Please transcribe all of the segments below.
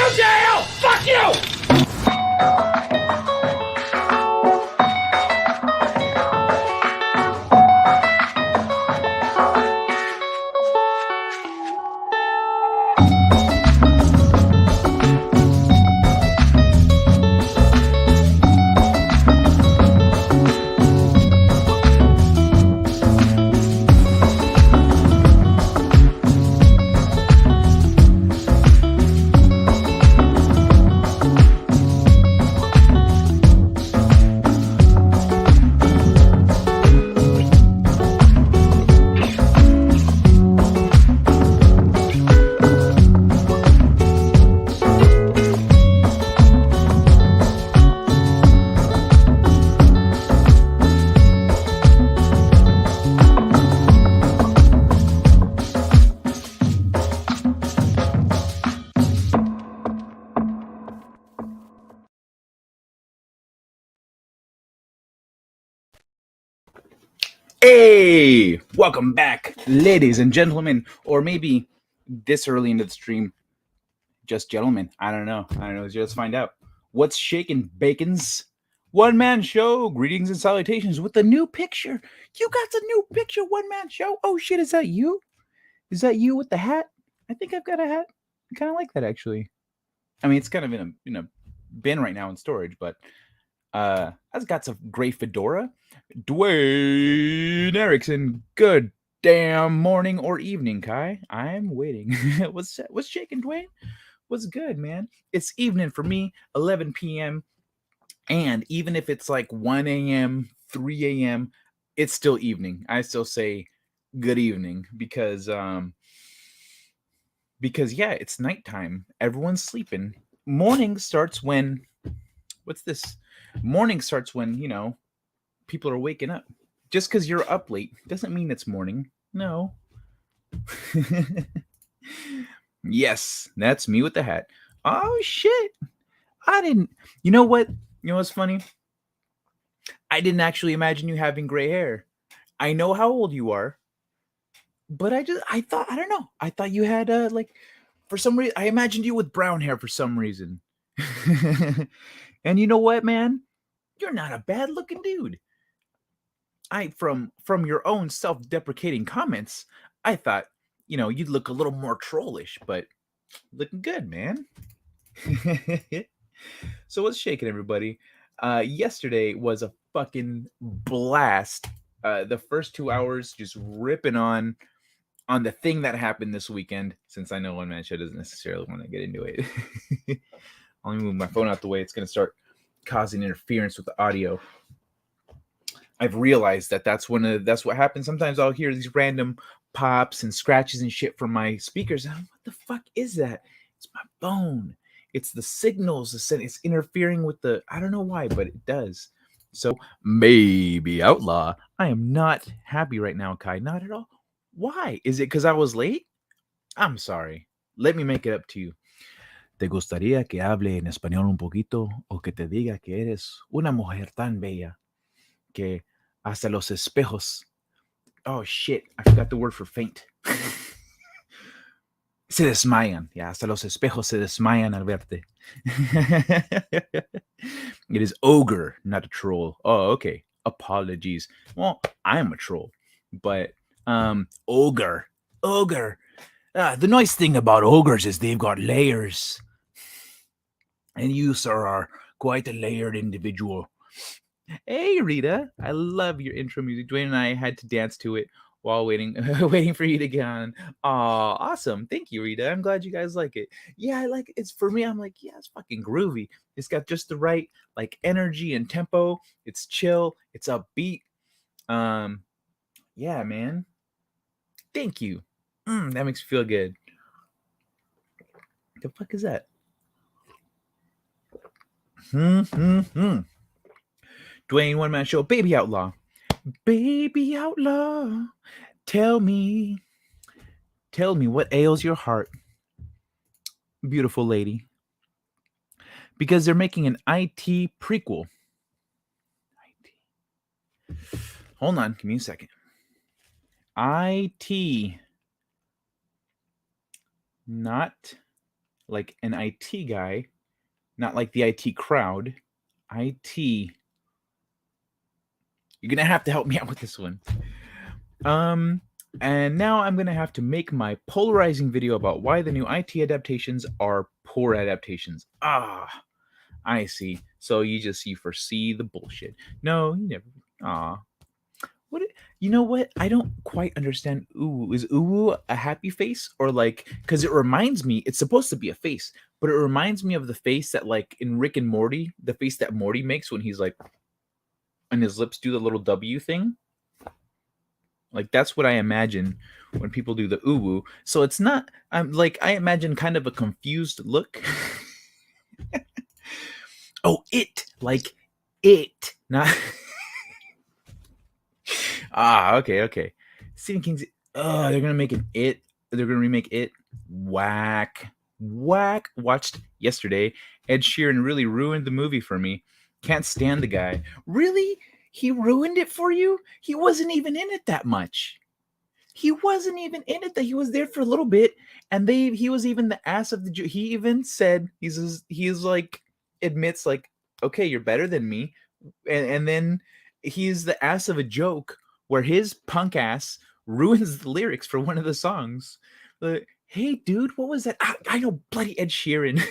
to jail! Fuck you! Hey, welcome back, ladies and gentlemen, or maybe this early into the stream, just gentlemen. I don't know. Let's find out. What's shaking, Bacon's one man show? Greetings and salutations with the new picture. You got the new picture, one man show. Oh shit, is that you? Is that you with the hat? I think I've got a hat. I kind of like that actually. I mean, it's kind of in a bin right now in storage, but I've got some gray fedora. Dwayne Erickson, good damn morning or evening, Kai. I'm waiting. What's shaking, Dwayne? What's good, man? It's evening for me, 11 p.m. And even if it's like 1 a.m., 3 a.m., it's still evening. I still say good evening because yeah, it's nighttime. Everyone's sleeping. Morning starts when what's this? Morning starts when, people are waking up. Just because you're up late doesn't mean it's morning. No. Yes, that's me with the hat. Oh shit. I didn't. You know what? You know what's funny? I didn't actually imagine you having gray hair. I know how old you are, but I thought, I don't know. I thought you had like for some reason I imagined you with brown hair for some reason. And you know what, man? You're not a bad looking dude. From your own self-deprecating comments, I thought, you'd look a little more trollish, but looking good, man. So what's shaking, everybody? Yesterday was a fucking blast. The first 2 hours just ripping on the thing that happened this weekend. Since I know one man show doesn't necessarily want to get into it, I'll move my phone out the way. It's gonna start causing interference with the audio. I've realized that's what happens. Sometimes I'll hear these random pops and scratches and shit from my speakers. And what the fuck is that? It's my phone. It's the signals. It's interfering with the. I don't know why, but it does. So maybe outlaw. I am not happy right now, Kai. Not at all. Why? Is it because I was late? I'm sorry. Let me make it up to you. ¿Te gustaría que hable en español un poquito o que te diga que eres una mujer tan bella que hasta los espejos. Oh shit, I forgot the word for faint. Se desmayan. Yeah, hasta los espejos se desmayan al verte. It is ogre, not a troll. Oh, okay. Apologies. Well, I'm a troll, but ogre. The nice thing about ogres is they've got layers. And you, sir, are quite a layered individual. Hey, Rita. I love your intro music. Dwayne and I had to dance to it while waiting for you to get on. Aw, awesome. Thank you, Rita. I'm glad you guys like it. Yeah, I like it. It's for me, I'm like, yeah, it's fucking groovy. It's got just the right like energy and tempo. It's chill. It's upbeat. Yeah, man. Thank you. That makes me feel good. The fuck is that? Dwayne One Man Show, Baby Outlaw. Baby Outlaw, tell me what ails your heart, beautiful lady. Because they're making an IT prequel. Hold on, give me a second. IT, not like an IT guy, not like the IT crowd. IT. You're gonna have to help me out with this one. And now I'm gonna have to make my polarizing video about why the new IT adaptations are poor adaptations. I see. So you foresee the bullshit. No, you never. Ah, what? You know what? I don't quite understand. Ooh, is ooh a happy face or like? Because it reminds me. It's supposed to be a face, but it reminds me of the face that like in Rick and Morty, the face that Morty makes when he's like, and his lips do the little W thing. Like that's what I imagine when people do the ooh woo. So it's not. I'm like I imagine kind of a confused look. Oh, it like it, not. Okay. Stephen King's. Oh, they're gonna make an it. They're gonna remake it. Whack. Watched yesterday. Ed Sheeran really ruined the movie for me. Can't stand the guy. Really? He ruined it for you? He wasn't even in it that much. He wasn't even in it. That he was there for a little bit, and he was even the ass of the. He even said he's like admits like, okay, you're better than me, and then he's the ass of a joke where his punk ass ruins the lyrics for one of the songs. Like, hey, dude, what was that? I know, bloody Ed Sheeran.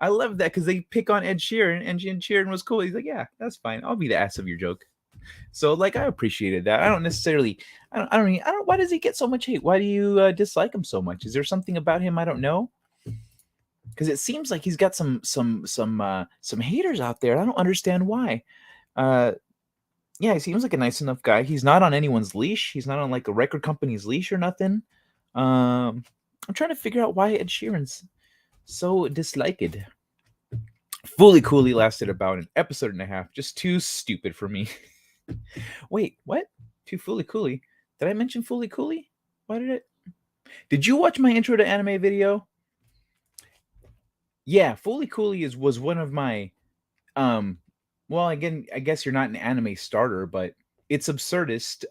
I love that because they pick on Ed Sheeran, and Ed Sheeran was cool. He's like, yeah, that's fine. I'll be the ass of your joke. So like I appreciated that. I don't necessarily. I don't. Why does he get so much hate? Why do you dislike him so much? Is there something about him I don't know? Because it seems like he's got some haters out there. I don't understand why. Uh, yeah, he seems like a nice enough guy. He's not on anyone's leash. He's not on like a record company's leash or nothing. I'm trying to figure out why Ed Sheeran's so disliked. Fully Cooley lasted about an episode and a half. Just too stupid for me. Wait, what? Too Fully Cooley? Did I mention Fully Cooley? Why did it? Did you watch my intro to anime video? Yeah, Fully Cooley was one of my well, again, I guess you're not an anime starter, but it's absurdist.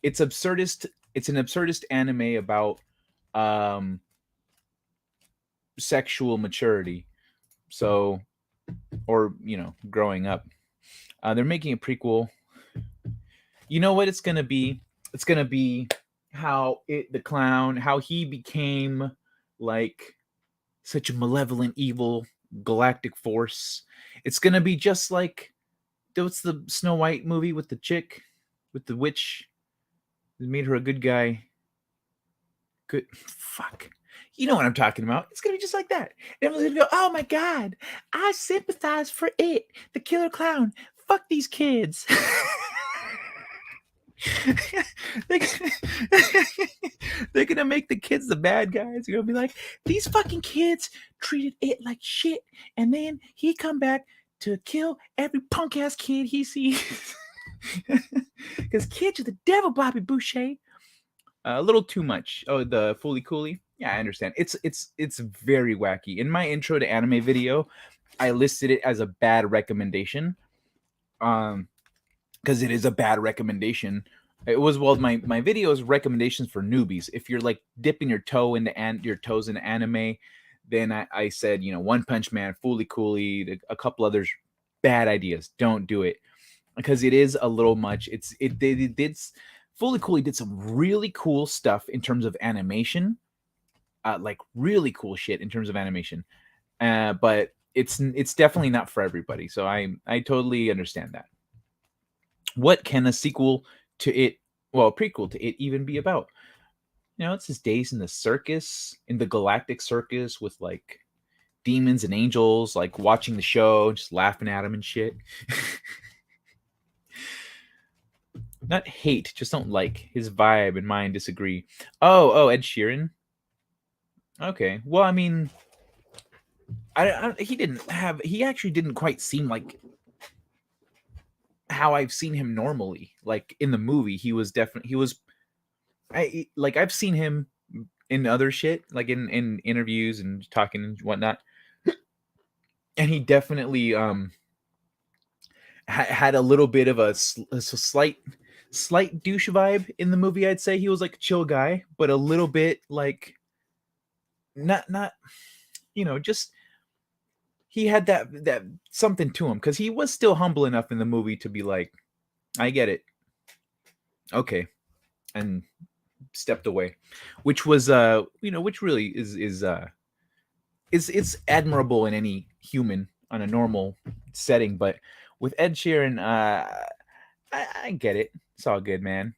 It's absurdist. It's an absurdist anime about um sexual maturity. So, or growing up. They're making a prequel. You know what it's gonna be? It's gonna be how the clown, how he became like such a malevolent, evil galactic force. It's gonna be just like what's the Snow White movie with the chick, with the witch, that made her a good guy. Good fuck. You know what I'm talking about. It's gonna be just like that. Everyone's gonna go, oh my god, I sympathize for it. The killer clown. Fuck these kids. They're gonna make the kids the bad guys. You're gonna be like, these fucking kids treated it like shit, and then he come back to kill every punk ass kid he sees. Because kids are the devil, Bobby Boucher. A little too much. Oh, the Fully Cooley. Yeah, I understand. It's very wacky. In my intro to anime video, I listed it as a bad recommendation. Because it is a bad recommendation. It was my video is recommendations for newbies. If you're like dipping your toes into anime, then I said One Punch Man, Fully Cooley, a couple others, bad ideas. Don't do it because it is a little much. It did Fully Cooley did some really cool stuff in terms of animation, like really cool shit in terms of animation, but it's definitely not for everybody. So I totally understand that. What can a sequel to it, well, a prequel to it, even be about? It's his days in the circus, in the galactic circus with like demons and angels, like watching the show, just laughing at him and shit. Not hate, just don't like his vibe and mine disagree. Oh, Ed Sheeran. Okay, well, I mean, he actually didn't quite seem like how I've seen him normally. Like in the movie, I've seen him in other shit, like in interviews and talking and whatnot, and he definitely had a little bit of a slight douche vibe in the movie. I'd say he was like a chill guy, but a little bit like not just he had that something to him because he was still humble enough in the movie to be like, I get it, okay, and stepped away, which was which really is it's admirable in any human on a normal setting, but with Ed Sheeran, I get it. It's all good, man.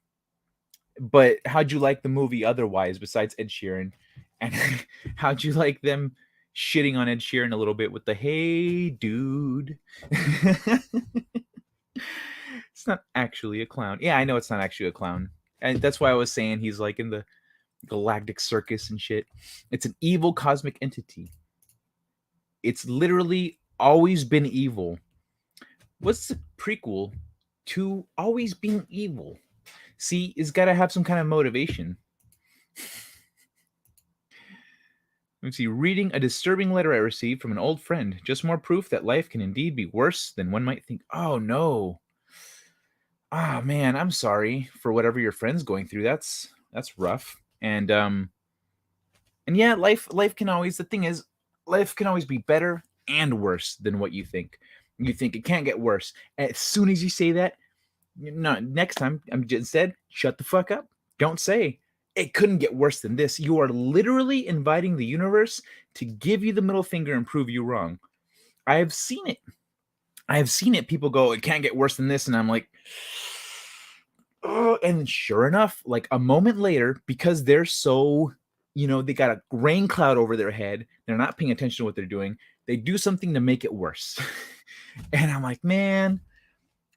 But how'd you like the movie otherwise, besides Ed Sheeran? And how'd you like them shitting on Ed Sheeran a little bit with the "Hey, dude"? It's not actually a clown. Yeah, I know it's not actually a clown, and that's why I was saying he's like in the galactic circus and shit. It's an evil cosmic entity. It's literally always been evil. What's the prequel to always being evil? See, it's got to have some kind of motivation. Let's see. Reading a disturbing letter I received from an old friend. Just more proof that life can indeed be worse than one might think. Oh no. Ah man, I'm sorry for whatever your friend's going through. That's rough. And yeah, life can always, the thing is, life can always be better and worse than what you think. You think it can't get worse. As soon as you say that, no, next time I'm just said, shut the fuck up. Don't say it couldn't get worse than this. You are literally inviting the universe to give you the middle finger and prove you wrong. I have seen it. I have seen it. People go, it can't get worse than this, and I'm like, oh, and sure enough, like a moment later, because they're so, they got a rain cloud over their head, they're not paying attention to what they're doing, they do something to make it worse. And I'm like, man,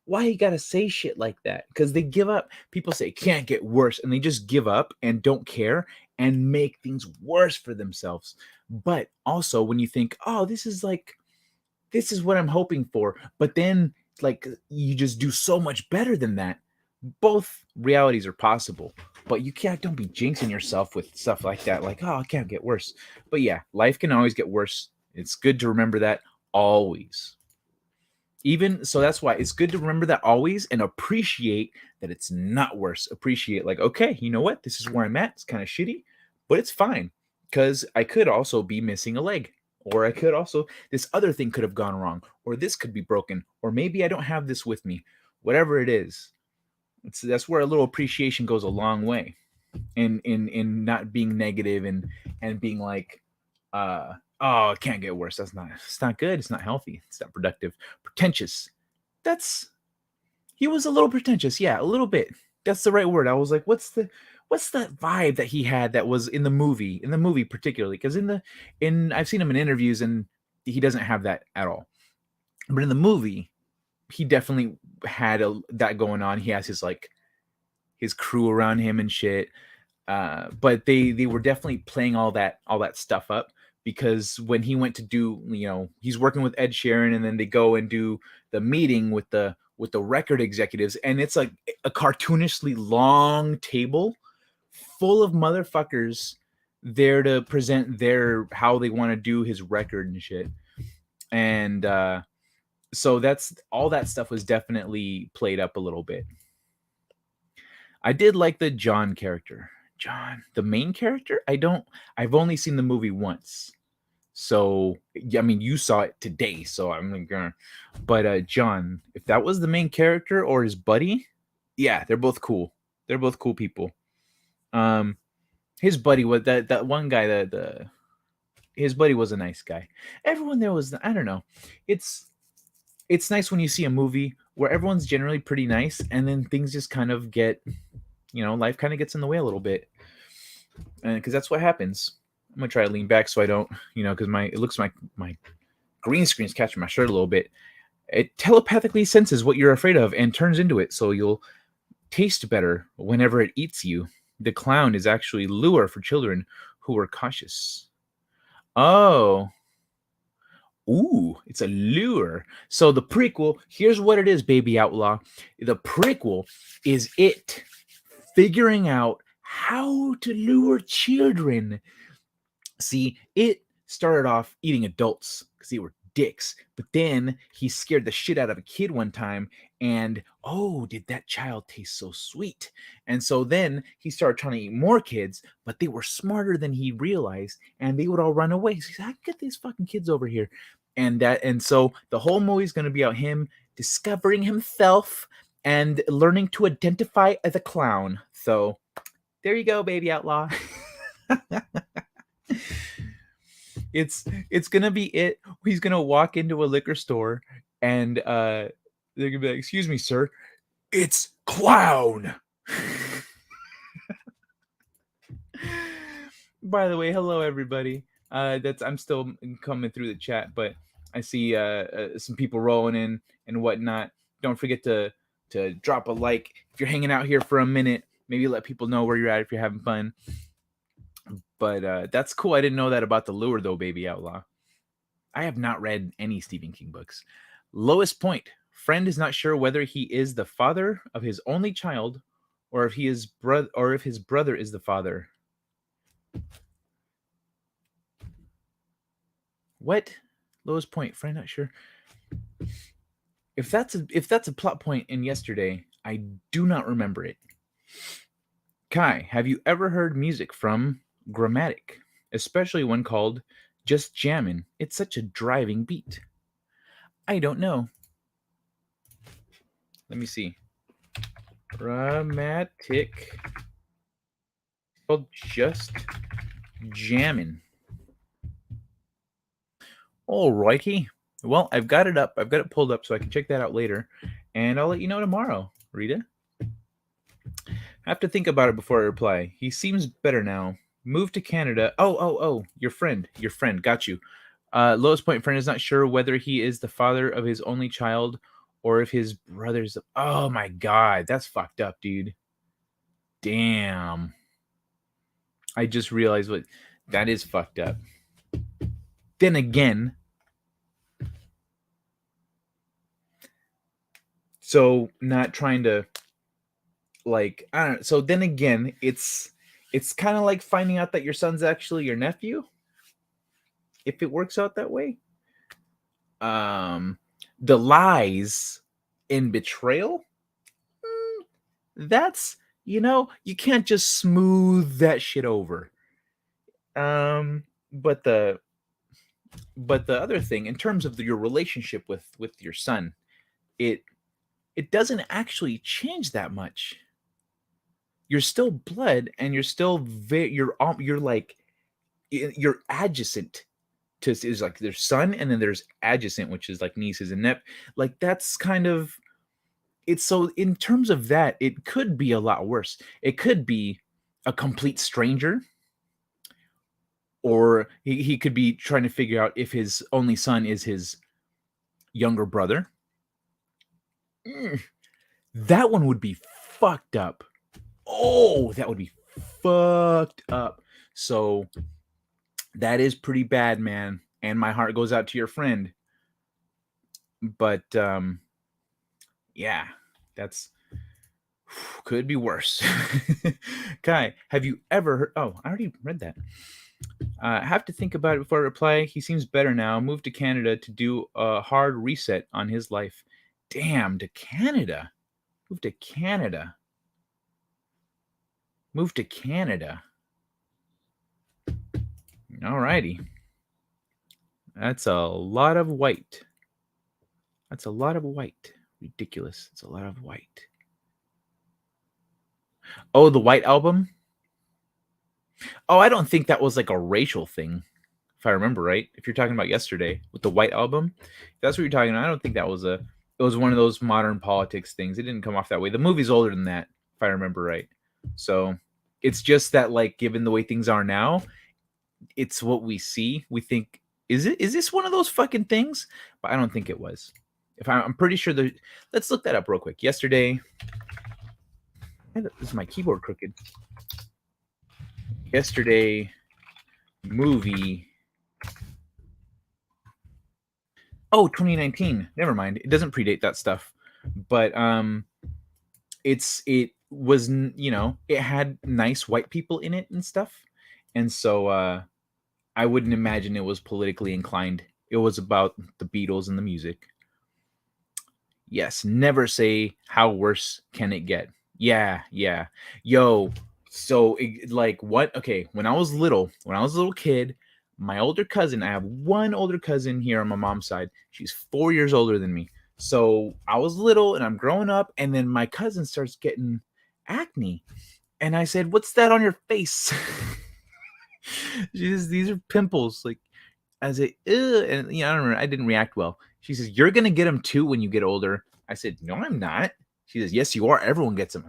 why you gotta say shit like that? Because they give up. People say can't get worse, and they just give up and don't care and make things worse for themselves. But also, when you think, oh, this is what I'm hoping for, but then like you just do so much better than that. Both realities are possible, but you can't. Don't be jinxing yourself with stuff like that. Like, oh, it can't get worse. But yeah, life can always get worse. It's good to remember that always. Even so, that's why it's good to remember that always and appreciate that it's not worse. Appreciate, like, okay, you know what, this is where I'm at. It's kind of shitty, but it's fine, because I could also be missing a leg, or I could also, this other thing could have gone wrong, or this could be broken, or maybe I don't have this with me. Whatever it is, that's where a little appreciation goes a long way, in not being negative and being like, oh, it can't get worse. It's not good. It's not healthy. It's not productive. Pretentious. That's He was a little pretentious. Yeah, a little bit. That's the right word. I was like, what's that vibe that he had that was in the movie particularly? Because in I've seen him in interviews and he doesn't have that at all. But in the movie, he definitely had that going on. He has his crew around him and shit. But they were definitely playing all that stuff up, because when he went to do, he's working with Ed Sheeran, and then they go and do the meeting with the record executives, and it's like a cartoonishly long table full of motherfuckers there to present their how they want to do his record and shit. And so that's all, that stuff was definitely played up a little bit. I did like the John character. John, the main character? I've only seen the movie once. So, I mean, you saw it today, so I'm gonna. But John, if that was the main character or his buddy, yeah, they're both cool. They're both cool people. Um, his buddy was that one guy, his buddy was a nice guy. Everyone there was, I don't know. It's nice when you see a movie where everyone's generally pretty nice, and then things just kind of get, life kind of gets in the way a little bit, because that's what happens. I'm gonna try to lean back so I don't, because it looks like my green screen's catching my shirt a little bit. It telepathically senses what you're afraid of and turns into it, so you'll taste better whenever it eats you. The clown is actually lure for children who are cautious. Oh, ooh, it's a lure. So the prequel, here's what it is, baby outlaw. The prequel is it figuring out how to lure children. See, it started off eating adults because they were dicks. But then he scared the shit out of a kid one time, and oh, did that child taste so sweet? And so then he started trying to eat more kids, but they were smarter than he realized, and they would all run away. So he's like, I can get these fucking kids over here. And so the whole movie is going to be about him discovering himself and learning to identify as a clown. So there you go, baby outlaw. It's gonna be it. He's gonna walk into a liquor store and they're gonna be like, "Excuse me, sir, it's clown." By the way, hello everybody. That's I'm still coming through the chat, but I see some people rolling in and whatnot. Don't forget to drop a like if you're hanging out here for a minute. Maybe let people know where you're at if you're having fun. But that's cool. I didn't know that about the lure, though, baby outlaw. I have not read any Stephen King books. Lowest point. Friend is not sure whether he is the father of his only child, or if his brother is the father. What? Lowest point. Friend not sure. If that's a plot point in yesterday, I do not remember it. Kai, have you ever heard music from Grammatic, especially one called Just Jammin'? It's such a driving beat. I don't know. Let me see. Grammatic. Called Just Jammin'. Alrighty. Well, I've got it up. I've got it pulled up so I can check that out later. And I'll let you know tomorrow, Rita. I have to think about it before I reply. He seems better now. Moved to Canada. Oh, your friend. Got you. Lowest point friend is not sure whether he is the father of his only child or if his brother's. Oh my god, that's fucked up, dude. Damn. I just realized what that is fucked up. Then again, so not trying to like I don't know. So then again, it's kind of like finding out that your son's actually your nephew. If it works out that way. The lies in betrayal, that's you can't just smooth that shit over. But the other thing in terms of your relationship with your son, it doesn't actually change that much. You're still blood, and you're still you're like you're adjacent to is like there's son, and then there's adjacent, which is like nieces and nep. Like that's kind of it's so in terms of that, it could be a lot worse. It could be a complete stranger, or he could be trying to figure out if his only son is his younger brother. That one would be fucked up. Oh, that would be fucked up. So that is pretty bad, man. And my heart goes out to your friend. But yeah, that's could be worse. Kai, have you ever heard? Oh, I already read that. Have to think about it before I reply. He seems better now. Moved to Canada to do a hard reset on his life. Damn, to Canada. Moved to Canada. Moved to Canada. Alrighty. That's a lot of white. That's a lot of white. Ridiculous. It's a lot of white. Oh, the White Album? Oh, I don't think that was like a racial thing, if I remember right. If you're talking about yesterday with the White Album, if that's what you're talking about. I don't think that was it was one of those modern politics things. It didn't come off that way. The movie's older than that, if I remember right. So it's just that, like, given the way things are now, it's what we see. We think, is this one of those fucking things? But I don't think it was. I'm pretty sure let's look that up real quick. Yesterday, this is my keyboard crooked. Yesterday movie. Oh, 2019. Never mind. It doesn't predate that stuff. But it was, it had nice white people in it and stuff. And so I wouldn't imagine it was politically inclined It was about the Beatles and the music. Yes, never say how worse can it get. Yeah, yeah. Yo, so like what? Okay, when I was a little kid, my older cousin, I have one older cousin here on my mom's side. She's 4 years older than me. So I was little and I'm growing up, and then my cousin starts getting acne. And I said, "What's that on your face?" She says, "These are pimples." Like, I said, "Ugh," and I don't remember. I didn't react well. She says, "You're gonna get them too when you get older." I said, "No, I'm not." She says, "Yes, you are. Everyone gets them."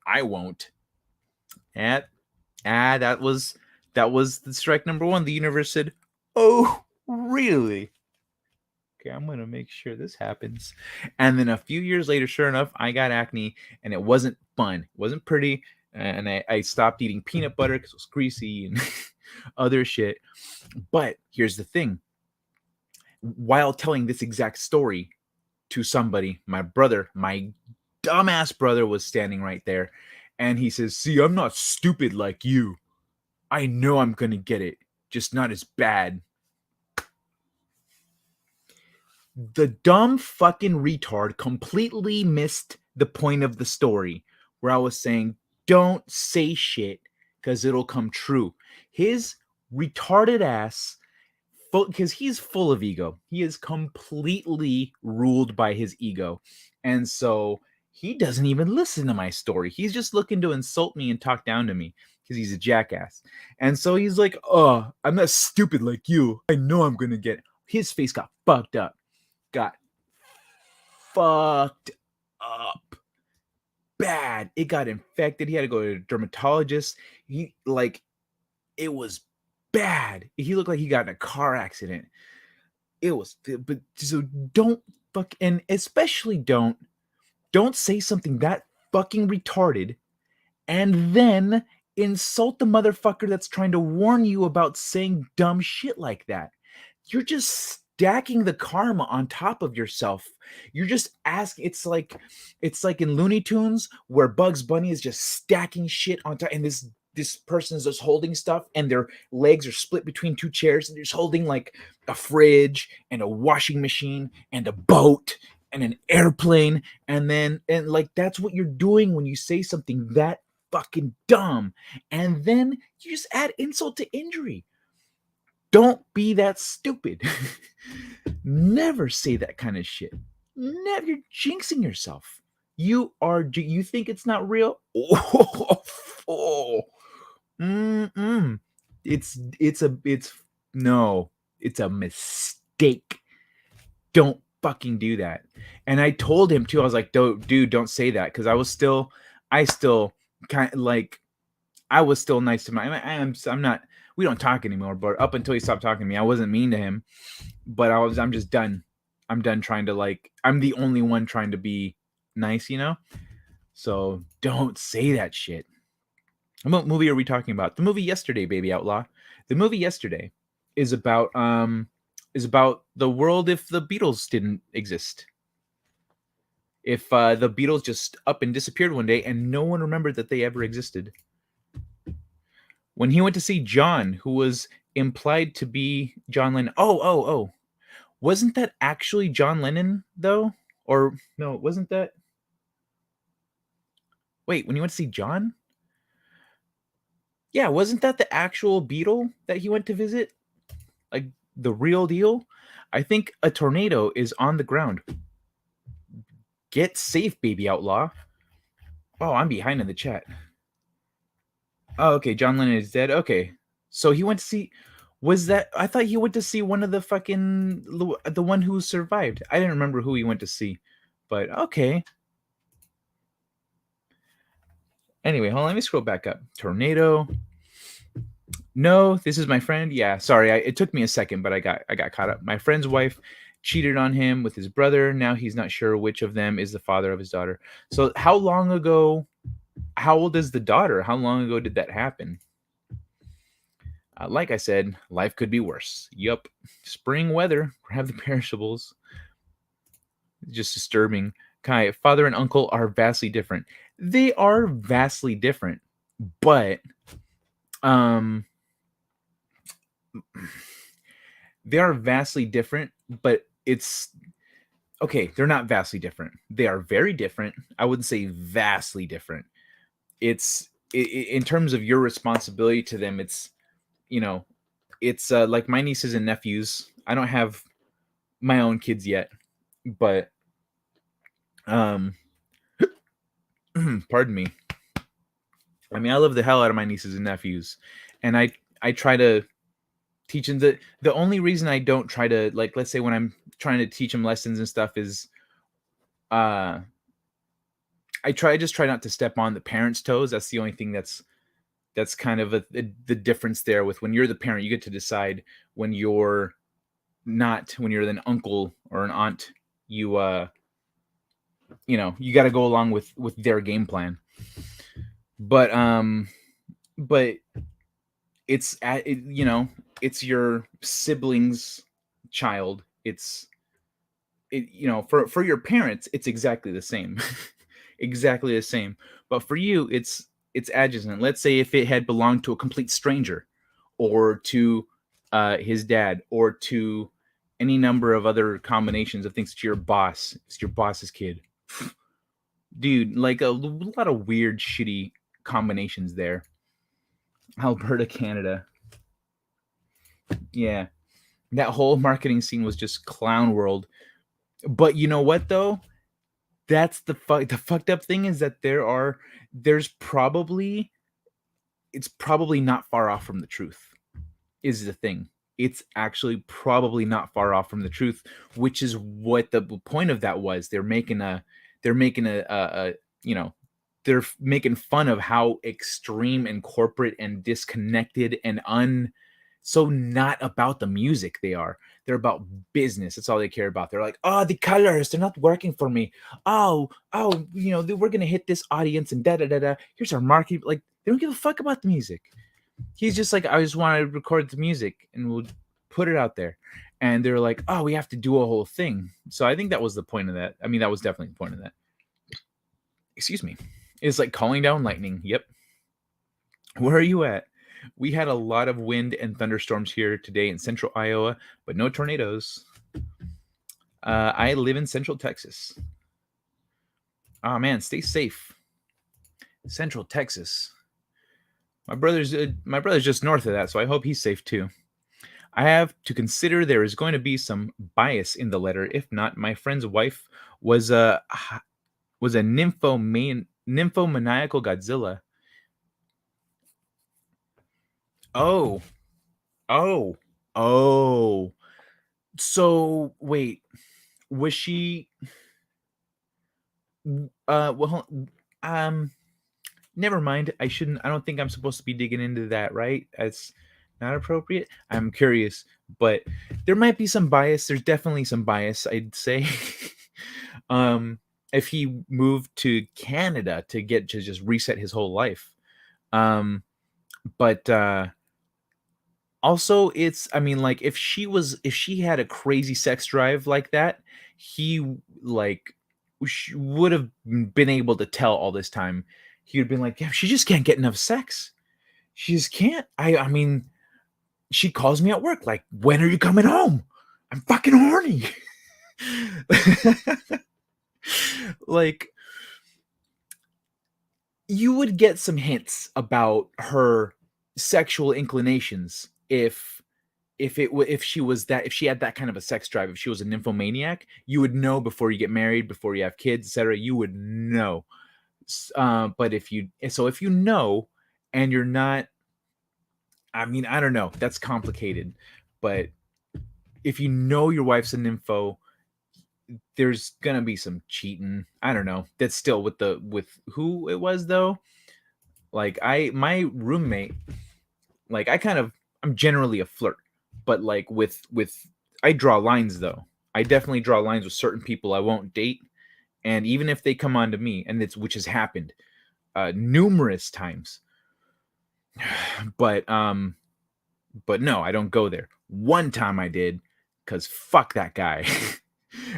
I won't. And that was the strike number one. The universe said, "Oh, really? Okay, I'm gonna make sure this happens." And then a few years later, sure enough, I got acne, and it wasn't fun. It wasn't pretty, and I stopped eating peanut butter because it was greasy and other shit. But here's the thing: while telling this exact story to somebody, my brother, my dumbass brother, was standing right there, and he says, "See, I'm not stupid like you. I know I'm gonna get it, just not as bad." The dumb fucking retard completely missed the point of the story where I was saying, don't say shit because it'll come true. His retarded ass, because he's full of ego. He is completely ruled by his ego. And so he doesn't even listen to my story. He's just looking to insult me and talk down to me because he's a jackass. And so he's like, "Oh, I'm not stupid like you. I know I'm going to get it." His face got fucked up. Got fucked up bad. It got infected. He had to go to a dermatologist. He like it was bad. He looked like he got in a car accident. It was, but so don't fuck, and especially don't say something that fucking retarded and then insult the motherfucker that's trying to warn you about saying dumb shit like that. You're just stacking the karma on top of yourself. You're just asking. It's like in Looney Tunes where Bugs Bunny is just stacking shit on top, and this person is just holding stuff, and their legs are split between two chairs, and they're just holding like a fridge and a washing machine and a boat and an airplane, and like that's what you're doing when you say something that fucking dumb, and then you just add insult to injury. Don't be that stupid. Never say that kind of shit. Never. You're jinxing yourself. You think it's not real? Oh, mm-mm. It's no, it's a mistake. Don't fucking do that. And I told him too. I was like, dude, don't say that, because I still kind of like, I was still nice to I'm not. We don't talk anymore. But up until he stopped talking to me, I wasn't mean to him. But I'm just done. I'm done trying to like. I'm the only one trying to be nice. So don't say that shit. What movie are we talking about? The movie Yesterday, Baby Outlaw. The movie Yesterday is about the world if the Beatles didn't exist. If the Beatles just up and disappeared one day and no one remembered that they ever existed. When he went to see John, who was implied to be John Lennon. Oh. Wasn't that actually John Lennon, though? Or no, wasn't that? Wait, when you went to see John? Yeah, wasn't that the actual Beatle that he went to visit? Like the real deal? I think a tornado is on the ground. Get safe, baby outlaw. Oh, I'm behind in the chat. Oh, okay. John Lennon is dead. Okay. So he went to see. Was that? I thought he went to see one of the fucking. The one who survived. I didn't remember who he went to see. But okay. Anyway, hold on. Let me scroll back up. Tornado. No, this is my friend. Yeah, sorry. It took me a second, but I got caught up. My friend's wife cheated on him with his brother. Now he's not sure which of them is the father of his daughter. So how long ago? How old is the daughter? How long ago did that happen? Like I said, life could be worse. Yup. Spring weather. Grab the perishables. Just disturbing. Kai, father and uncle are vastly different. They are vastly different, but um They are vastly different, but it's okay. They're not vastly different. They are very different. I wouldn't say vastly different. It's in terms of your responsibility to them. It's you know, it's like my nieces and nephews. I don't have my own kids yet, but um, pardon me. I mean, I love the hell out of my nieces and nephews, and I try to teach them. The only reason I don't try to, like, let's say when I'm trying to teach them lessons and stuff is uh I just try not to step on the parents' toes. That's the only thing that's kind of the difference there. With when you're the parent, you get to decide. When you're not, when you're an uncle or an aunt, you you got to go along with their game plan. But but it's it's your sibling's child. For your parents it's exactly the same. Exactly the same. But for you it's adjacent. Let's say if it had belonged to a complete stranger, or to his dad, or to any number of other combinations of things, to your boss, it's your boss's kid. Dude, like a lot of weird shitty combinations there. Alberta, Canada. Yeah, that whole marketing scene was just clown world. But you know what though? That's the fucked up thing is that there's probably it's probably not far off from the truth, is the thing. It's actually probably not far off from the truth, which is what the point of that was. They're making a you know they're making fun of how extreme and corporate and disconnected and so not about the music they are. They're about business. That's all they care about. They're like, oh, the colors, they're not working for me. Oh, we're gonna hit this audience and da da da da. Here's our marketing. Like, they don't give a fuck about the music. He's just like, I just want to record the music and we'll put it out there. And they're like, oh, we have to do a whole thing. So I think that was the point of that. I mean, that was definitely the point of that. Excuse me. It's like calling down lightning. Yep. Where are you at? We had a lot of wind and thunderstorms here today in central Iowa, but no tornadoes. I live in central Texas. Oh man, stay safe. Central Texas. My brother's just north of that, so I hope he's safe too. I have to consider there is going to be some bias in the letter. If not, my friend's wife was a nymphomaniacal Godzilla. Oh, oh, oh. So wait, was she? Well, um, never mind. I shouldn't. I don't think I'm supposed to be digging into that, right? That's not appropriate. I'm curious, but there might be some bias. There's definitely some bias, I'd say. um, if he moved to Canada to just reset his whole life. Um, but also, I mean, like, if she had a crazy sex drive like that, he like would have been able to tell all this time. He would have been like, yeah, she just can't get enough sex. She just can't. I mean, she calls me at work like, when are you coming home? I'm fucking horny. Like, you would get some hints about her sexual inclinations if she had that kind of a sex drive. If she was a nymphomaniac, you would know before you get married, before you have kids, etc. You would know. But if you know and you're not, I mean, I don't know, that's complicated. But if you know your wife's a nympho, there's gonna be some cheating. I don't know. That's still with who it was though. Like, my roommate, like, I'm generally a flirt, but like with I draw lines though. I definitely draw lines with certain people I won't date, and even if they come on to me, and it's which has happened numerous times. But no, I don't go there. One time I did, because fuck that guy.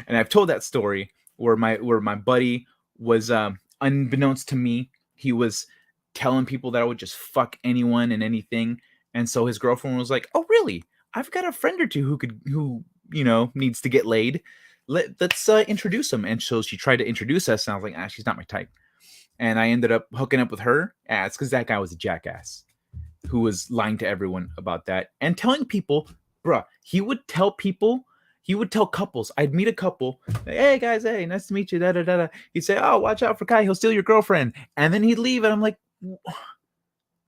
And I've told that story where my buddy was, unbeknownst to me, he was telling people that I would just fuck anyone and anything. And so his girlfriend was like, "Oh, really? I've got a friend or two who needs to get laid. Let's introduce them. And so she tried to introduce us, and I was like, she's not my type. And I ended up hooking up with her. It's because that guy was a jackass who was lying to everyone about that and telling people, bruh, he would tell couples. I'd meet a couple, hey guys, hey, nice to meet you. Da da da da. He'd say, oh, watch out for Kai, he'll steal your girlfriend. And then he'd leave, and I'm like,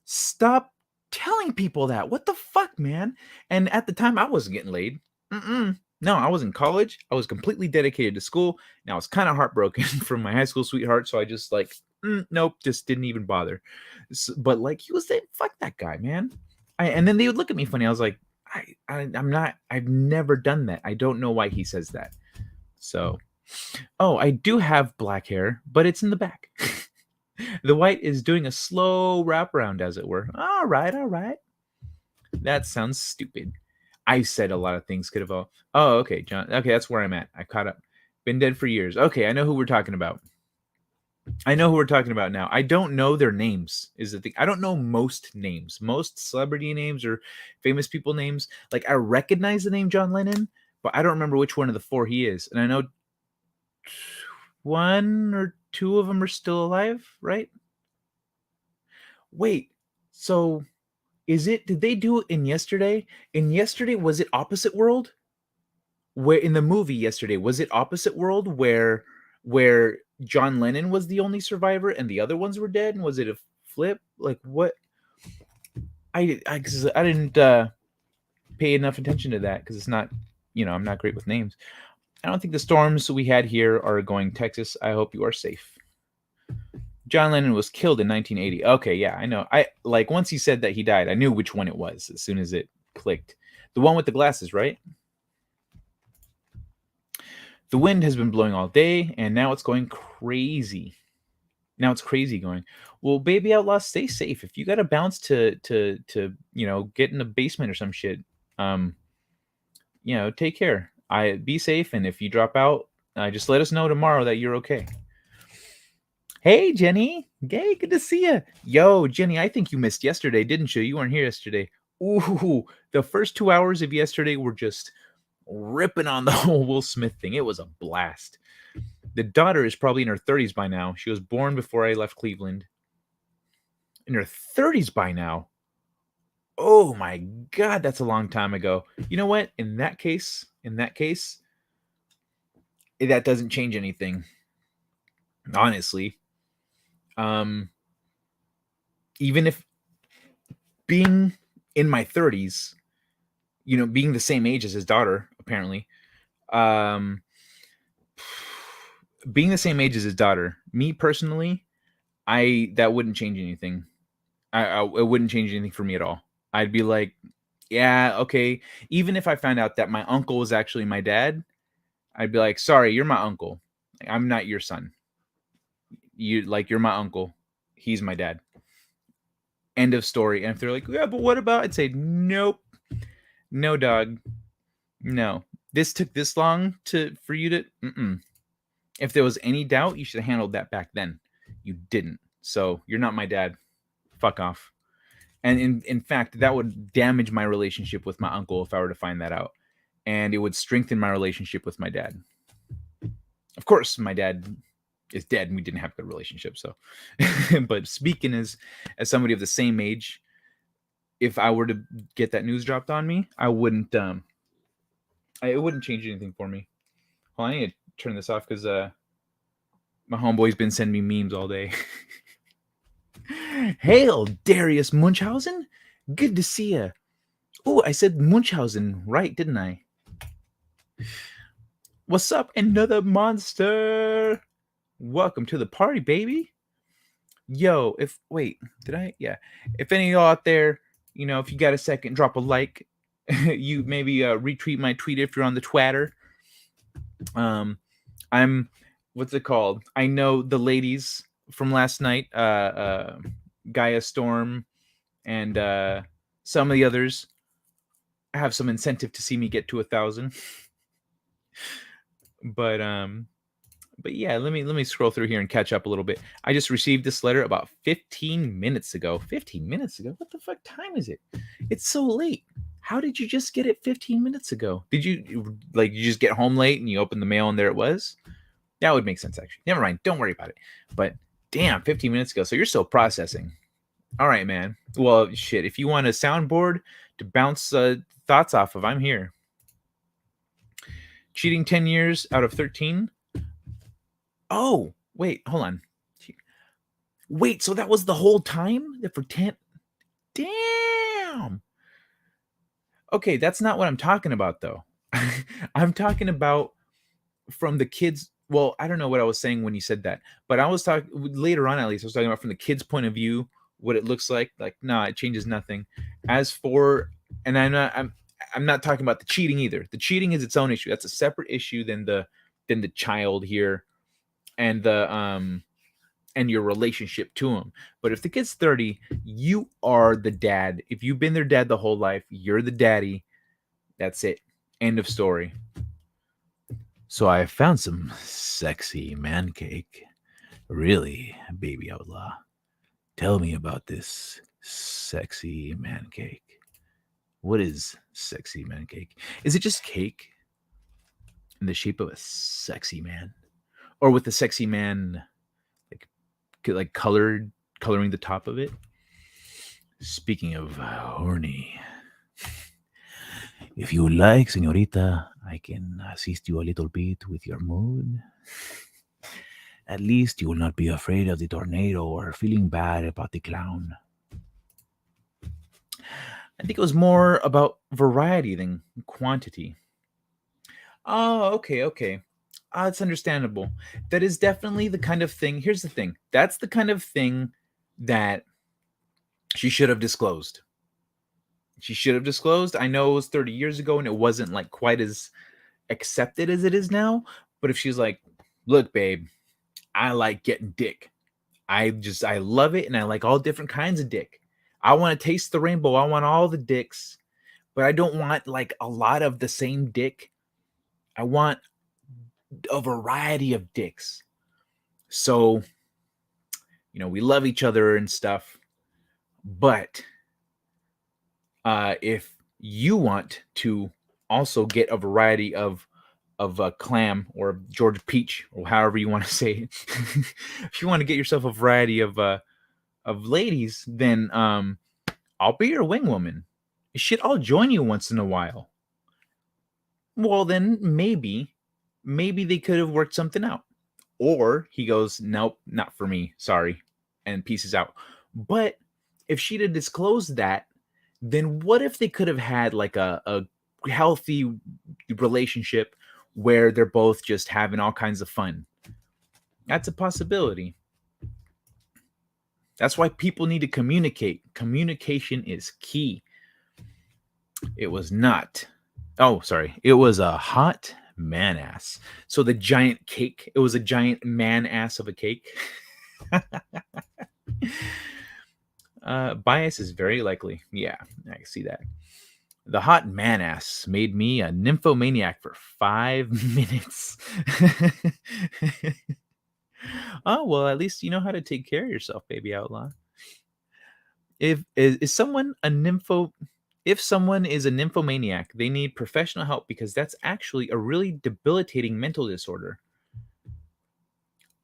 stop telling people that. What the fuck, man? And at the time, I wasn't getting laid. No, I was in college. I was completely dedicated to school. And I was kind of heartbroken from my high school sweetheart. So I just like, nope, just didn't even bother. But like, he was saying, fuck that guy, man. And then they would look at me funny. I was like, I've never done that. I don't know why he says that. So, I do have black hair, but it's in the back. The white is doing a slow wraparound, as it were. All right. That sounds stupid. I said a lot of things could have all. Oh, okay, John. Okay, that's where I'm at. I caught up. Been dead for years. Okay, I know who we're talking about. Now. I don't know their names. Is the thing. I don't know most names, most celebrity names or famous people names. Like I recognize the name John Lennon, but I don't remember which one of the four he is. And I know one or two of them are still alive, right? Wait, so did they do it in Yesterday? In Yesterday, was it Opposite World? Where in the movie Yesterday, was it Opposite World where John Lennon was the only survivor and the other ones were dead? And was it a flip? Like what? I didn't pay enough attention to that because it's not, I'm not great with names. I don't think the storms we had here are going Texas. I hope you are safe. John Lennon was killed in 1980. Okay, yeah, I know. I like once he said that he died, I knew which one it was as soon as it clicked. The one with the glasses, right? The wind has been blowing all day, and now it's going crazy. Now it's crazy going. Well, baby outlaw, stay safe. If you got to bounce to get in the basement or some shit, take care. Be safe, and if you drop out, just let us know tomorrow that you're okay. Hey, Jenny. Hey, good to see you. Yo, Jenny, I think you missed yesterday, didn't you? You weren't here yesterday. Ooh, the first 2 hours of yesterday were just ripping on the whole Will Smith thing. It was a blast. The daughter is probably in her 30s by now. She was born before I left Cleveland. In her 30s by now. Oh my God, that's a long time ago. You know what? In that case, that doesn't change anything. Honestly. Even if being in my 30s, being the same age as his daughter, apparently, being the same age as his daughter, me personally, that wouldn't change anything. It wouldn't change anything for me at all. I'd be like, yeah, okay. Even if I found out that my uncle was actually my dad, I'd be like, sorry, you're my uncle. I'm not your son. You're my uncle. He's my dad. End of story. And if they're like, yeah, but what about? I'd say, nope. No, dog. No. This took this long for you to. If there was any doubt, you should have handled that back then. You didn't. So you're not my dad. Fuck off. And in fact, that would damage my relationship with my uncle if I were to find that out. And it would strengthen my relationship with my dad. Of course, my dad is dead and we didn't have a good relationship. So, but speaking as somebody of the same age, if I were to get that news dropped on me, I wouldn't, it wouldn't change anything for me. Well, I need to turn this off because my homeboy's been sending me memes all day. Hail, Darius Munchausen. Good to see you. Oh, I said Munchausen right, didn't I? What's up, another monster? Welcome to the party, baby. Yo, if any of y'all out there, if you got a second, drop a like. You maybe retweet my tweet if you're on the Twitter. I'm what's it called? I know the ladies from last night, Gaia Storm and some of the others have some incentive to see me get to 1,000. But yeah, let me scroll through here and catch up a little bit. I just received this letter about 15 minutes ago. 15 minutes ago? What the fuck time is it? It's so late. How did you just get it 15 minutes ago? Did you just get home late and you opened the mail and there it was? That would make sense, actually. Never mind. Don't worry about it. But damn, 15 minutes ago. So you're still processing. All right, man. Well, shit. If you want a soundboard to bounce thoughts off of, I'm here. Cheating 10 years out of 13. Oh, wait. Hold on. Wait, so that was the whole time? For 10? Damn. Okay, that's not what I'm talking about, though. I'm talking about from the kids. Well, I don't know what I was saying when you said that, but I was talking later on, at least I was talking about from the kids' point of view, what it looks like. Like, nah, it changes nothing. As for, and I'm not talking about the cheating either. The cheating is its own issue. That's a separate issue than the child here and the and your relationship to him. But if the kid's 30, you are the dad. If you've been their dad the whole life, you're the daddy. That's it. End of story. So I found some sexy man cake. Really, baby outlaw. Tell me about this sexy man cake. What is sexy man cake? Is it just cake in the shape of a sexy man? Or with the sexy man like coloring the top of it? Speaking of horny, if you like, señorita, I can assist you a little bit with your mood. At least you will not be afraid of the tornado or feeling bad about the clown. I think it was more about variety than quantity. Oh, okay. It's understandable. That is definitely the kind of thing. Here's the thing. That's the kind of thing that she should have disclosed. She should have disclosed. I know it was 30 years ago and it wasn't like quite as accepted as it is now. But if she's like, look, babe, I like getting dick. I love it and I like all different kinds of dick. I want to taste the rainbow. I want all the dicks, but I don't want like a lot of the same dick. I want a variety of dicks. So, we love each other and stuff. But if you want to also get a variety of a clam or Georgia peach or however you want to say it, if you want to get yourself a variety of ladies, then I'll be your wing woman. Shit, I'll join you once in a while. Well, then maybe they could have worked something out. Or he goes, nope, not for me, sorry, and pieces out. But if she'd have disclosed that, then what if they could have had like a healthy relationship where they're both just having all kinds of fun? That's a possibility. That's why people need to communicate. Communication is key. It was not. Oh, sorry. It was a hot man ass. So the giant cake, it was a giant man ass of a cake. Bias is very likely. Yeah, I can see that. The hot man ass made me a nymphomaniac for 5 minutes. Oh, well, at least you know how to take care of yourself, baby outlaw. If someone is a nymphomaniac, they need professional help because that's actually a really debilitating mental disorder.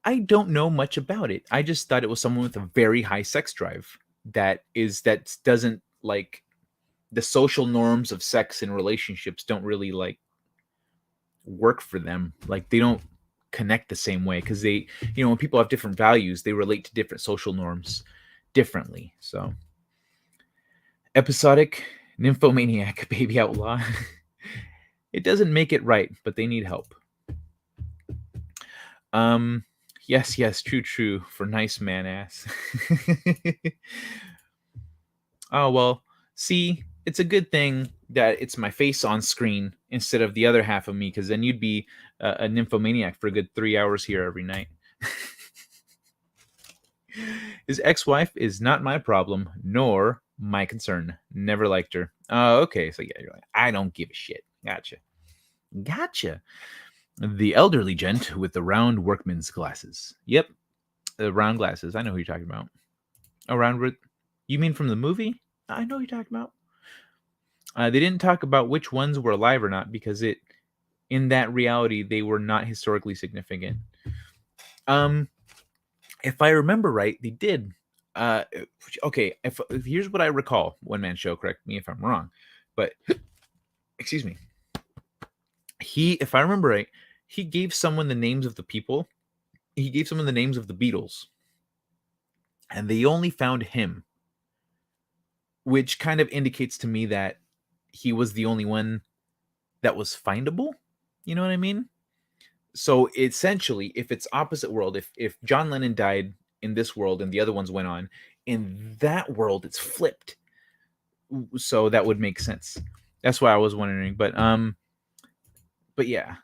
I don't know much about it. I just thought it was someone with a very high sex drive that doesn't like the social norms of sex and relationships don't really like work for them. Like they don't connect the same way because they, when people have different values, they relate to different social norms differently. So episodic nymphomaniac, baby outlaw. It doesn't make it right, but they need help. Yes, true for nice man ass. Oh, well, see, it's a good thing that it's my face on screen instead of the other half of me, because then you'd be a nymphomaniac for a good 3 hours here every night. His ex-wife is not my problem, nor my concern. Never liked her. Oh, okay. So yeah, you're like, I don't give a shit. Gotcha. The elderly gent with the round workman's glasses. Yep, the round glasses. I know who you're talking about. You mean from the movie? I know who you're talking about. They didn't talk about which ones were alive or not because in that reality they were not historically significant. If I remember right, they did. Uh, okay, if here's what I recall. One man show. Correct me if I'm wrong, but excuse me. If I remember right, he gave someone the names of the people. He gave someone the names of the Beatles, and they only found him, which kind of indicates to me that he was the only one that was findable. You know what I mean? So essentially, if it's opposite world, if John Lennon died in this world and the other ones went on, in that world it's flipped. So that would make sense. That's why I was wondering. But yeah.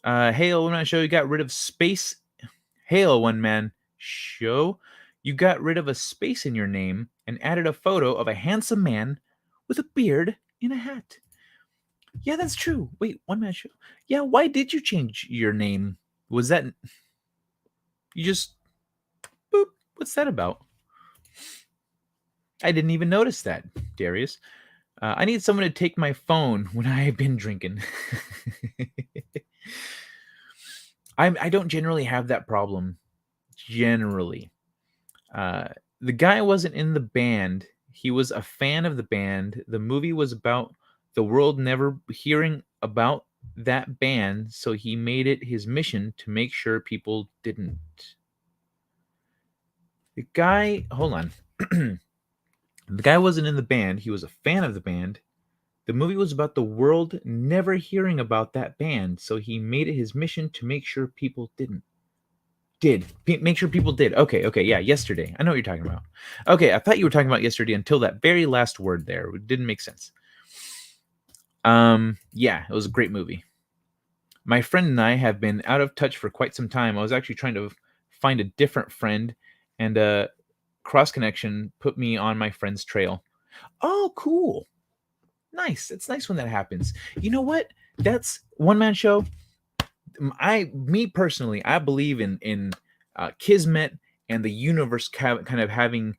Halo One Man Show, you got rid of space. Halo One Man Show, you got rid of a space in your name and added a photo of a handsome man with a beard in a hat. Yeah, that's true. Wait, One Man Show. Yeah, why did you change your name? Was that you just boop? What's that about? I didn't even notice that, Darius. I need someone to take my phone when I've been drinking. I don't generally have that problem. Generally, the guy wasn't in the band. He was a fan of the band. The movie was about the world never hearing about that band, so he made it his mission to make sure people didn't. The guy, hold on. The guy wasn't in the band. He was a fan of the band. The movie was about the world never hearing about that band, so he made it his mission to make sure people didn't. Make sure people did. Okay, yeah, yesterday. I know what you're talking about. Okay, I thought you were talking about yesterday until that very last word there. It didn't make sense. Yeah, it was a great movie. My friend and I have been out of touch for quite some time. I was actually trying to find a different friend, and cross connection put me on my friend's trail. Oh, cool. Nice. It's nice when that happens. You know what? That's One Man Show. Me personally, I believe in kismet and the universe kind of having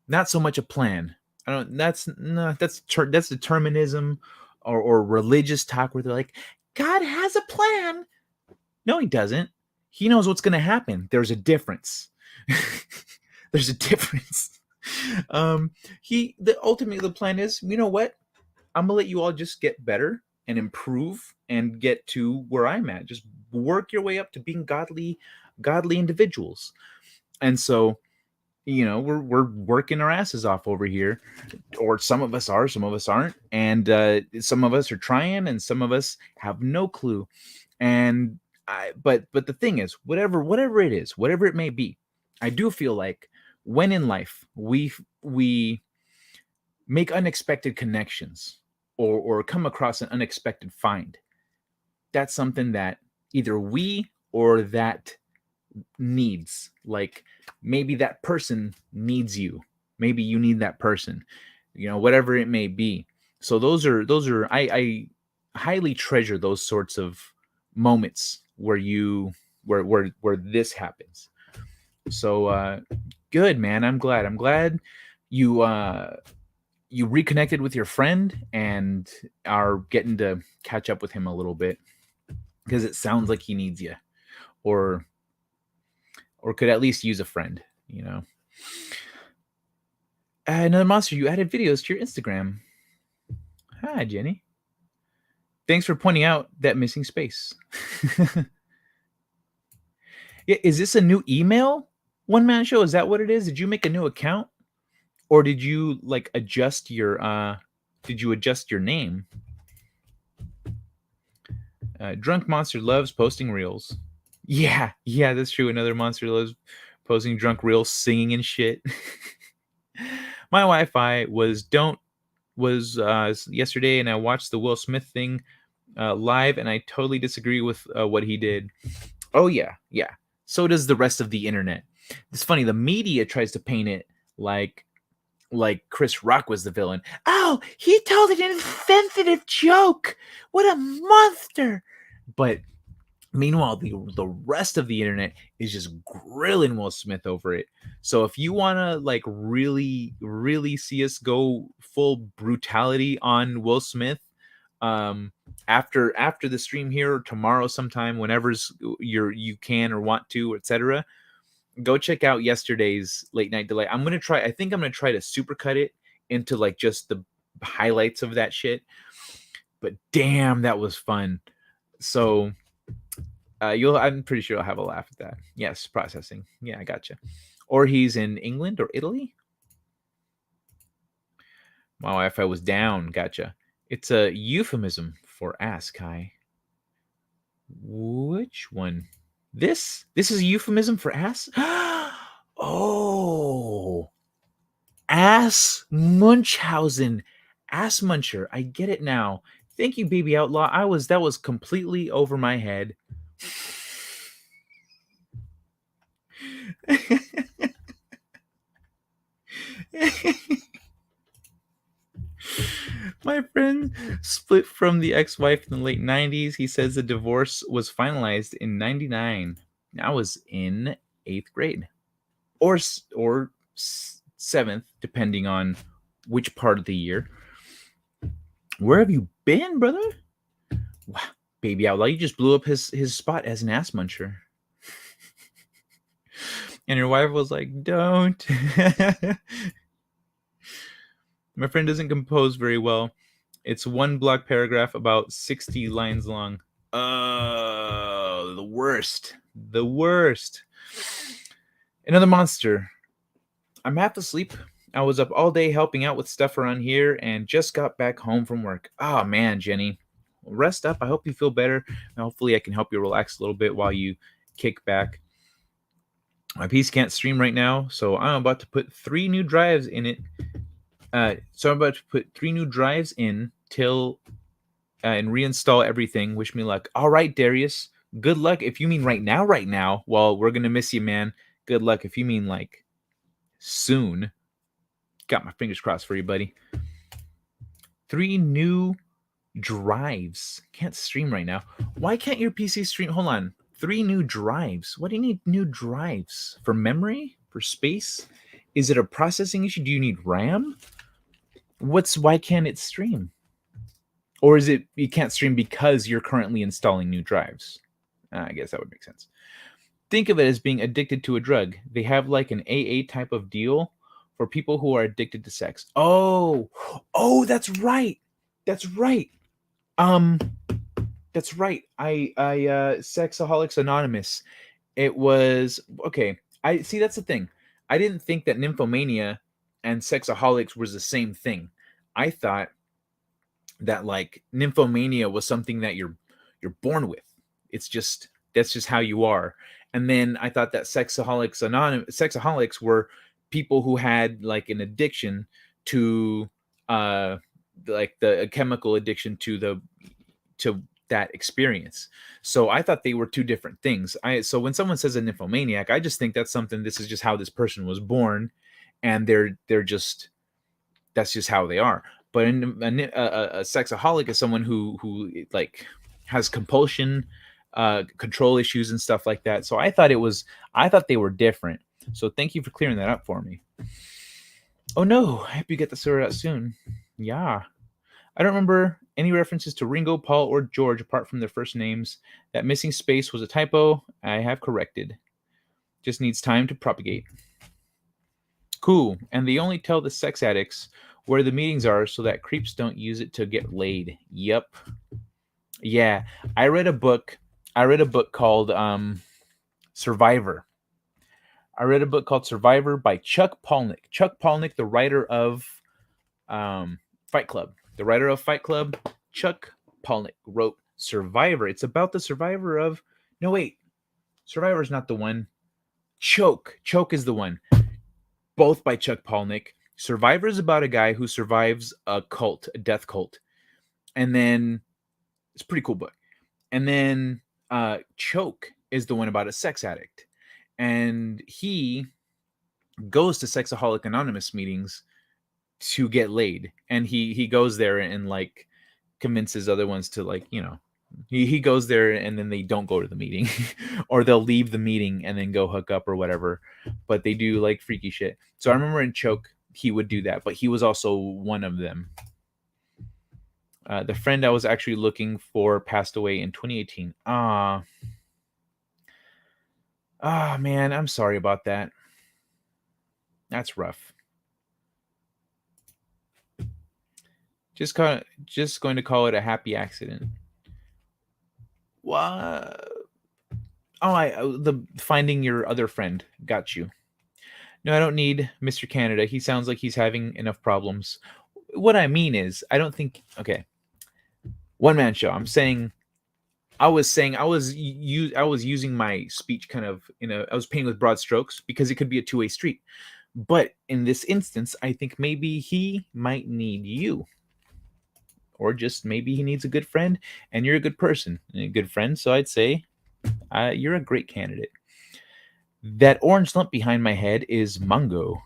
not so much a plan. I don't. That's no. That's determinism or religious talk where they're like, God has a plan. No, he doesn't. He knows what's going to happen. There's a difference. There's a difference. Ultimately the plan is, you know what? I'm gonna let you all just get better and improve and get to where I'm at. Just work your way up to being godly individuals. And so, we're working our asses off over here, or some of us are, some of us aren't, and some of us are trying, and some of us have no clue. And but the thing is, whatever it is, whatever it may be, I do feel like when in life we make unexpected connections or come across an unexpected find, that's something that either we or that needs. Like maybe that person needs you. Maybe you need that person. Whatever it may be. So those are I highly treasure those sorts of moments where where this happens. So good, man. I'm glad you you reconnected with your friend and are getting to catch up with him a little bit, because it sounds like he needs you, or could at least use a friend. Another monster, you added videos to your Instagram. Hi, Jenny. Thanks for pointing out that missing space. Yeah, is this a new email? One Man Show, is that what it is? Did you make a new account? Or did you adjust your name? Drunk Monster loves posting reels. Yeah, that's true. Another monster loves posting drunk reels, singing and shit. My Wi-Fi was yesterday, and I watched the Will Smith thing live, and I totally disagree with what he did. Oh yeah. So does the rest of the internet. It's funny. The media tries to paint it like Chris Rock was the villain. Oh, he told an insensitive joke. What a monster! But Meanwhile, the rest of the internet is just grilling Will Smith over it. So if you want to like really see us go full brutality on Will Smith, um after the stream here or tomorrow sometime, whenever's you can or want to, etc., go check out yesterday's late night delay. I think I'm gonna try to supercut it into like just the highlights of that shit. But damn, that was fun. So I'm pretty sure I'll have a laugh at that. Yes, processing. Yeah, I gotcha. Or he's in England or Italy. My Wi-Fi was down. Gotcha. It's a euphemism for ass, Kai. Which one? This is a euphemism for ass? Oh, ass Munchausen. Ass muncher. I get it now. Thank you, baby outlaw. That was completely over my head. My friend split from the ex-wife in the late 90s. He says the divorce was finalized in 99. I was in 8th grade or 7th, depending on which part of the year. Where have you been, brother? Wow, baby outlaw, you just blew up his spot as an ass muncher. And your wife was like, don't. My friend doesn't compose very well. It's one block paragraph about 60 lines long. The worst. The worst. Another monster. I'm half asleep. I was up all day helping out with stuff around here and just got back home from work. Oh, man, Jenny. Rest up. I hope you feel better. Hopefully I can help you relax a little bit while you kick back. My PC can't stream right now, so I'm about to put 3 new drives in it. So I'm about to put 3 new drives in till and reinstall everything. Wish me luck. All right, Darius. Good luck. If you mean right now, well, we're gonna miss you, man. Good luck. If you mean like soon, got my fingers crossed for you, buddy. 3 new drives. Can't stream right now. Why can't your PC stream? Hold on. 3 new drives. What do you need new drives? For memory? For space? Is it a processing issue? Do you need RAM? Why can't it stream? Or is it you can't stream because you're currently installing new drives? I guess that would make sense. Think of it as being addicted to a drug. They have like an AA type of deal for people who are addicted to sex. Oh, that's right. That's right. That's right. Sexaholics Anonymous. It was okay. I see. That's the thing. I didn't think that nymphomania and sexaholics was the same thing. I thought that like nymphomania was something that you're born with. It's just that's just how you are. And then I thought that sexaholics were people who had like an addiction to like a chemical addiction to that experience. So I thought they were two different things. So when someone says a nymphomaniac, I just think that's something. This is just how this person was born, and they're just that's just how they are. But a sexaholic is someone who like has compulsion, control issues, and stuff like that. So I thought they were different. So thank you for clearing that up for me. Oh no, I hope you get the sorted out soon. Yeah. I don't remember any references to Ringo, Paul, or George apart from their first names. That missing space was a typo. I have corrected. Just needs time to propagate. Cool. And they only tell the sex addicts where the meetings are so that creeps don't use it to get laid. Yep. Yeah. I read a book called Survivor. I read a book called Survivor by Chuck Palahniuk. Chuck Palahniuk, the writer of Fight Club. The writer of Fight Club, Chuck Palahniuk, wrote Survivor. It's about the survivor of... No, wait. Survivor's not the one. Choke. Choke is the one. Both by Chuck Palahniuk. Survivor is about a guy who survives a cult, a death cult. And then... It's a pretty cool book. And then Choke is the one about a sex addict. And he goes to Sexaholic Anonymous meetings to get laid, and he goes there and like convinces other ones to like He goes there and then they don't go to the meeting, or they'll leave the meeting and then go hook up or whatever. But they do like freaky shit. So I remember in Choke he would do that, but he was also one of them. The friend I was actually looking for passed away in 2018. Man, I'm sorry about that. That's rough. Just going to call it a happy accident. What? The finding your other friend got you. No, I don't need Mr. Canada. He sounds like he's having enough problems. What I mean is, I don't think. Okay, one man show. I was using my speech kind of I was painting with broad strokes because it could be a two-way street. But in this instance, I think maybe he might need you, or just maybe he needs a good friend, and you're a good person and a good friend. So I'd say you're a great candidate. That orange lump behind my head is Mungo.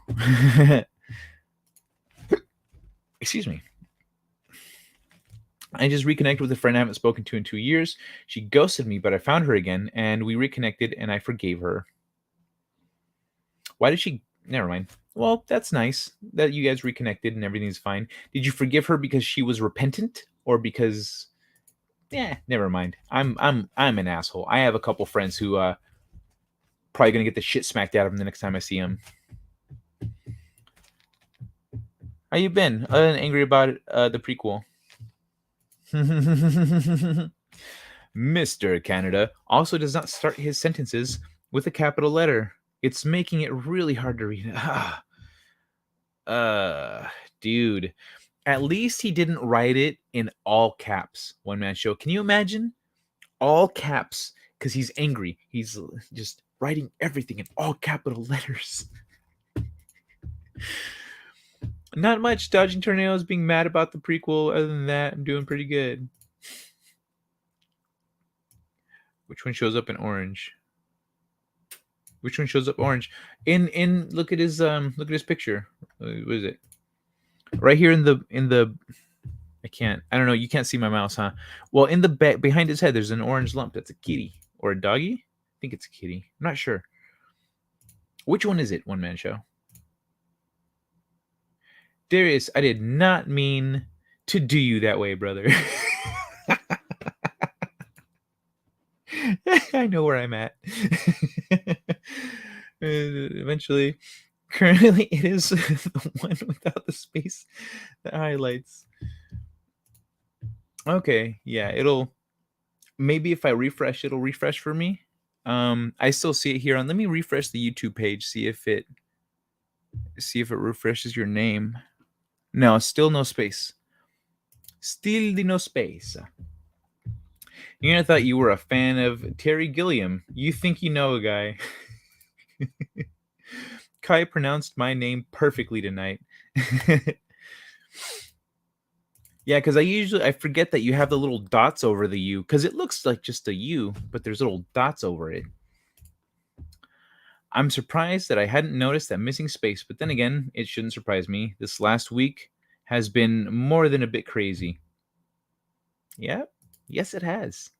Excuse me. I just reconnected with a friend I haven't spoken to in 2 years. She ghosted me, but I found her again, and we reconnected, and I forgave her. Why did she? Never mind. Well, that's nice that you guys reconnected and everything's fine. Did you forgive her because she was repentant, or because? Yeah, never mind. I'm an asshole. I have a couple friends who probably gonna get the shit smacked out of them the next time I see them. How you been? Other than angry about the prequel. Mr. Canada also does not start his sentences with a capital letter. It's making it really hard to read. Dude. At least he didn't write it in all caps. One man show. Can you imagine? All caps, because he's angry. He's just writing everything in all capital letters. Not much. Dodging tornadoes, being mad about the prequel. Other than that, I'm doing pretty good. Which one shows up in orange? Which one shows up orange? In look at his picture. What is it? Right here in the I don't know, you can't see my mouse, huh? Well, in the back behind his head there's an orange lump. That's a kitty or a doggy? I think it's a kitty. I'm not sure. Which one is it? One man show. Darius, I did not mean to do you that way, brother. I know where I'm at. Eventually, currently, it is the one without the space that highlights. Okay, yeah, it'll maybe if I refresh, it'll refresh for me. I still see it here on. Let me refresh the YouTube page, see if it refreshes your name. No, still no space. Still no space. You're gonna thought you were a fan of Terry Gilliam. You think you know a guy. Kai pronounced my name perfectly tonight. Yeah, because I forget that you have the little dots over the U, because it looks like just a U, but there's little dots over it. I'm surprised that I hadn't noticed that missing space, but then again, it shouldn't surprise me. This last week has been more than a bit crazy. Yeah, yes, it has.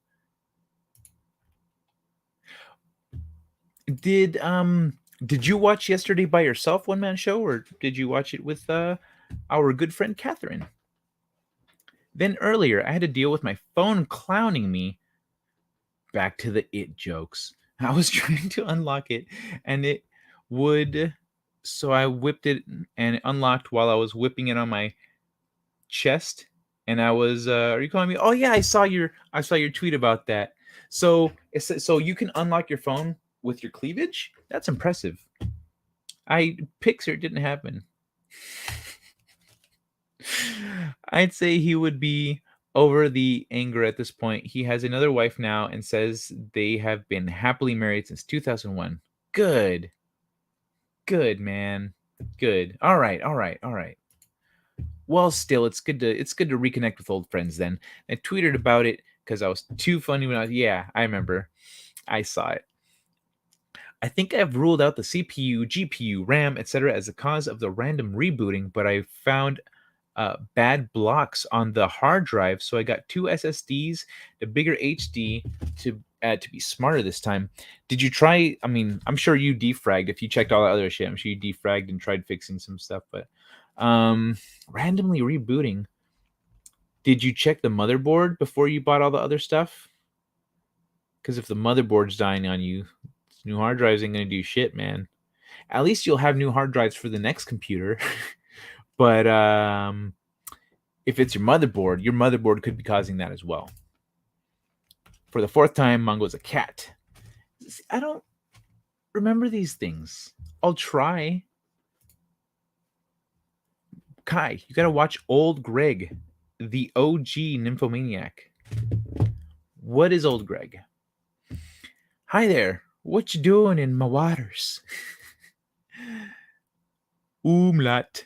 Did you watch yesterday by yourself, one man show, or did you watch it with our good friend Catherine? Then earlier, I had to deal with my phone clowning me. Back to the it jokes. I was trying to unlock it, and it would. So I whipped it and it unlocked while I was whipping it on my chest. And I was, are you calling me? Oh yeah, I saw your tweet about that. So so you can unlock your phone with your cleavage. That's impressive. Pixar didn't happen. I'd say he would be over the anger at this point. He has another wife now and says they have been happily married since 2001. Good. Good, man. Good. All right. Well, still, it's good to reconnect with old friends then. I tweeted about it because I was too funny when I remember. I saw it. I think I've ruled out the CPU, GPU, RAM, etc. as the cause of the random rebooting, but I found bad blocks on the hard drive, so I got two SSDs, the bigger HD to be smarter this time. Did you try? I mean, I'm sure you defragged. If you checked all that other shit, I'm sure you defragged and tried fixing some stuff. But randomly rebooting. Did you check the motherboard before you bought all the other stuff? Because if the motherboard's dying on you, new hard drives ain't gonna do shit, man. At least you'll have new hard drives for the next computer. But if it's your motherboard could be causing that as well. For the fourth time, Mongo's a cat. I don't remember these things. I'll try. Kai, you gotta watch Old Greg, the OG nymphomaniac. What is Old Greg? Hi there. What you doing in my waters? Umlaut.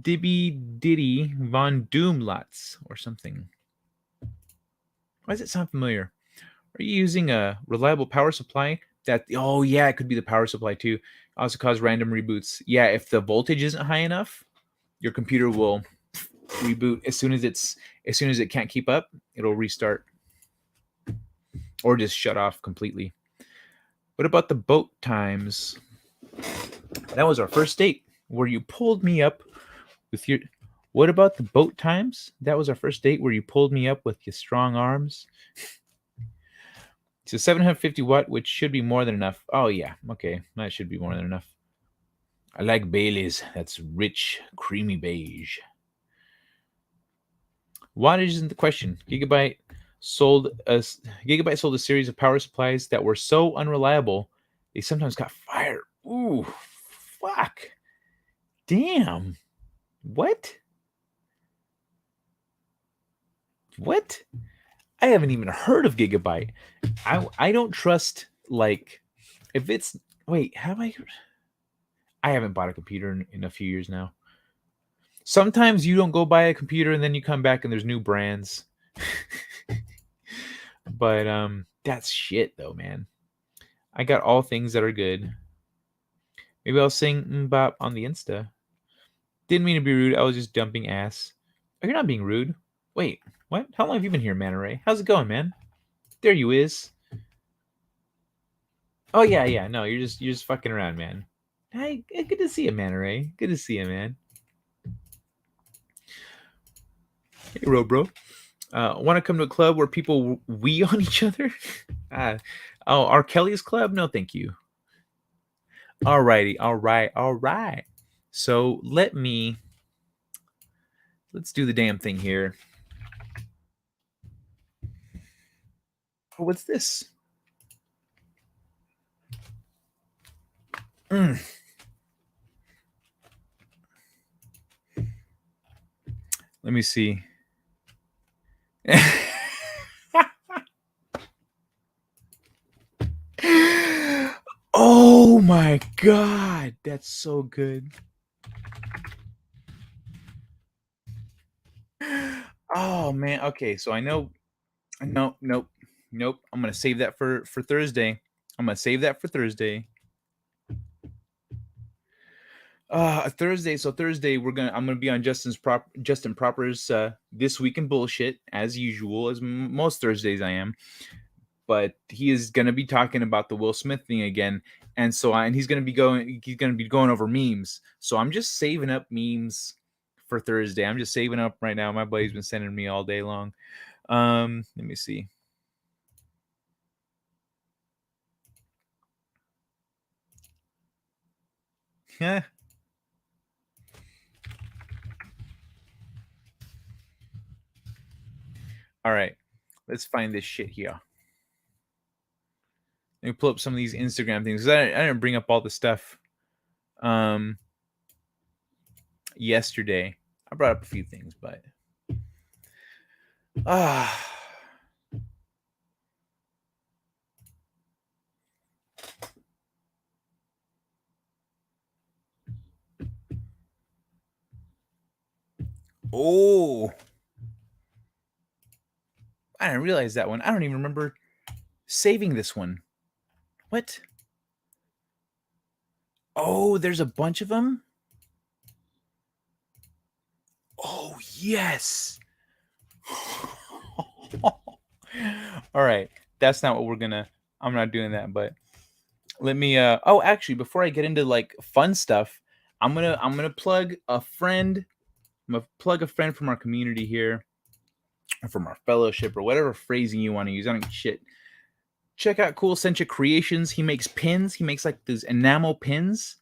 Dibby Diddy Von Doomlots or something. Why does it sound familiar? Are you using a reliable power supply? Oh yeah, it could be the power supply too. Also cause random reboots. Yeah, if the voltage isn't high enough, your computer will reboot as soon as it can't keep up, it'll restart. Or just shut off completely. What about the boat times? That was our first date where you pulled me up with your. What about the boat times? That was our first date where you pulled me up with your strong arms. So 750 watt, which should be more than enough. Oh yeah, okay, that should be more than enough. I like Bailey's. That's rich, creamy beige. Wattage isn't the question. Gigabyte sold a series of power supplies that were so unreliable they sometimes got fired. Ooh, fuck. Damn. What? What? I haven't even heard of Gigabyte. I don't trust, like, if it's wait, have I haven't bought a computer in a few years now. Sometimes you don't go buy a computer and then you come back and there's new brands. But that's shit though, man. I got all things that are good. Maybe I'll sing Mbop on the Insta. Didn't mean to be rude. I was just dumping ass. Oh, you're not being rude. Wait, what? How long have you been here, Manta Ray? How's it going, man? There you is. Oh yeah. No, you're just fucking around, man. Hey, good to see you, Manta Ray. Good to see you, man. Hey, bro. Want to come to a club where people wee on each other? R. Kelly's club? No, thank you. Alrighty, all right. So let's do the damn thing here. Oh, what's this? Let me see. Oh my god, that's so good. Oh man, okay, so I know. Nope. I'm gonna save that for Thursday. I'm gonna save that for Thursday. Thursday. So Thursday, I'm gonna be on Justin Proper's This Week in Bullshit as usual, as most Thursdays I am. But he is gonna be talking about the Will Smith thing again, and he's gonna be going over memes. So I'm just saving up memes for Thursday. I'm just saving up right now. My buddy's been sending me all day long. Let me see. Yeah. All right. Let's find this shit here. Let me pull up some of these Instagram things because I didn't bring up all the stuff yesterday. I brought up a few things, but oh, I didn't realize that one. I don't even remember saving this one. What? Oh, there's a bunch of them. Oh, yes. All right. That's not what we're gonna. I'm not doing that, but let me oh, actually, before I get into like fun stuff, I'm gonna plug a friend. I'm gonna plug a friend from our community here, or from our fellowship, or whatever phrasing you want to use. I don't give a shit. Check out Cool Centric Creations. He makes pins. He makes like these enamel pins.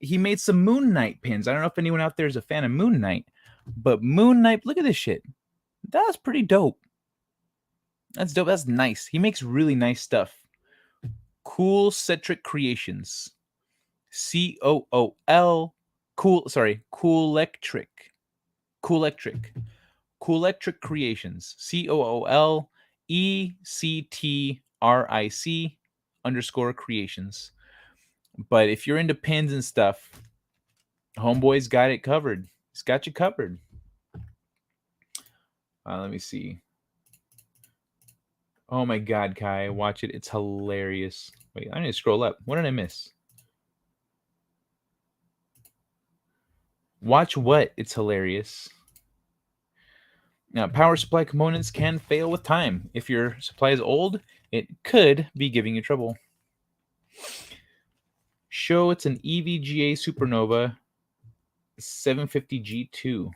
He made some Moon Knight pins. I don't know if anyone out there is a fan of Moon Knight, but Moon Knight, look at this shit. That's pretty dope. That's dope. That's nice. He makes really nice stuff. Cool Centric Creations. COOL. Cool Electric. Cool Electric. Cool Electric Creations. COOLECTRIC_creations. But if you're into pins and stuff, Homeboy's got it covered. He's got you covered. Let me see. Oh my God, Kai, watch it. It's hilarious. Wait, I need to scroll up. What did I miss? Watch what? It's hilarious. Now, power supply components can fail with time. If your supply is old, it could be giving you trouble. Show it's an EVGA Supernova 750G2.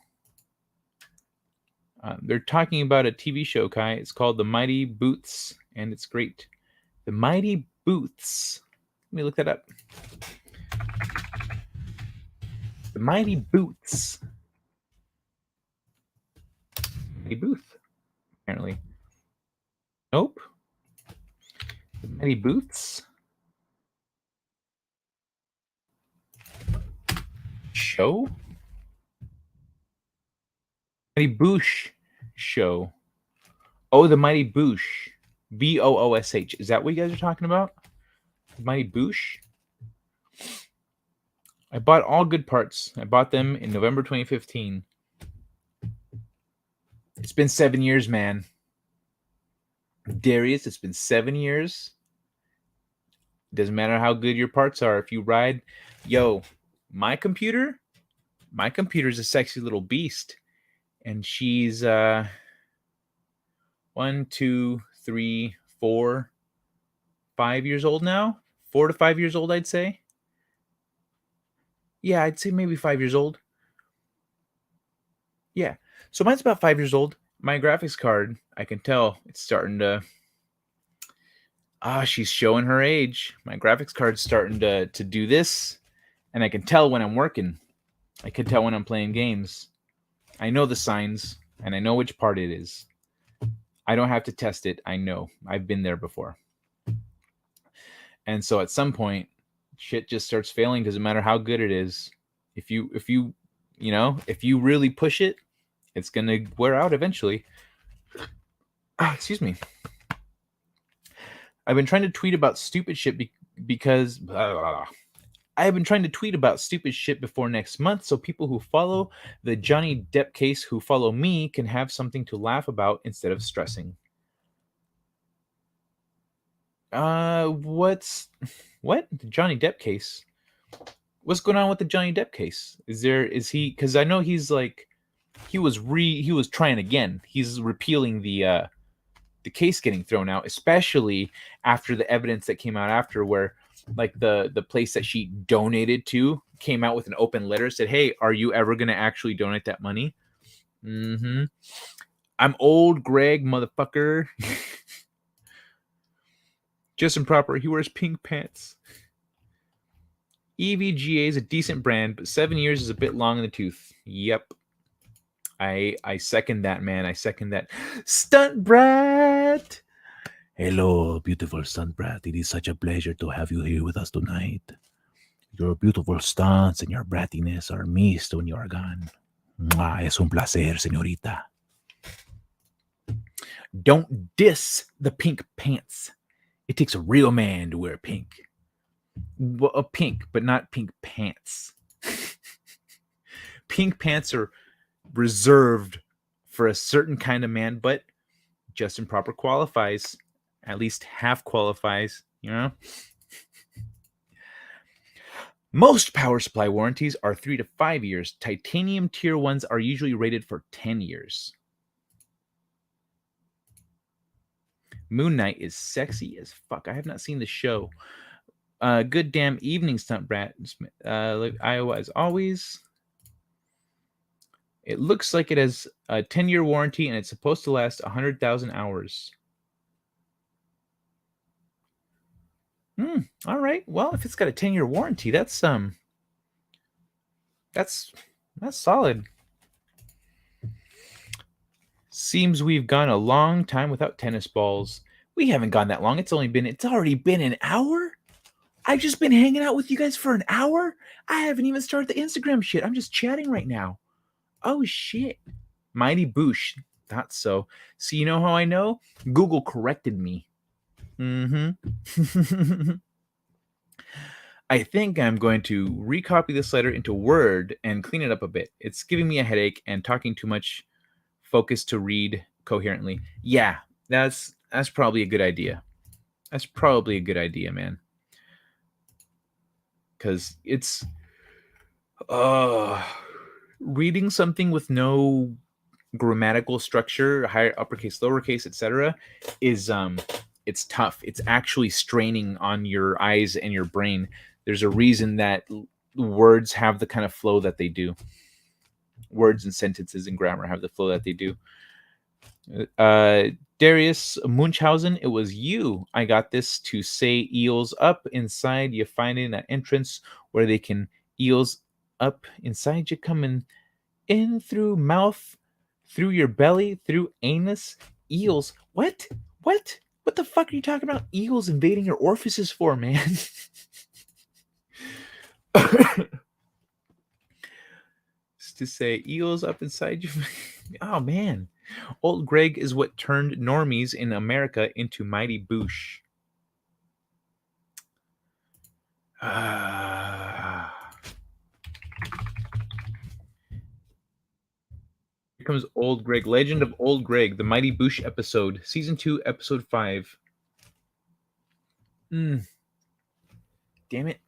They're talking about a TV show, Kai. It's called The Mighty Booths, and it's great. The Mighty Booths. Let me look that up. The Mighty Booths. Mighty Booth, apparently. Nope. The Mighty Booths. Show? Mighty Boosh show. Oh, the Mighty Boosh. BOOSH. Is that what you guys are talking about? The Mighty Boosh? I bought all good parts. I bought them in November 2015. It's been 7 years, man. Darius, it's been 7 years. Doesn't matter how good your parts are. If you ride, my computer's a sexy little beast. And she's 1, 2, 3, 4, 5 years old now. 4 to 5 years old, I'd say. Yeah, I'd say maybe 5 years old. Yeah. So mine's about 5 years old. My graphics card, I can tell it's starting to. She's showing her age. My graphics card's starting to do this, and I can tell when I'm working. I can tell when I'm playing games. I know the signs, and I know which part it is. I don't have to test it. I know. I've been there before. And so at some point, shit just starts failing. Doesn't matter how good it is. If you really push it, it's gonna wear out eventually. Excuse me. I've been trying to tweet about stupid shit because I have been trying to tweet about stupid shit before next month, so people who follow the Johnny Depp case who follow me can have something to laugh about instead of stressing. What? The Johnny Depp case? What's going on with the Johnny Depp case? Is he? Because I know he's like, he was trying again. He's repealing the case getting thrown out, especially after the evidence that came out after, where like the place that she donated to came out with an open letter, said, "Hey, are you ever going to actually donate that money?" Mm-hmm. I'm old Greg, motherfucker. Just improper. He wears pink pants. EVGA is a decent brand, but 7 years is a bit long in the tooth. Yep. I second that, man. I second that. Stunt Brat! Hello, beautiful Stunt Brat. It is such a pleasure to have you here with us tonight. Your beautiful stunts and your brattiness are missed when you are gone. Mwah, es un placer, señorita. Don't diss the pink pants. It takes a real man to wear pink. Well, a pink, but not pink pants. Pink pants are reserved for a certain kind of man, but Justin Proper qualifies. At least half qualifies, you know? Most power supply warranties are 3 to 5 years. Titanium tier 1s are usually rated for 10 years. Moon Knight is sexy as fuck. I have not seen the show. Good damn evening, Stunt Brat. Iowa as always. It looks like it has a 10-year warranty and it's supposed to last 100,000 hours. All right. Well, if it's got a 10-year warranty, that's solid. Seems we've gone a long time without tennis balls. We haven't gone that long. It's already been an hour. I've just been hanging out with you guys for an hour. I haven't even started the Instagram shit. I'm just chatting right now. Oh shit. Mighty Boosh. Thought so. So you know how I know? Google corrected me. I think I'm going to recopy this letter into Word and clean it up a bit. It's giving me a headache and talking too much focus to read coherently. Yeah, that's probably a good idea. That's probably a good idea, man. Because it's reading something with no grammatical structure, higher, uppercase, lowercase, etc., is it's tough. It's actually straining on your eyes and your brain. There's a reason that words have the kind of flow that they do. Words and sentences and grammar have the flow that they do. Darius Munchhausen, it was you. I got this to say eels up inside. You find an entrance where they can eels up inside you, coming in through mouth, through your belly, through anus. Eels. What? What the fuck are you talking about? Eels invading your orifices for, man? To say eels up inside you. Oh man. Old Greg is what turned normies in America into Mighty Boosh. Here comes Old Greg. Legend of Old Greg, the Mighty Boosh episode. Season 2, episode 5. Damn it.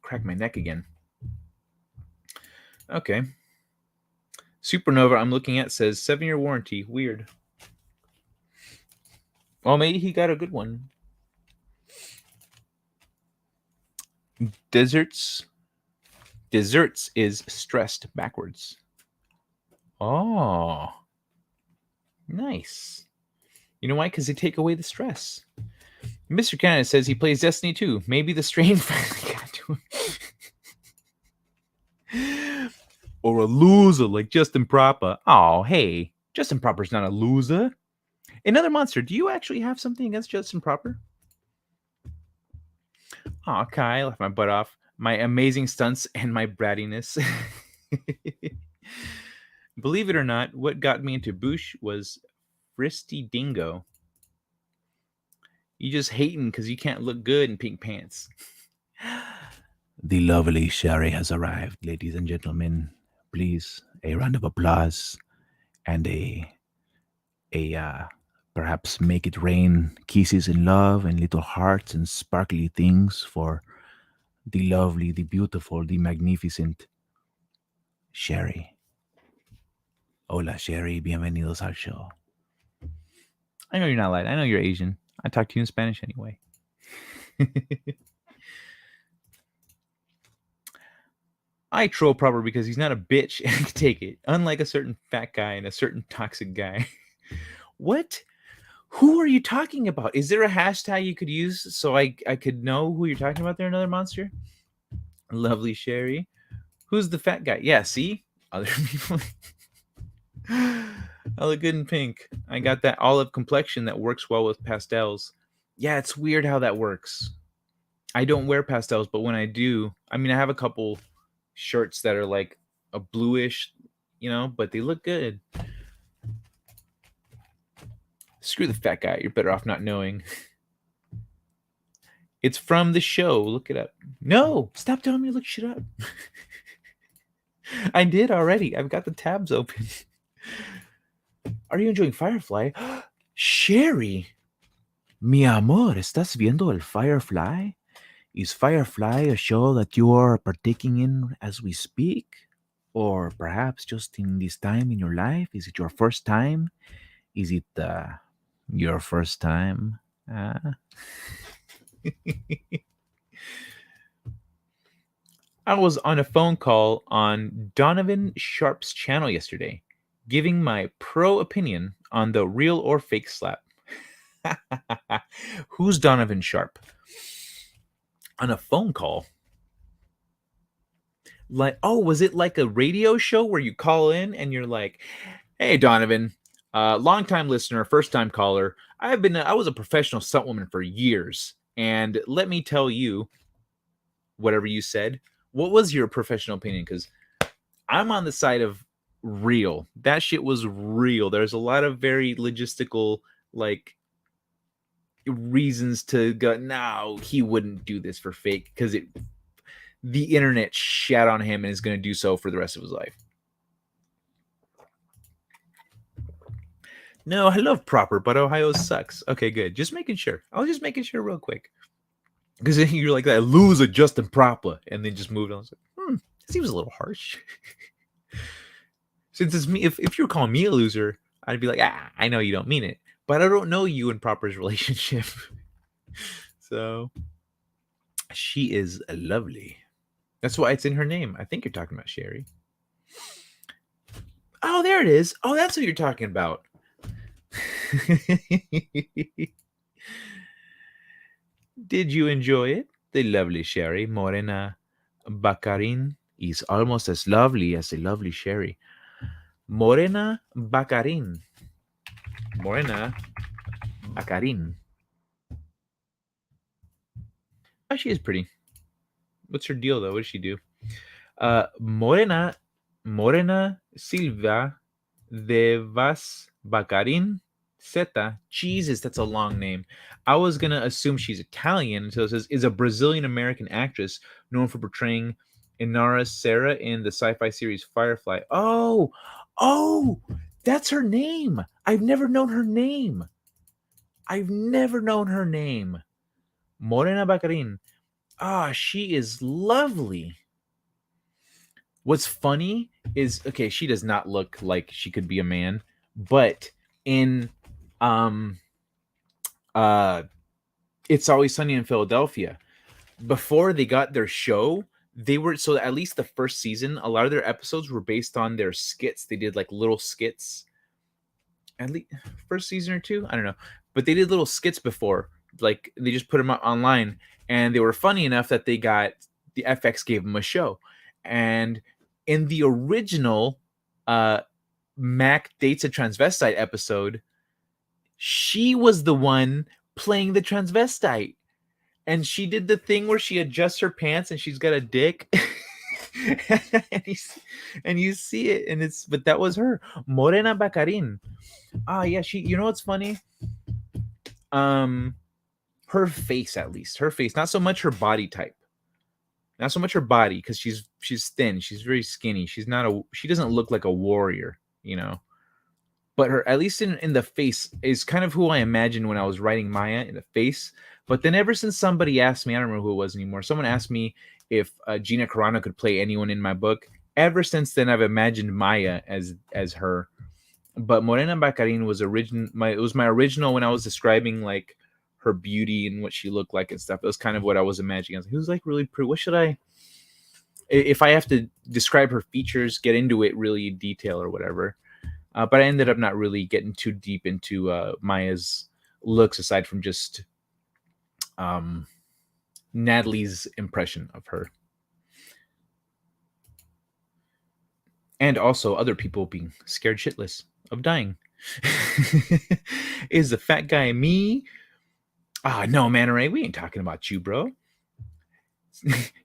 Crack my neck again. Okay. Supernova I'm looking at says 7-year warranty. Weird. Well, maybe he got a good one. Desserts is stressed backwards. Oh. Nice. You know why? Because they take away the stress. Mr. Canada says he plays Destiny 2. Maybe the strain finally got to him. Or a loser like Justin Proper. Oh, hey. Justin Proper's not a loser. Another monster. Do you actually have something against Justin Proper? Oh, Kai, I left my butt off. My amazing stunts and my brattiness. Believe it or not, what got me into Boosh was Fristy Dingo. You just hating because you can't look good in pink pants. The lovely Sherry has arrived, ladies and gentlemen. Please, a round of applause and a perhaps make it rain kisses and love and little hearts and sparkly things for the lovely, the beautiful, the magnificent Sherry. Hola, Sherry. Bienvenidos al show. I know you're not lying. I know you're Asian. I talk to you in Spanish anyway. I troll Proper because he's not a bitch and I can take it. Unlike a certain fat guy and a certain toxic guy. What? Who are you talking about? Is there a hashtag you could use so I could know who you're talking about there, another monster? Lovely Sherry. Who's the fat guy? Yeah, see? Other people. I look good in pink. I got that olive complexion that works well with pastels. Yeah, it's weird how that works. I don't wear pastels, but when I do, I mean, I have a couple shirts that are like a bluish, but they look good. Screw the fat guy. You're better off not knowing. It's from the show. Look it up. No, stop telling me to look shit up. I did already. I've got the tabs open. Are you enjoying Firefly? Sherry. Mi amor, ¿estás viendo el Firefly? Is Firefly a show that you are partaking in as we speak? Or perhaps just in this time in your life? Is it your first time? Is it your first time? I was on a phone call on Donovan Sharp's channel yesterday, giving my pro opinion on the real or fake slap. Who's Donovan Sharp? On a phone call? Like, oh, was it like a radio show where you call in and you're like, "Hey, Donovan, longtime listener, first time caller. I was a professional stunt woman for years, and let me tell you, whatever you said. What was your professional opinion? Because I'm on the side of real. That shit was real. There's a lot of very logistical, like, reasons to go, no, he wouldn't do this for fake because the internet shat on him and is going to do so for the rest of his life. No, I love proper, but Ohio sucks. Okay, good. Just making sure. I was just making sure real quick. Because then you're like that loser Justin Proper, and then just moved on. I was like, seems a little harsh. Since it's me, if you were calling me a loser, I'd be like, I know you don't mean it, but I don't know you in Proper's relationship. So she is lovely. That's why it's in her name. I think you're talking about Sherry. Oh, there it is. Oh, that's what you're talking about. Did you enjoy it? The lovely Sherry Morena Baccarin is almost as lovely as the lovely Sherry. Morena Baccarin. Morena Baccarin. Oh, she is pretty. What's her deal, though? What does she do? Morena Silva de Vas Baccarin Zeta. Jesus, that's a long name. I was gonna assume she's Italian until it says is a Brazilian American actress known for portraying Inara Serra in the sci-fi series Firefly. Oh, that's her name. I've never known her name. Morena Baccarin. Ah, she is lovely. What's funny is, okay, she does not look like she could be a man, but in It's Always Sunny in Philadelphia, before they got their show, they were, so at least the first season, a lot of their episodes were based on their skits. They did like little skits, at least first season or two, I don't know, but they did little skits before, like they just put them up online, and they were funny enough that they got the FX gave them a show. And in the original Mac Dates a Transvestite episode, she was the one playing the transvestite, and she did the thing where she adjusts her pants and she's got a dick. and you see it, and but that was her, Morena Baccarin. Yeah, she, you know what's funny, her face, at least her face, not so much her body type, not so much her body, because she's thin, she's very skinny, she doesn't look like a warrior, but her, at least in the face, is kind of who I imagined when I was writing Maya in the face. But then ever since somebody asked me, I don't remember who it was anymore, someone asked me if Gina Carano could play anyone in my book. Ever since then, I've imagined Maya as her. But Morena Baccarin was it was my original when I was describing like her beauty and what she looked like and stuff. It was kind of what I was imagining. I was like, who's like really pretty? What should I, if I have to describe her features, get into it really in detail or whatever. But I ended up not really getting too deep into Maya's looks, aside from just Natalie's impression of her. And also other people being scared shitless of dying. Is the fat guy me? No, Man Ray, we ain't talking about you, bro.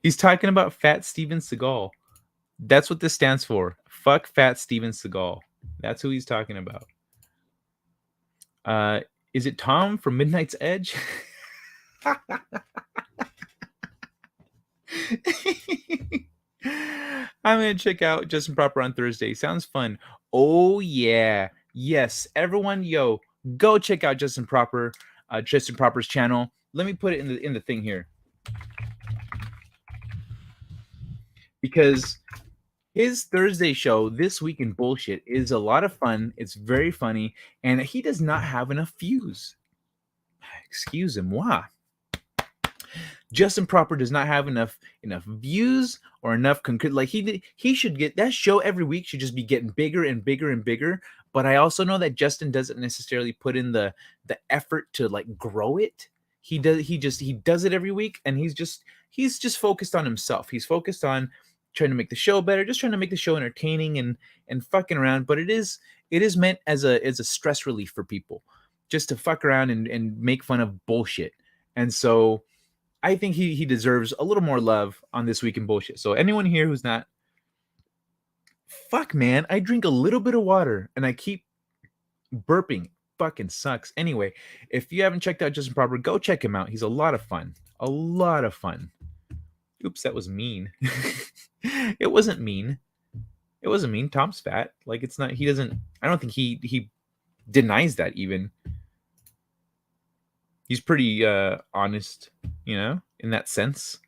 He's talking about Fat Steven Seagal. That's what this stands for. Fuck Fat Steven Seagal. That's who he's talking about. Is it Tom from Midnight's Edge? I'm going to check out Justin Proper on Thursday. Sounds fun. Oh, yeah. Yes. Everyone, yo, go check out Justin Proper's channel. Let me put it in the thing here. because his Thursday show, This Week in Bullshit, is a lot of fun. It's very funny, and he does not have enough views. Excuse him, why? Justin Proper does not have enough views or enough like he should get that show every week should just be getting bigger and bigger and bigger. But I also know that Justin doesn't necessarily put in the effort to like grow it. He does it every week, and he's just focused on himself. He's focused on trying to make the show better, just trying to make the show entertaining and fucking around. But it is meant as a stress relief for people, just to fuck around and make fun of bullshit. And so I think he deserves a little more love on This Week in Bullshit. So anyone here who's not, fuck man, I drink a little bit of water and I keep burping. Fucking sucks. Anyway, if you haven't checked out Justin Proper, go check him out. He's a lot of fun. A lot of fun. Oops, that was mean. It wasn't mean. It wasn't mean. Tom's fat. Like it's not. He doesn't. I don't think he denies that even. He's pretty honest, in that sense.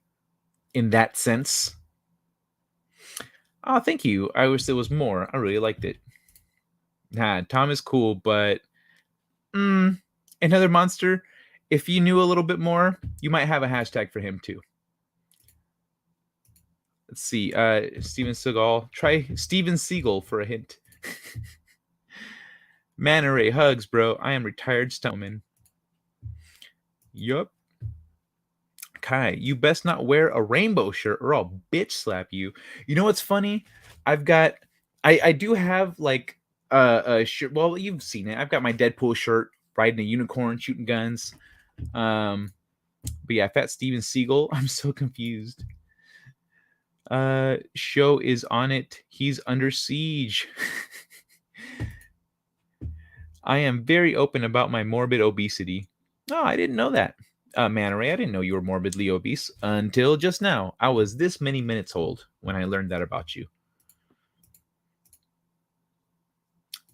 In that sense. Oh, thank you. I wish there was more. I really liked it. Nah, Tom is cool, but another monster. If you knew a little bit more, you might have a hashtag for him too. Let's see. Steven Seagal. Try Steven Seagal for a hint. Manta Ray, hugs, bro. I am retired stuntman. Yup. Kai, you best not wear a rainbow shirt or I'll bitch slap you. You know what's funny? I do have like a shirt. Well, you've seen it. I've got my Deadpool shirt, riding a unicorn, shooting guns. But yeah, Fat Steven Seagal. I'm so confused. Show is on it. He's under siege. I am very open about my morbid obesity. Oh, I didn't know that. Manta Ray, I didn't know you were morbidly obese until just now. I was this many minutes old when I learned that about you.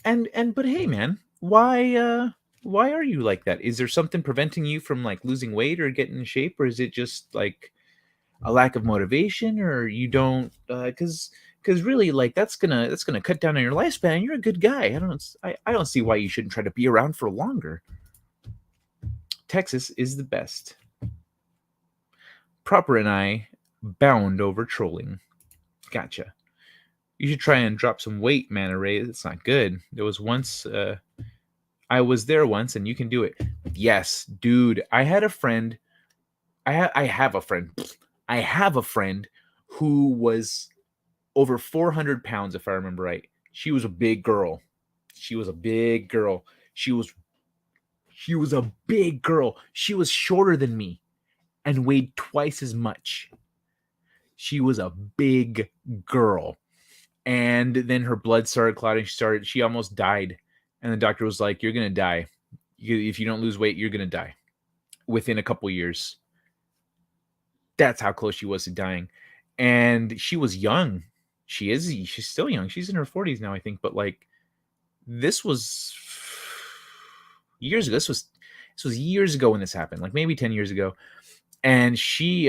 But hey, man, why are you like that? Is there something preventing you from like losing weight or getting in shape, or is it just like a lack of motivation, or you don't? Because really, like that's gonna cut down on your lifespan. You're a good guy. I don't see why you shouldn't try to be around for longer. Texas is the best. Proper and I bound over trolling. Gotcha. You should try and drop some weight, Manta Ray. It's not good. There was once, I was there once, and you can do it. Yes, dude. I had a friend. I have a friend. I have a friend who was over 400 pounds, if I remember right. She was a big girl. She was a big girl. She was a big girl. She was shorter than me and weighed twice as much. She was a big girl. And then her blood started clotting. She almost died. And the doctor was like, you're going to die. If you don't lose weight, you're going to die within a couple years. That's how close she was to dying. And she was young. She's still young. She's in her 40s now, I think. But like, this was years ago. This was years ago when this happened, like maybe 10 years ago. And she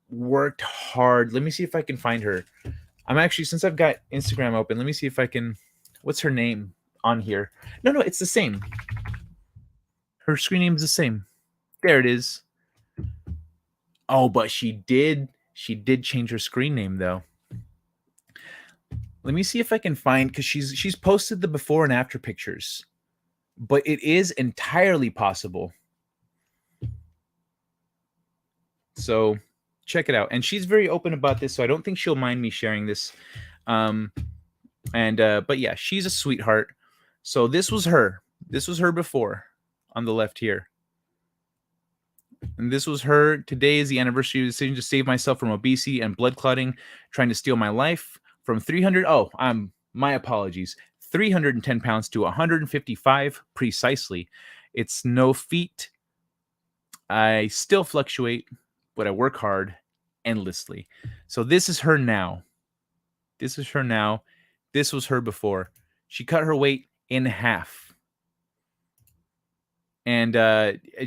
worked hard. Let me see if I can find her. I'm actually, since I've got Instagram open, let me see if I can. What's her name on here? No, it's the same. Her screen name is the same. There it is. Oh, but she did change her screen name though. Let me see if I can find, because she's posted the before and after pictures. But it is entirely possible. So check it out. And she's very open about this, so I don't think she'll mind me sharing this. But yeah, she's a sweetheart. So this was her. This was her before on the left here. And this was her. Today is the anniversary of the decision to save myself from obesity and blood clotting, trying to steal my life from 300. Oh, my apologies. 310 pounds to 155 precisely. It's no feat. I still fluctuate, but I work hard endlessly. So this is her now. This is her now. This was her before. She cut her weight in half. And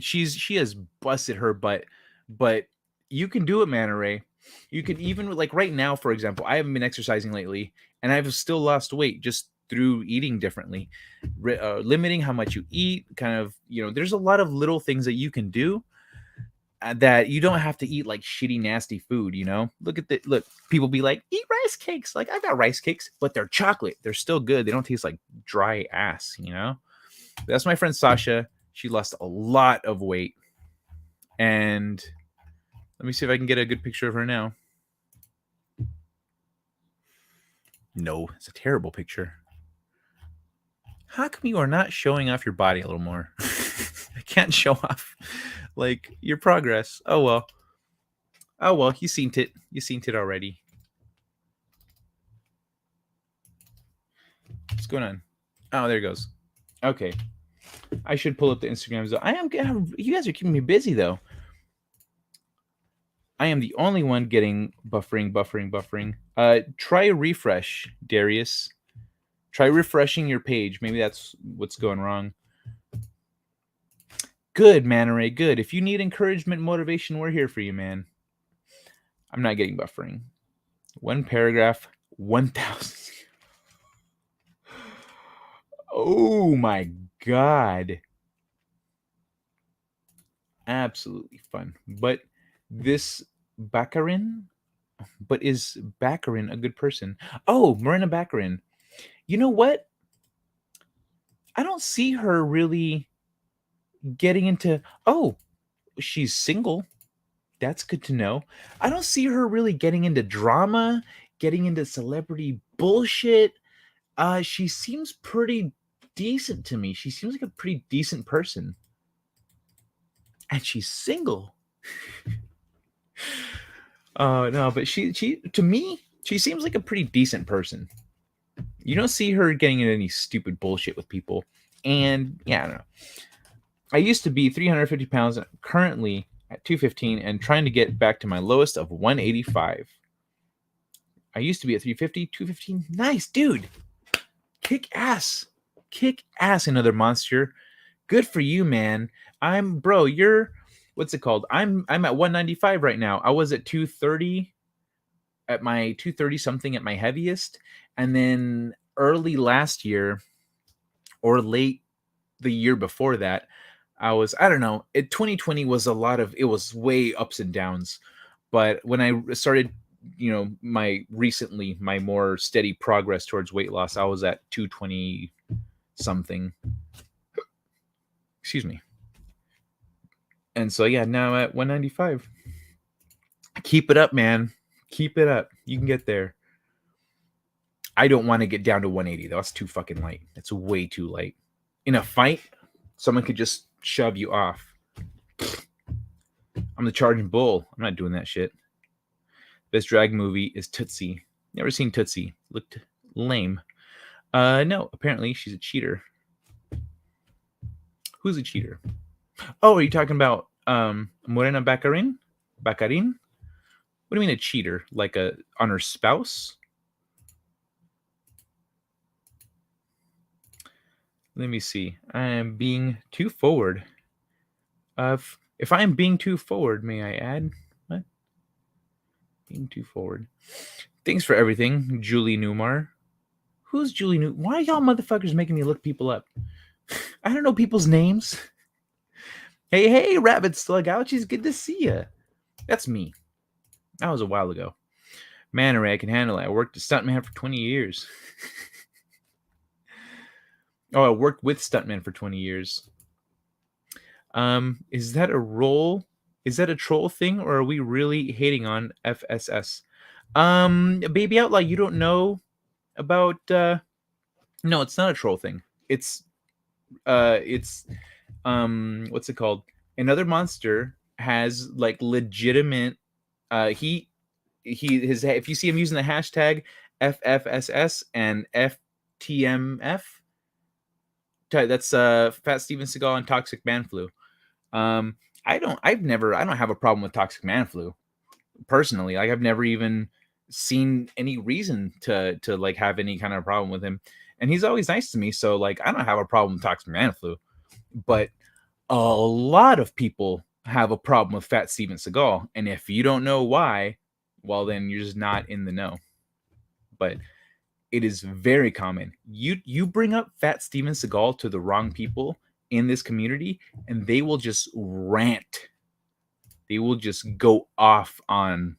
she has busted her butt. But you can do it, Manta Ray. You could even like right now, for example, I haven't been exercising lately, and I've still lost weight just through eating differently, limiting how much you eat. Kind of, there's a lot of little things that you can do that you don't have to eat like shitty, nasty food. Look. People be like, eat rice cakes. Like I've got rice cakes, but they're chocolate. They're still good. They don't taste like dry ass. That's my friend Sasha. She lost a lot of weight, and let me see if I can get a good picture of her now. No, it's a terrible picture. How come you are not showing off your body a little more? I can't show off like your progress. Oh well. Oh well, you seen it. You seen it already. What's going on? Oh, there it goes. Okay. I should pull up the Instagrams. You guys are keeping me busy though. I am the only one getting buffering. Try a refresh, Darius. Try refreshing your page. Maybe that's what's going wrong. Good, Manaray. Good. If you need encouragement, motivation, we're here for you, man. I'm not getting buffering. One paragraph, 1,000. Oh my God. Absolutely fun. But this Baccarin? But is Baccarin a good person? Oh, Marina Baccarin. You know what? I don't see her really getting into. Oh, she's single. That's good to know. I don't see her really getting into drama, getting into celebrity bullshit. She seems pretty decent to me. She seems like a pretty decent person. And she's single. No, but she to me, she seems like a pretty decent person. You don't see her getting into any stupid bullshit with people. And yeah, I don't know. I used to be 350 pounds, currently at 215, and trying to get back to my lowest of 185. I used to be at 350, 215. Nice, dude. Kick ass. Kick ass, another monster. Good for you, man. You're, what's it called? I'm at 195 right now. I was at 230 at my 230 something at my heaviest. And then early last year or late the year before that, I don't know. 2020 was it was way ups and downs. But when I started, my more steady progress towards weight loss, I was at 220 something. Excuse me. And so, yeah, now I'm at 195. Keep it up, man. Keep it up. You can get there. I don't want to get down to 180, though. That's too fucking light. That's way too light. In a fight, someone could just shove you off. I'm the charging bull. I'm not doing that shit. Best drag movie is Tootsie. Never seen Tootsie. Looked lame. No, apparently she's a cheater. Who's a cheater? Oh, are you talking about Morena Baccarin? Baccarin? What do you mean a cheater? Like on her spouse? Let me see. I am being too forward. If I am being too forward, may I add? What? Being too forward. Thanks for everything, Julie Newmar. Who's Julie Newmar? Why are y'all motherfuckers making me look people up? I don't know people's names. Hey, Rabbit Slug Ouchies, good to see you. That's me. That was a while ago. Man, Ray, I can handle it. I worked as stuntman for 20 years. I worked with stuntmen for 20 years. Is that a role? Is that a troll thing, or are we really hating on FSS? Baby Outlaw, you don't know about no, it's not a troll thing. It's what's it called? Another monster has like legitimate if you see him using the hashtag FFSS and FTMF, that's Fat Steven Seagal and Toxic Man Flu. I don't have a problem with Toxic Man Flu personally. Like I've never even seen any reason to like have any kind of problem with him, and he's always nice to me. So like I don't have a problem with Toxic Man Flu, but a lot of people have a problem with Fat Steven Seagal, and if you don't know why, well, then you're just not in the know. But it is very common. You bring up Fat Steven Seagal to the wrong people in this community, and they will just rant. They will just go off on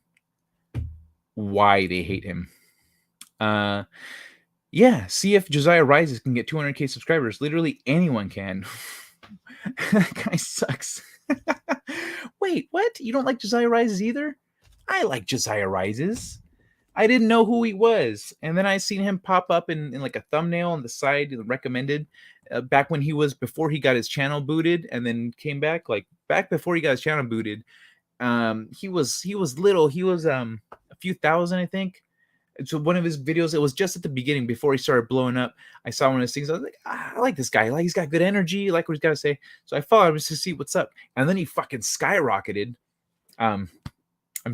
why they hate him. Yeah, see if Josiah Rises can get 200K subscribers. Literally anyone can. That guy sucks. Wait, what? You don't like Josiah Rises either? I like Josiah Rises. I didn't know who he was. And then I seen him pop up in like a thumbnail on the side recommended back when before he got his channel booted and then came back. Like back before he got his channel booted, he was little. He was a few thousand, I think. So one of his videos, it was just at the beginning before he started blowing up. I saw one of his things. I was like, I like this guy. Like he's got good energy. I like what he's got to say. So I followed him just to see what's up. And then he fucking skyrocketed. I'm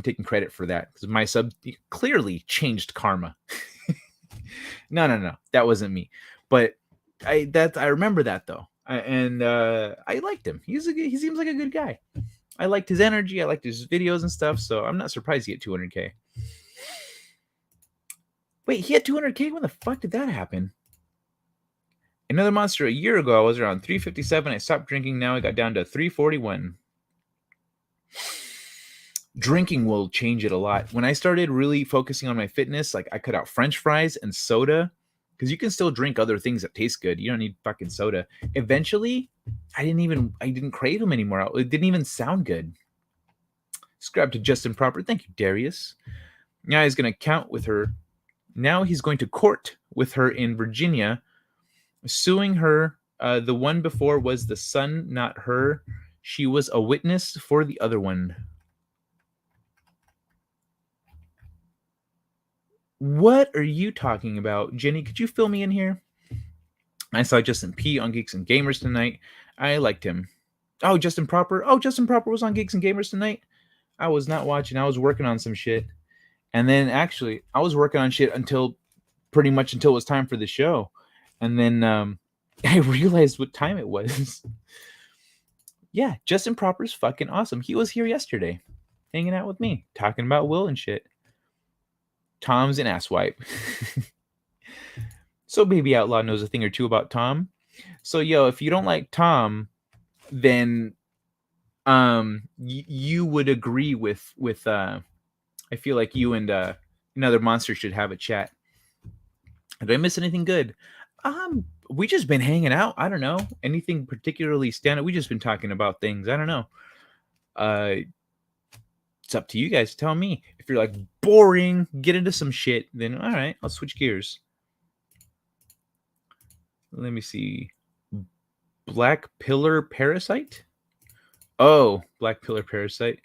taking credit for that because my sub clearly changed karma. No, that wasn't me. But I remember that though, I liked him. He seems like a good guy. I liked his energy. I liked his videos and stuff. So I'm not surprised he had 200K. Wait, he had 200K? When the fuck did that happen? Another monster. A year ago, I was around 357. I stopped drinking. Now I got down to 341. Drinking will change it a lot. When I started really focusing on my fitness, like I cut out French fries and soda, because you can still drink other things that taste good. You don't need fucking soda. Eventually, I didn't crave them anymore. It didn't even sound good. Subscribe to Justin Proper. Thank you, Darius. Now he's going to count with her. Now he's going to court with her in Virginia, suing her. The one before was the son, not her. She was a witness for the other one. What are you talking about? Jenny, could you fill me in here? I saw Justin P on Geeks and Gamers tonight. I liked him. Oh, Justin Proper. Oh, Justin Proper was on Geeks and Gamers tonight. I was not watching. I was working on some shit. And then actually, I was working on shit until it was time for the show. And then I realized what time it was. Yeah, Justin Proper's fucking awesome. He was here yesterday, hanging out with me, talking about Will and shit. Tom's an asswipe. So Baby Outlaw knows a thing or two about Tom. So yo, if you don't like Tom, then you would agree with I feel like you and another monster should have a chat. Did I miss anything good? We just been hanging out. I don't know. Anything particularly standout? We just been talking about things. I don't know. It's up to you guys to tell me. If you're like boring, get into some shit, then all right, I'll switch gears. Let me see. Black Pillar Parasite? Oh, Black Pillar Parasite.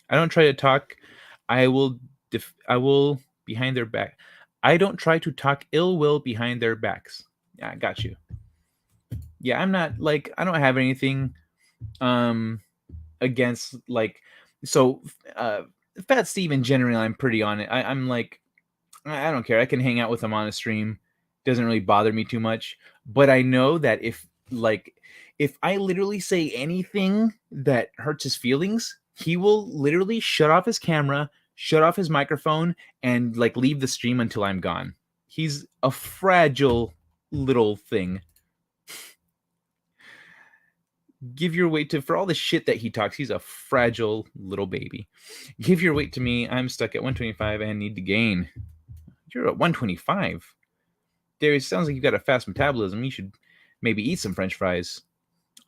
I don't try to talk. I will behind their back. I don't try to talk ill will behind their backs. Yeah, I got you. Yeah, I'm not like, I don't have anything against like, so Fat Steve in general, I'm pretty on it. I'm like, I don't care. I can hang out with him on a stream. Doesn't really bother me too much. But I know that if I literally say anything that hurts his feelings, he will literally shut off his camera, shut off his microphone, and like leave the stream until I'm gone. He's a fragile little thing. Give your weight to, for all the shit that he talks, he's a fragile little baby. Give your weight to me. I'm stuck at 125 and need to gain. You're at 125. Darius, sounds like you've got a fast metabolism. You should maybe eat some French fries.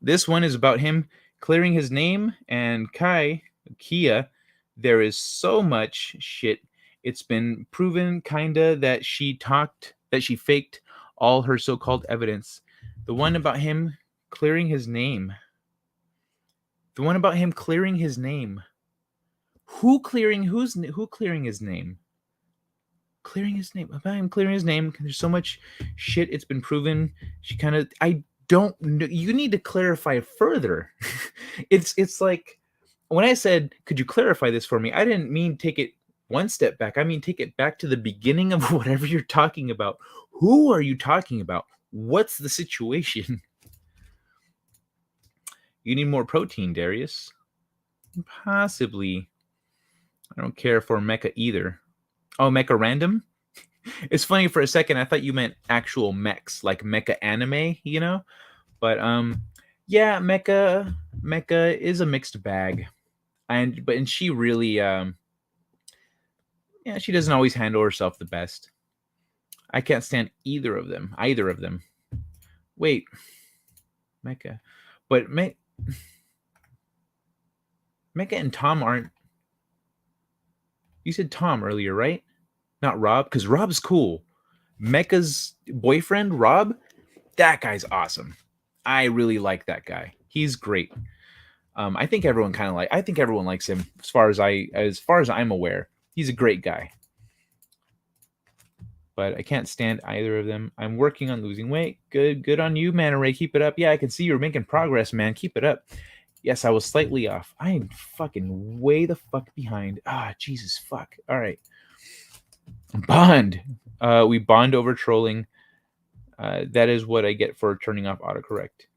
This one is about him clearing his name, and Kia, there is so much shit. It's been proven kinda that she faked all her so-called evidence. The one about him clearing his name. Who clearing his name? Who clearing his name? Clearing his name. About him clearing his name. There's so much shit. It's been proven. I don't know. You need to clarify further. It's like when I said, could you clarify this for me? I didn't mean take it one step back. I mean, take it back to the beginning of whatever you're talking about. Who are you talking about? What's the situation? You need more protein, Darius. Possibly. I don't care for mecha either. Oh, mecha random? It's funny, for a second I thought you meant actual mechs, like mecha anime, you know? But yeah, mecha is a mixed bag. And she really yeah, she doesn't always handle herself the best. I can't stand either of them. Either of them. Wait, Mecha. But Mecha and Tom aren't. You said Tom earlier, right? Not Rob, because Rob's cool. Mecha's boyfriend, Rob, that guy's awesome. I really like that guy. He's great. I think everyone kind of like. I think everyone likes him as far as I'm aware. He's a great guy. But I can't stand either of them. I'm working on losing weight. Good on you, man. Ray, keep it up. Yeah, I can see you're making progress, man. Keep it up. Yes, I was slightly off. I am fucking way the fuck behind. Ah, Jesus fuck. All right. Bond. We bond over trolling. That is what I get for turning off autocorrect.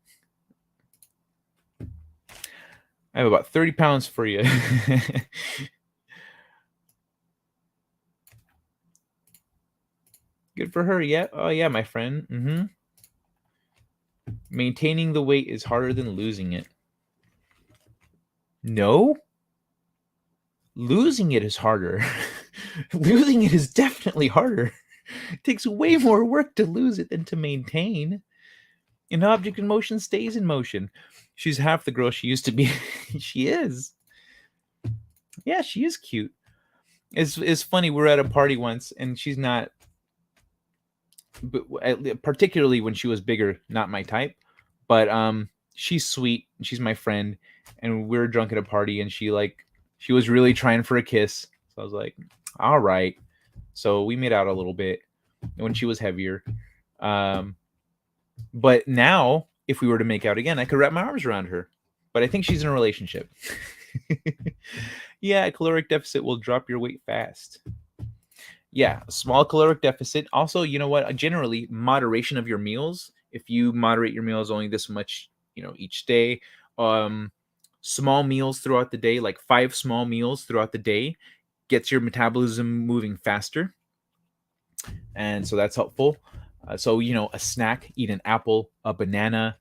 I have about 30 pounds for you. Good for her. Yeah. Oh, yeah, my friend. Mm-hmm. Maintaining the weight is harder than losing it. No? Losing it is harder. Losing it is definitely harder. It takes way more work to lose it than to maintain. An object in motion stays in motion. She's half the girl she used to be. She is. Yeah, she is cute. It's funny. We were at a party once, and she's not, but particularly when she was bigger, not my type. But she's sweet. She's my friend, and we were drunk at a party, and she was really trying for a kiss. So I was like, all right. So we made out a little bit when she was heavier. But now, if we were to make out again, I could wrap my arms around her. But I think she's in a relationship. Yeah, a caloric deficit will drop your weight fast. Yeah, a small caloric deficit. Also, you know what? Generally, moderation of your meals. If you moderate your meals only this much, each day, small meals throughout the day, like 5 small meals throughout the day, gets your metabolism moving faster. And so that's helpful. So, a snack, eat an apple, a banana,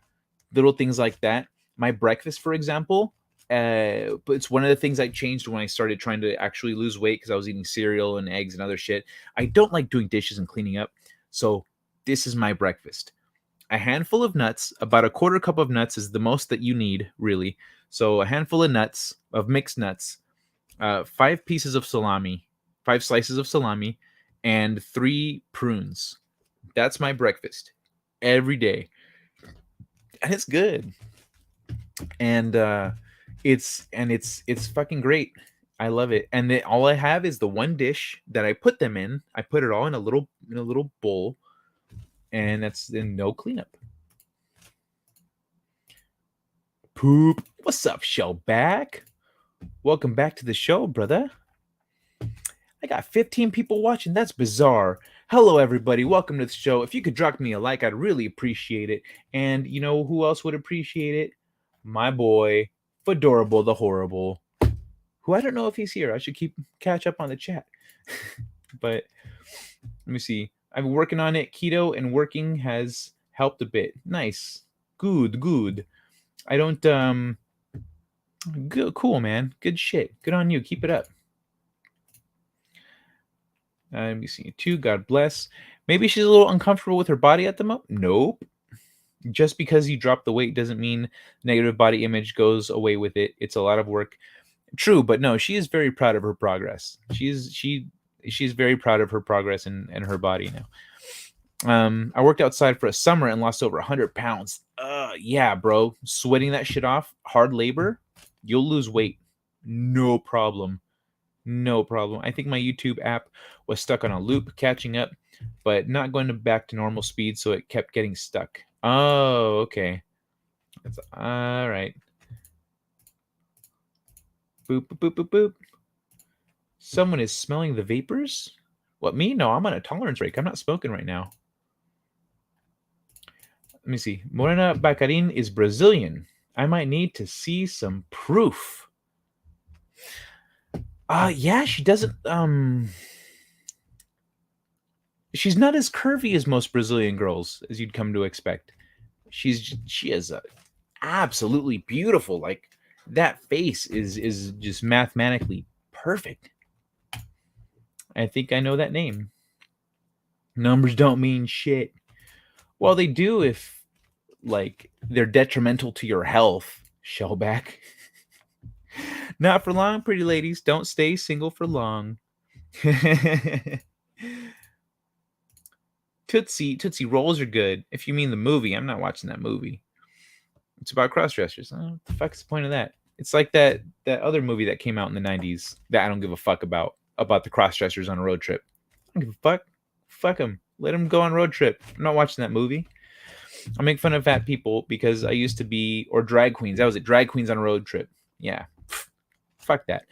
little things like that. My breakfast, for example, but it's one of the things I changed when I started trying to actually lose weight because I was eating cereal and eggs and other shit. I don't like doing dishes and cleaning up. So this is my breakfast. A handful of nuts, about a quarter cup of nuts is the most that you need, really. So a handful of nuts, of mixed nuts, 5 pieces of salami, 5 slices of salami, and 3 prunes. That's my breakfast every day. And it's good. And it's fucking great. I love it. And then all I have is the one dish that I put them in. I put it all in a little bowl, and that's then no cleanup. Poop. What's up, Shellback? Welcome back to the show, brother. I got 15 people watching. That's bizarre. Hello, everybody. Welcome to the show. If you could drop me a like, I'd really appreciate it. And you know who else would appreciate it? My boy, Fedorable the Horrible, who I don't know if he's here. I should catch up on the chat. But let me see. I've been working on it. Keto and working has helped a bit. Nice. Good. I don't good, cool, man. Good shit. Good on you. Keep it up. Let me see. 2, God bless. Maybe she's a little uncomfortable with her body at the moment. Nope. Just because you drop the weight doesn't mean negative body image goes away with it. It's a lot of work. True, but no, she is very proud of her progress. She's very proud of her progress and her body now. I worked outside for a summer and lost over 100 pounds. Yeah, bro. Sweating that shit off, hard labor, you'll lose weight. No problem. No problem. I think my YouTube app was stuck on a loop, catching up, but not going back to normal speed, so it kept getting stuck. Oh, okay. That's all right. Boop, boop, boop, boop, boop. Someone is smelling the vapors? What, me? No, I'm on a tolerance break. I'm not smoking right now. Let me see. Morena Bacarin is Brazilian. I might need to see some proof. Yeah, she doesn't. She's not as curvy as most Brazilian girls, as you'd come to expect. She is a absolutely beautiful. Like that face is just mathematically perfect. I think I know that name. Numbers don't mean shit. Well, they do if like they're detrimental to your health. Shellback. Not for long, pretty ladies. Don't stay single for long. Tootsie Rolls are good. If you mean the movie, I'm not watching that movie. It's about cross dressers. Oh, what the fuck's the point of that? It's like that other movie that came out in the '90s that I don't give a fuck about the cross dressers on a road trip. I don't give a fuck. Fuck them. Let them go on road trip. I'm not watching that movie. I make fun of fat people because I used to be, or drag queens. That was it. Drag queens on a road trip. Yeah. Fuck that.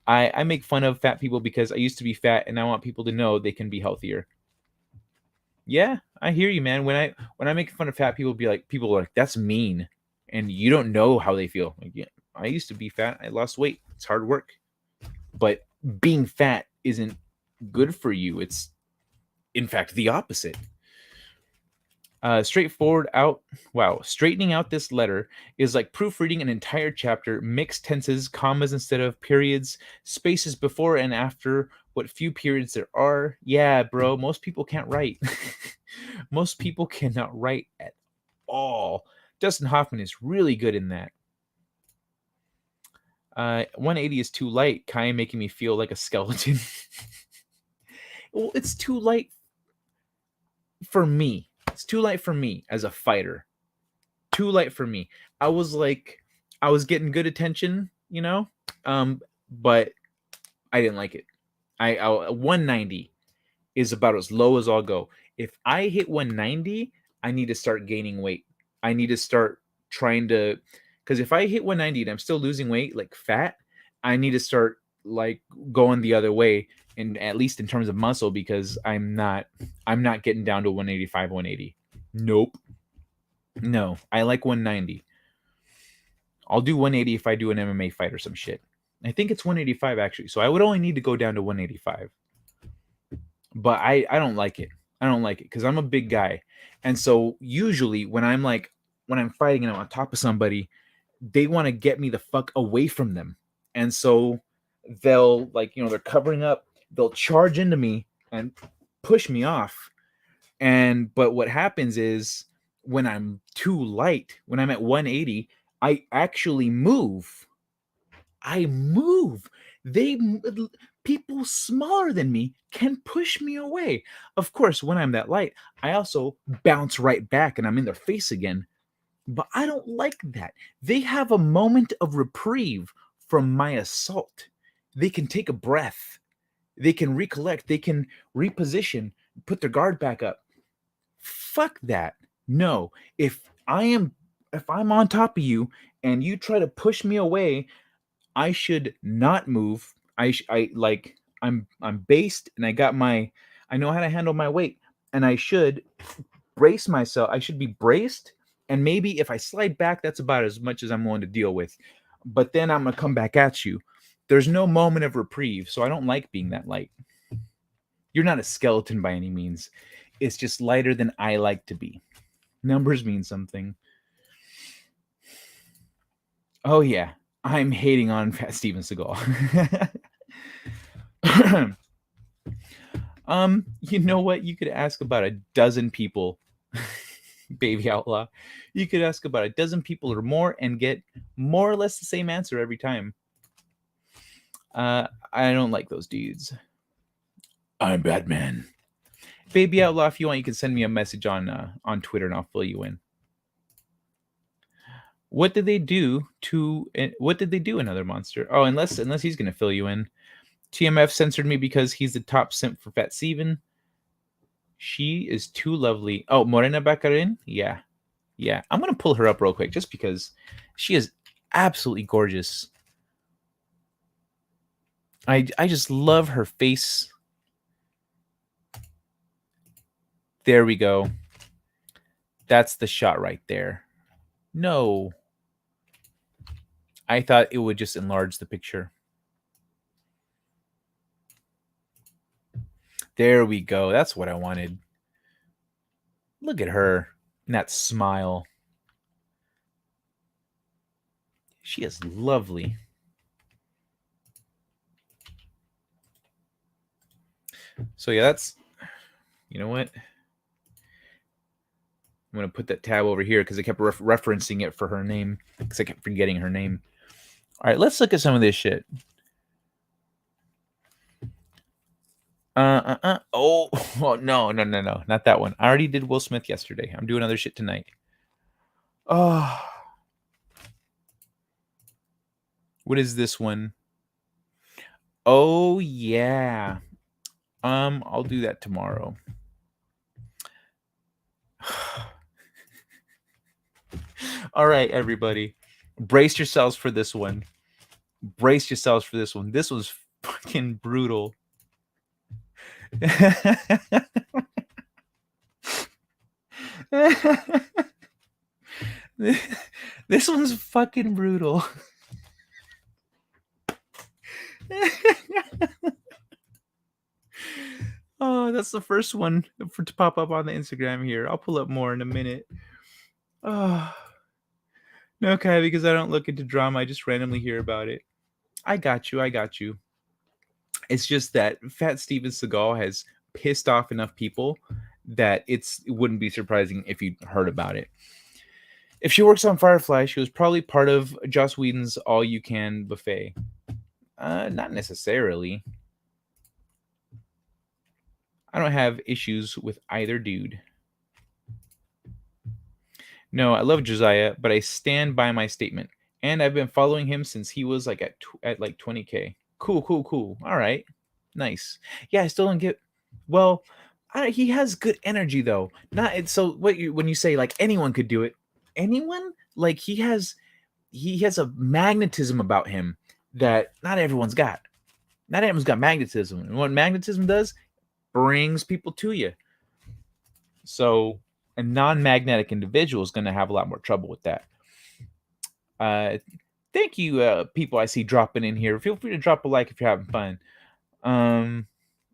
I make fun of fat people because I used to be fat and I want people to know they can be healthier. Yeah, I hear you, man. When I make fun of fat people, people are like, that's mean, and you don't know how they feel. Like, yeah, I used to be fat. I lost weight. It's hard work, but being fat isn't good for you. It's in fact the opposite. Straightforward out. Wow, straightening out this letter is like proofreading an entire chapter, mixed tenses, commas instead of periods, spaces before and after, what few periods there are. Yeah, bro, most people can't write. Most people cannot write at all. Dustin Hoffman is really good in that. 180 is too light, kind of making me feel like a skeleton. Well, it's too light for me. It's too light for me as a fighter. Too light for me. I was like, I was getting good attention, but I didn't like it. I 190 is about as low as I'll go. If I hit 190, I need to start gaining weight. I need to start trying to, because if I hit 190 and I'm still losing weight, like fat, I need to start like going the other way, and at least in terms of muscle, because I'm not getting down to 185, 180. Nope. No, I like 190. I'll do 180 if I do an MMA fight or some shit. I think it's 185 actually. So I would only need to go down to 185. But I don't like it. I don't like it because I'm a big guy. And so usually when I'm fighting and I'm on top of somebody, they want to get me the fuck away from them. And so they'll they're covering up, they'll charge into me and push me off. And but what happens is when I'm too light, when I'm at 180, I actually move. I move. They People smaller than me can push me away. Of course, when I'm that light, I also bounce right back and I'm in their face again. But I don't like that. They have a moment of reprieve from my assault. They can take a breath. They can recollect. They can reposition, put their guard back up. Fuck that. No. If I'm on top of you and you try to push me away, I should not move. I'm based and I know how to handle my weight, and I should brace myself. I should be braced, and maybe if I slide back, that's about as much as I'm willing to deal with. But then I'm gonna come back at you. There's no moment of reprieve, so I don't like being that light. You're not a skeleton by any means. It's just lighter than I like to be. Numbers mean something. Oh yeah, I'm hating on Fat Steven Seagal. You know what? You could ask about a dozen people, baby outlaw. You could ask about a dozen people or more and get more or less the same answer every time. I don't like those dudes. I'm Batman. Baby outlaw, if you want, you can send me a message on Twitter and I'll fill you in. What did they do another monster? Oh, unless he's gonna fill you in. TMF censored me because he's the top simp for Fat Steven. She is too lovely. Oh, Morena Baccarin? Yeah. Yeah. I'm going to pull her up real quick just because she is absolutely gorgeous. I just love her face. There we go. That's the shot right there. No. I thought it would just enlarge the picture. There we go. That's what I wanted. Look at her. And that smile. She is lovely. So yeah, that's, you know what? I'm going to put that tab over here because I kept referencing it for her name because I kept forgetting her name. All right, let's look at some of this shit. Oh, no, not that one. I already did Will Smith yesterday. I'm doing other shit tonight. Oh, what is this one? Oh yeah. I'll do that tomorrow. All right, everybody, brace yourselves for this one. Brace yourselves for this one. This was fucking brutal. This one's fucking brutal. Oh, that's the first one to pop up on the Instagram here. I'll pull up more in a minute. Oh, okay, because I don't look into drama. I just randomly hear about it. I got you. It's just that Fat Steven Seagal has pissed off enough people that it wouldn't be surprising if you heard about it. If she works on Firefly, she was probably part of Joss Whedon's All You Can buffet. Not necessarily. I don't have issues with either dude. No, I love Josiah, but I stand by my statement. And I've been following him since he was like at like 20K. Cool. All right. Nice. Yeah, I still don't get. Well, he has good energy though. Not so when you say like anyone could do it, anyone like he has a magnetism about him that not everyone's got. Not everyone's got magnetism, and what magnetism does brings people to you. So a non-magnetic individual is going to have a lot more trouble with that. Thank you, people I see dropping in here. Feel free to drop a like if you're having fun. Let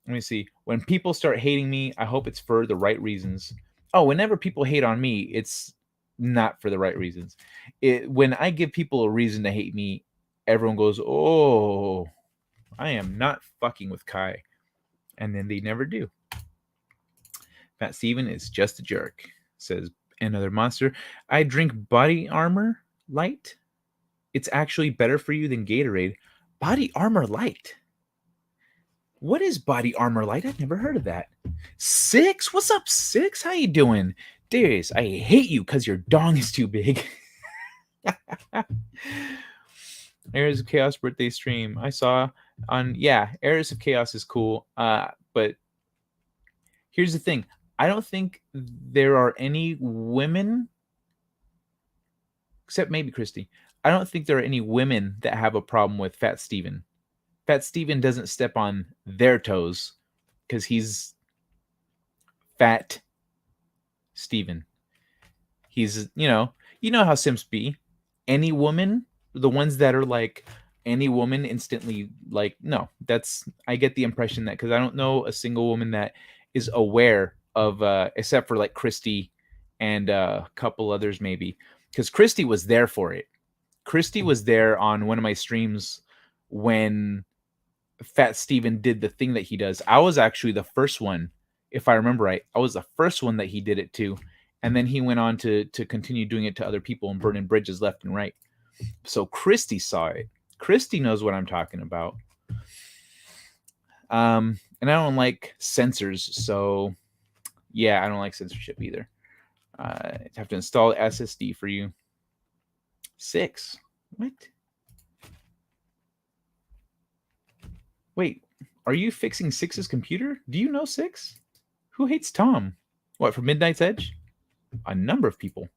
me see. When people start hating me, I hope it's for the right reasons. Oh, whenever people hate on me, it's not for the right reasons. When I give people a reason to hate me, everyone goes, "Oh, I am not fucking with Kai," and then they never do. Fat Steven is just a jerk, says another monster. I drink body armor light. It's actually better for you than Gatorade. Body armor light. What is body armor light? I've never heard of that. Six? What's up, Six? How you doing? Darius, I hate you because your dong is too big. Eras of Chaos birthday stream. I saw on Eras of Chaos is cool. But here's the thing. I don't think there are any women, except maybe Christy. I don't think there are any women that have a problem with Fat Steven. Fat Steven doesn't step on their toes because he's Fat Steven. He's, you know how simps be. Any woman, the ones that are like any woman instantly like, no, I get the impression that because I don't know a single woman that is aware of, except for like Christy and a couple others maybe, because Christy was there for it. Christy was there on one of my streams when Fat Steven did the thing that he does. I was actually the first one, if I remember right. I was the first one that he did it to, and then he went on to continue doing it to other people and burning bridges left and right. So Christy saw it. Christy knows what I'm talking about. And I don't like censors, so yeah, I don't like censorship either. I have to install SSD for you. 6. What? Wait, are you fixing 6's computer? Do you know 6? Who hates Tom? What, for Midnight's Edge? A number of people.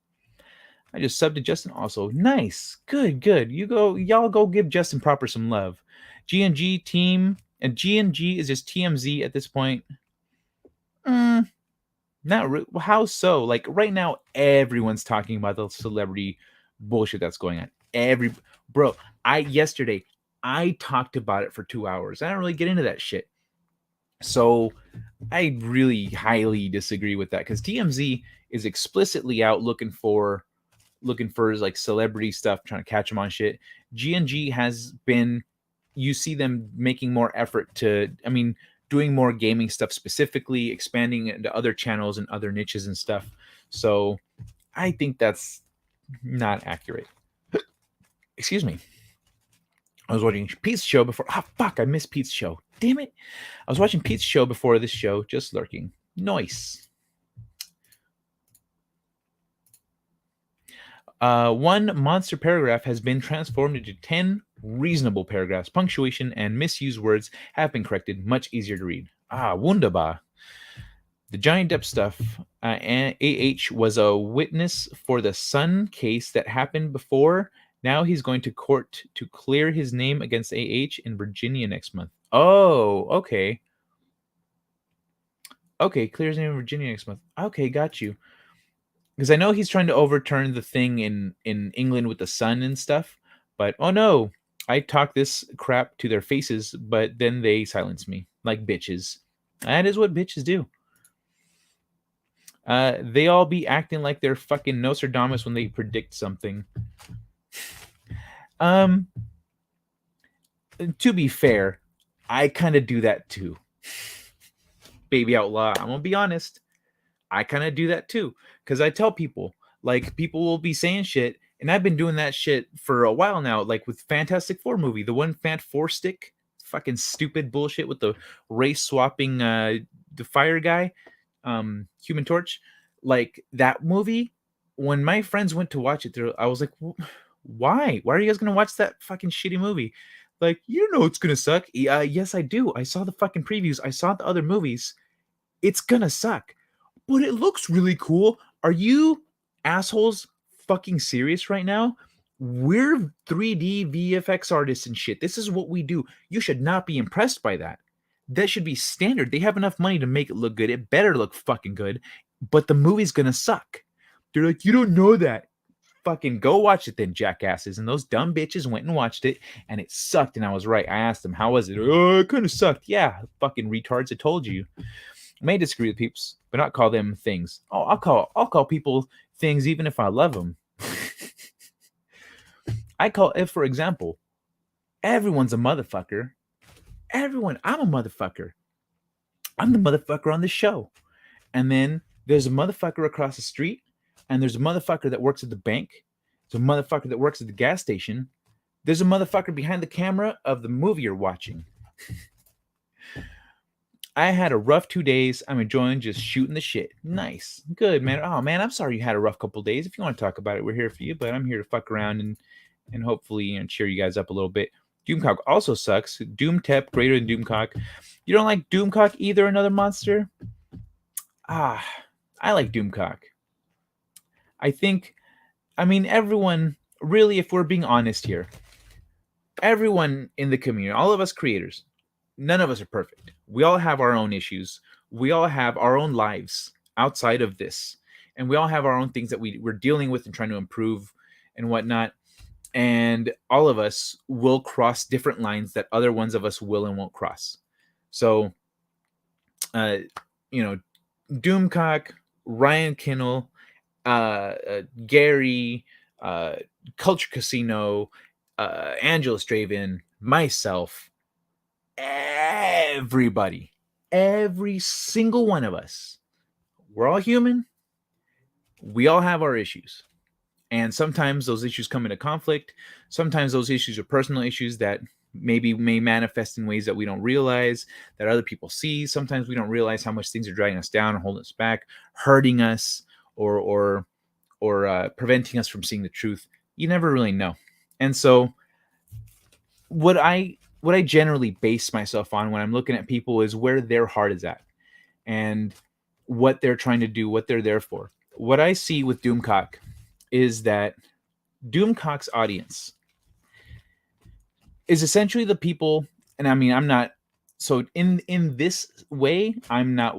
I just subbed to Justin also. Nice. Good. Y'all go give Justin Proper some love. G&G team, and G&G is just TMZ at this point. Not really. How so? Like right now, everyone's talking about the celebrity bullshit that's going on. Yesterday I talked about it for 2 hours. I don't really get into that shit. So I really highly disagree with that because TMZ is explicitly out looking for like celebrity stuff, trying to catch them on shit. G&G has been, you see them making more effort to, I mean, doing more gaming stuff specifically, expanding into other channels and other niches and stuff. So I think that's not accurate. Excuse me. I was watching Pete's show before. Ah, fuck! I missed Pete's show. Damn it! I was watching Pete's show before this show, just lurking. Nice. One monster paragraph has been transformed into 10 reasonable paragraphs. Punctuation and misused words have been corrected, much easier to read. Ah, wunderbar. The Johnny Depp stuff. AH was a witness for the Sun case that happened before. Now he's going to court to clear his name against AH in Virginia next month. Oh, okay. Okay, clear his name in Virginia next month. Okay, got you. Because I know he's trying to overturn the thing in England with the sun and stuff, but oh no, I talk this crap to their faces, but then they silence me like bitches. That is what bitches do. They all be acting like they're fucking Nostradamus when they predict something. Um, to be fair, I kind of do that too. Baby outlaw, I'm gonna be honest. I kind of do that too. Because I tell people, like, people will be saying shit, and I've been doing that shit for a while now, like with Fantastic Four movie, the one Fant Four stick, fucking stupid bullshit with the race swapping the fire guy, Human Torch. Like that movie, when my friends went to watch it, I was like, why? Why are you guys gonna watch that fucking shitty movie? Like, you know it's gonna suck. Yeah, yes, I do. I saw the fucking previews. I saw the other movies. It's gonna suck, but it looks really cool. Are you assholes fucking serious right now? We're 3D VFX artists and shit. This is what we do. You should not be impressed by that. That should be standard. They have enough money to make it look good. It better look fucking good, but the movie's gonna suck. They're like, you don't know that. Fucking go watch it then, jackasses. And those dumb bitches went and watched it, and it sucked. And I was right. I asked them, how was it? Oh, it kind of sucked. Yeah, fucking retards. I told you. I may disagree with peeps, but not call them things. Oh, I'll call people things even if I love them. I call if, for example, everyone's a motherfucker. Everyone, I'm a motherfucker. I'm the motherfucker on the show. And then there's a motherfucker across the street, and there's a motherfucker that works at the bank. There's a motherfucker that works at the gas station. There's a motherfucker behind the camera of the movie you're watching. I had a rough 2 days. I'm enjoying just shooting the shit. Nice. Good, man. Oh, man, I'm sorry you had a rough couple days. If you want to talk about it, we're here for you, but I'm here to fuck around and hopefully cheer you guys up a little bit. Doomcock also sucks. Doomtep greater than Doomcock. You don't like Doomcock either, another monster? Ah, I like Doomcock. I mean, everyone, really, if we're being honest here, everyone in the community, all of us creators, none of us are perfect. We all have our own issues. We all have our own lives outside of this. And we all have our own things that we're dealing with and trying to improve and whatnot. And all of us will cross different lines that other ones of us will and won't cross. So, uh, you know, Doomcock, Ryan Kinnell, Gary, Culture Casino, Angela Straven, myself, everybody, every single one of us, we're all human. We all have our issues. And sometimes those issues come into conflict. Sometimes those issues are personal issues that maybe may manifest in ways that we don't realize, that other people see. Sometimes we don't realize how much things are dragging us down, holding us back, hurting us, or preventing us from seeing the truth. You never really know. And so what I generally base myself on when I'm looking at people is where their heart is at and what they're trying to do, what they're there for. What I see with Doomcock is that Doomcock's audience is essentially the people, and I mean, I'm not, so in this way, I'm not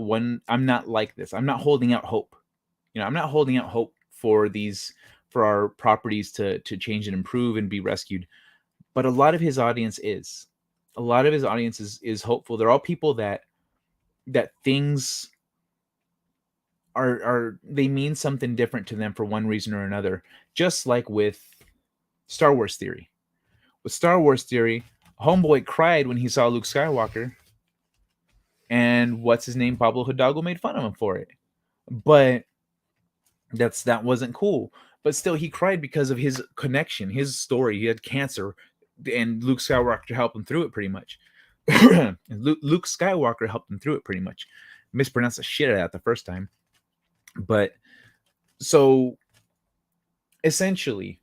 like this. I'm not holding out hope. I'm not holding out hope for our properties to change and improve and be rescued. But a lot of his audience is. A lot of his audience is hopeful. They're all people that that things are they mean something different to them for one reason or another. Just like with Star Wars theory. With Star Wars theory, Homeboy cried when he saw Luke Skywalker, and what's his name? Pablo Hidalgo made fun of him for it. But that wasn't cool. But still, he cried because of his connection, his story. He had cancer, and Luke Skywalker helped him through it pretty much. Luke Skywalker helped him through it pretty much. Mispronounced the shit out of that the first time. But so essentially,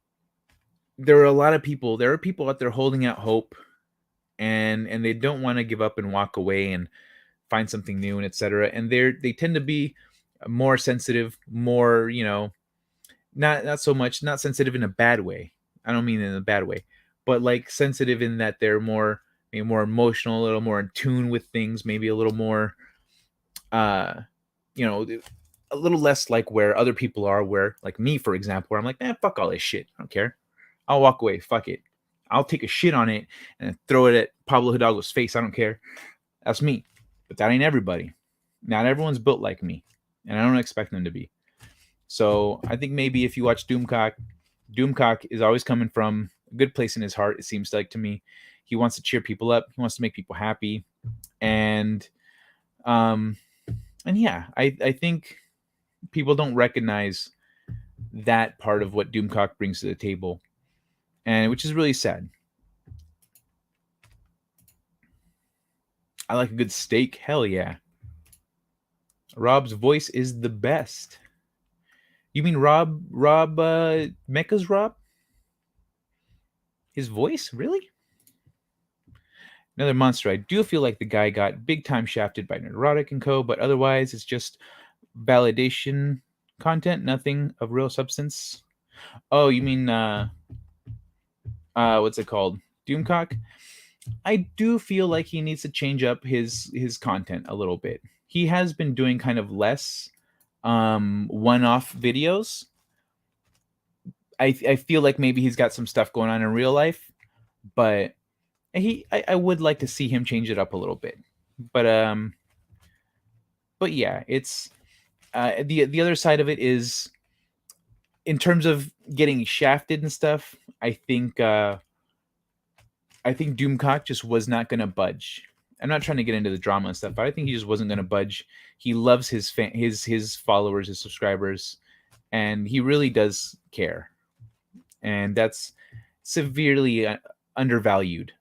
there are a lot of people. There are people out there holding out hope, and they don't want to give up and walk away and find something new and etc. And they tend to be more sensitive, more not so much not sensitive in a bad way. I don't mean in a bad way, but like sensitive in that they're more maybe more emotional, a little more in tune with things, maybe a little more uh you know a little less like where other people are, where like me for example, where I'm like, fuck all this shit, I don't care, I'll walk away, fuck it, I'll take a shit on it and throw it at Pablo Hidalgo's face, I don't care. That's me. But that ain't everybody. Not everyone's built like me, and I don't expect them to be. So I think maybe if you watch Doomcock is always coming from a good place in his heart. It seems like to me, he wants to cheer people up. He wants to make people happy, and um, and yeah, I think people don't recognize that part of what Doomcock brings to the table, and which is really sad. I like a good steak. Hell yeah. Rob's voice is the best. You mean Rob Mecha's Rob? His voice? Really? Another monster. I do feel like the guy got big time shafted by Neurotic and Co., but otherwise it's just validation content, nothing of real substance. Oh, you mean what's it called? Doomcock? I do feel like he needs to change up his content a little bit. He has been doing kind of less one-off videos. I feel like maybe he's got some stuff going on in real life, but I would like to see him change it up a little bit. But yeah, it's the other side of it is in terms of getting shafted and stuff. I think Doomcock just was not going to budge. I'm not trying to get into the drama and stuff, but I think he just wasn't going to budge. He loves his followers, his subscribers, and he really does care. And that's severely undervalued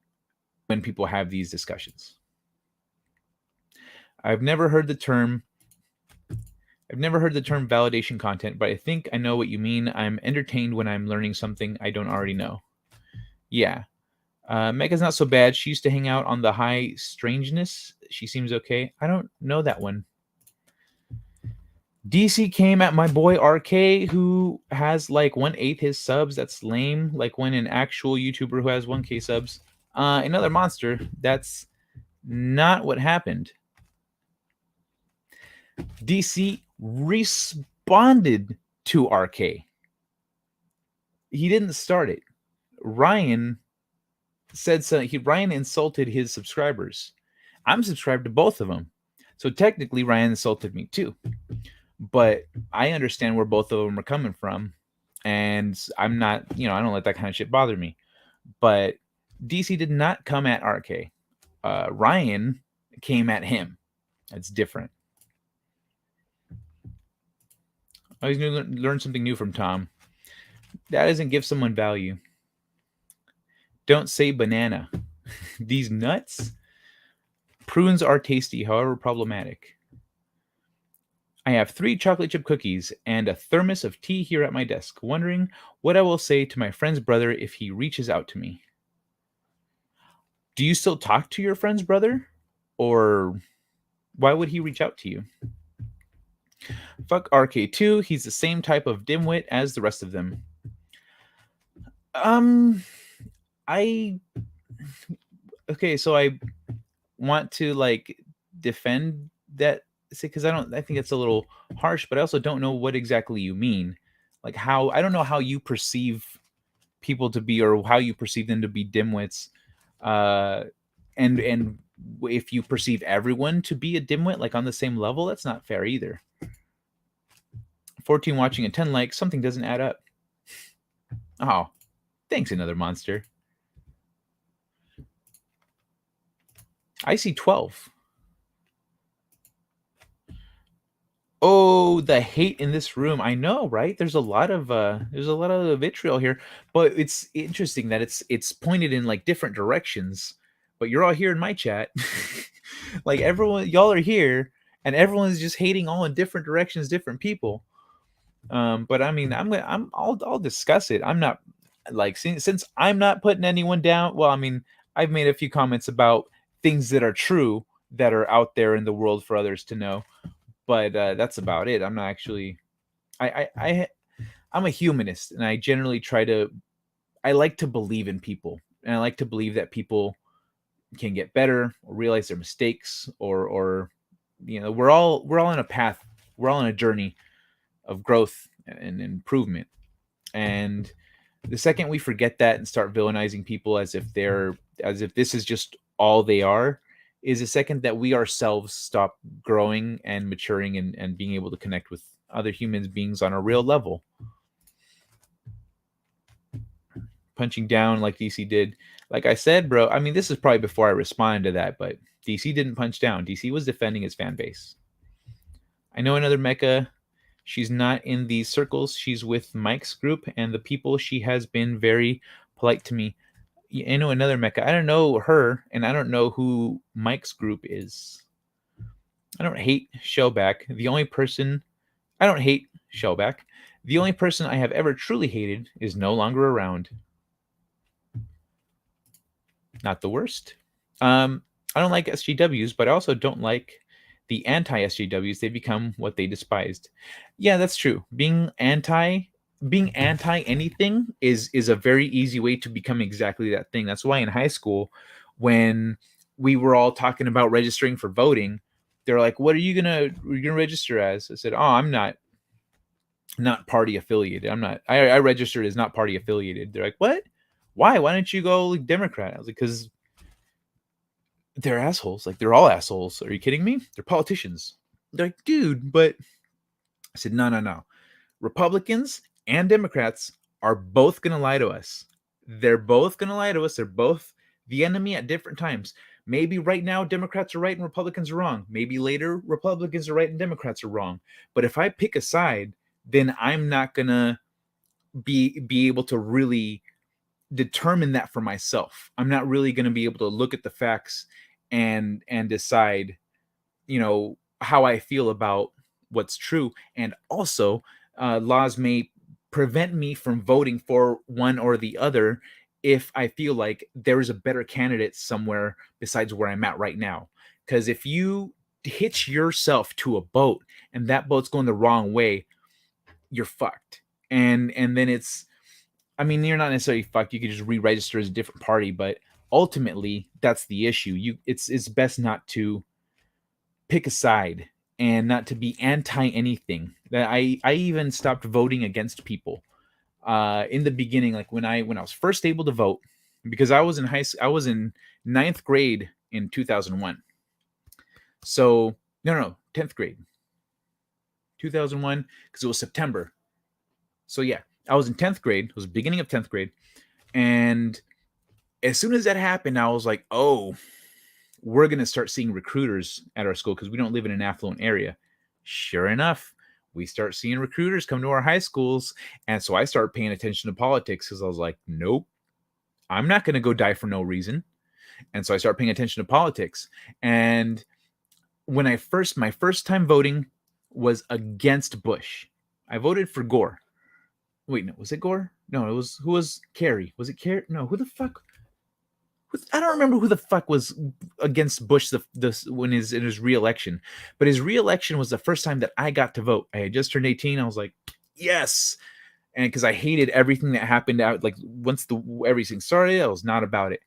when people have these discussions. I've never heard the term validation content, but I think I know what you mean. I'm entertained when I'm learning something I don't already know. Yeah. Mega's not so bad. She used to hang out on the High Strangeness. She seems okay. I don't know that one. DC came at my boy RK, who has like 1/8 his subs. That's lame. Like when an actual YouTuber who has 1K subs. Another monster. That's not what happened. DC responded to RK. He didn't start it. Ryan said so. Ryan insulted his subscribers. I'm subscribed to both of them, so technically Ryan insulted me too. But I understand where both of them are coming from, and I'm not. I don't let that kind of shit bother me. But DC did not come at RK. Ryan came at him. That's different. I was going to learn something new from Tom. That doesn't give someone value. Don't say banana. These nuts? Prunes are tasty, however problematic. I have 3 chocolate chip cookies and a thermos of tea here at my desk, wondering what I will say to my friend's brother if he reaches out to me. Do you still talk to your friend's brother? Or why would he reach out to you? Fuck RK2, he's the same type of dimwit as the rest of them. I okay, so I want to like defend that because I think it's a little harsh, but I also don't know what exactly you mean. Like how I don't know how you perceive people to be or how you perceive them to be dimwits. And if you perceive everyone to be a dimwit, like on the same level, that's not fair either. 14 watching and 10 likes, something doesn't add up. Oh, thanks, another monster. I see 12. Oh, the hate in this room. I know, right? There's a lot of vitriol here, but it's interesting that it's pointed in like different directions. But you're all here in my chat. Like everyone, y'all are here, and everyone's just hating all in different directions, different people. But I mean, I'll discuss it. I'm not like since I'm not putting anyone down. Well, I mean, I've made a few comments about things that are true that are out there in the world for others to know, but that's about it. I'm not actually. I'm a humanist, and I generally try to. I like to believe in people, and I like to believe that people can get better or realize their mistakes, or we're all on a path. We're all on a journey of growth and improvement. And the second we forget that and start villainizing people as if this is just all they are, is the second that we ourselves stop growing and maturing and being able to connect with other human beings on a real level. Punching down like DC did. Like I said, bro, I mean, this is probably before I responded to that, but DC didn't punch down. DC was defending his fan base. I know another mecha. She's not in these circles. She's with Mike's group, and the people, she has been very polite to me. I know another mecha. I don't know her, and I don't know who Mike's group is. I don't hate Shellback. I don't hate Shellback. The only person I have ever truly hated is no longer around. Not the worst. I don't like SGWs, but I also don't like the anti-SJWs. They become what they despised. Yeah, that's true. Being anti anything is a very easy way to become exactly that thing. That's why in high school, when we were all talking about registering for voting, they're like, "What are you gonna register as?" I said, "Oh, I'm not party affiliated. I registered as not party affiliated." They're like, "What? Why? Why don't you go like Democrat?" I was like, "Because they're assholes. Like they're all assholes. Are you kidding me? They're politicians." They're like, "Dude," but I said, no. Republicans and Democrats are both gonna lie to us. They're both gonna lie to us. They're both the enemy at different times. Maybe right now Democrats are right and Republicans are wrong. Maybe later Republicans are right and Democrats are wrong. But if I pick a side, then I'm not gonna be able to really determine that for myself. I'm not really going to be able to look at the facts and decide, how I feel about what's true. And also, laws may prevent me from voting for one or the other if I feel like there is a better candidate somewhere besides where I'm at right now. Because if you hitch yourself to a boat and that boat's going the wrong way, you're fucked. And then I mean, you're not necessarily fucked. You could just re-register as a different party, but ultimately, that's the issue. It's best not to pick a side and not to be anti anything. That I even stopped voting against people in the beginning, like when I was first able to vote, because I was in ninth grade in 2001. So no, 10th grade, 2001, because it was September. So yeah, I was in 10th grade. It was the beginning of 10th grade. And as soon as that happened, I was like, oh, we're going to start seeing recruiters at our school because we don't live in an affluent area. Sure enough, we start seeing recruiters come to our high schools. And so I started paying attention to politics because I was like, nope, I'm not going to go die for no reason. And so I started paying attention to politics. And when my first time voting was against Bush. I voted for Gore. Wait, no, was it Gore? No, it was, who was Kerry? Was it Kerry? No, who the fuck? I don't remember who the fuck was against Bush when in his re-election. But his re-election was the first time that I got to vote. I had just turned 18. I was like, yes. And because I hated everything that happened out, like once everything started, I was not about it.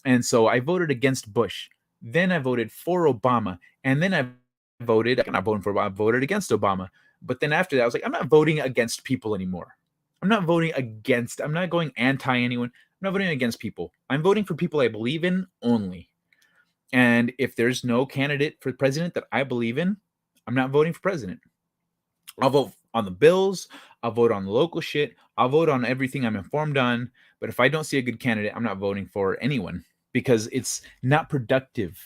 And so I voted against Bush. Then I voted for Obama. And then I'm not voting for Obama, I voted against Obama. But then after that, I was like, I'm not voting against people anymore. I'm not going anti anyone. I'm not voting against people. I'm voting for people I believe in only. And if there's no candidate for president that I believe in, I'm not voting for president. I'll vote on the bills. I'll vote on the local shit. I'll vote on everything I'm informed on. But if I don't see a good candidate, I'm not voting for anyone because it's not productive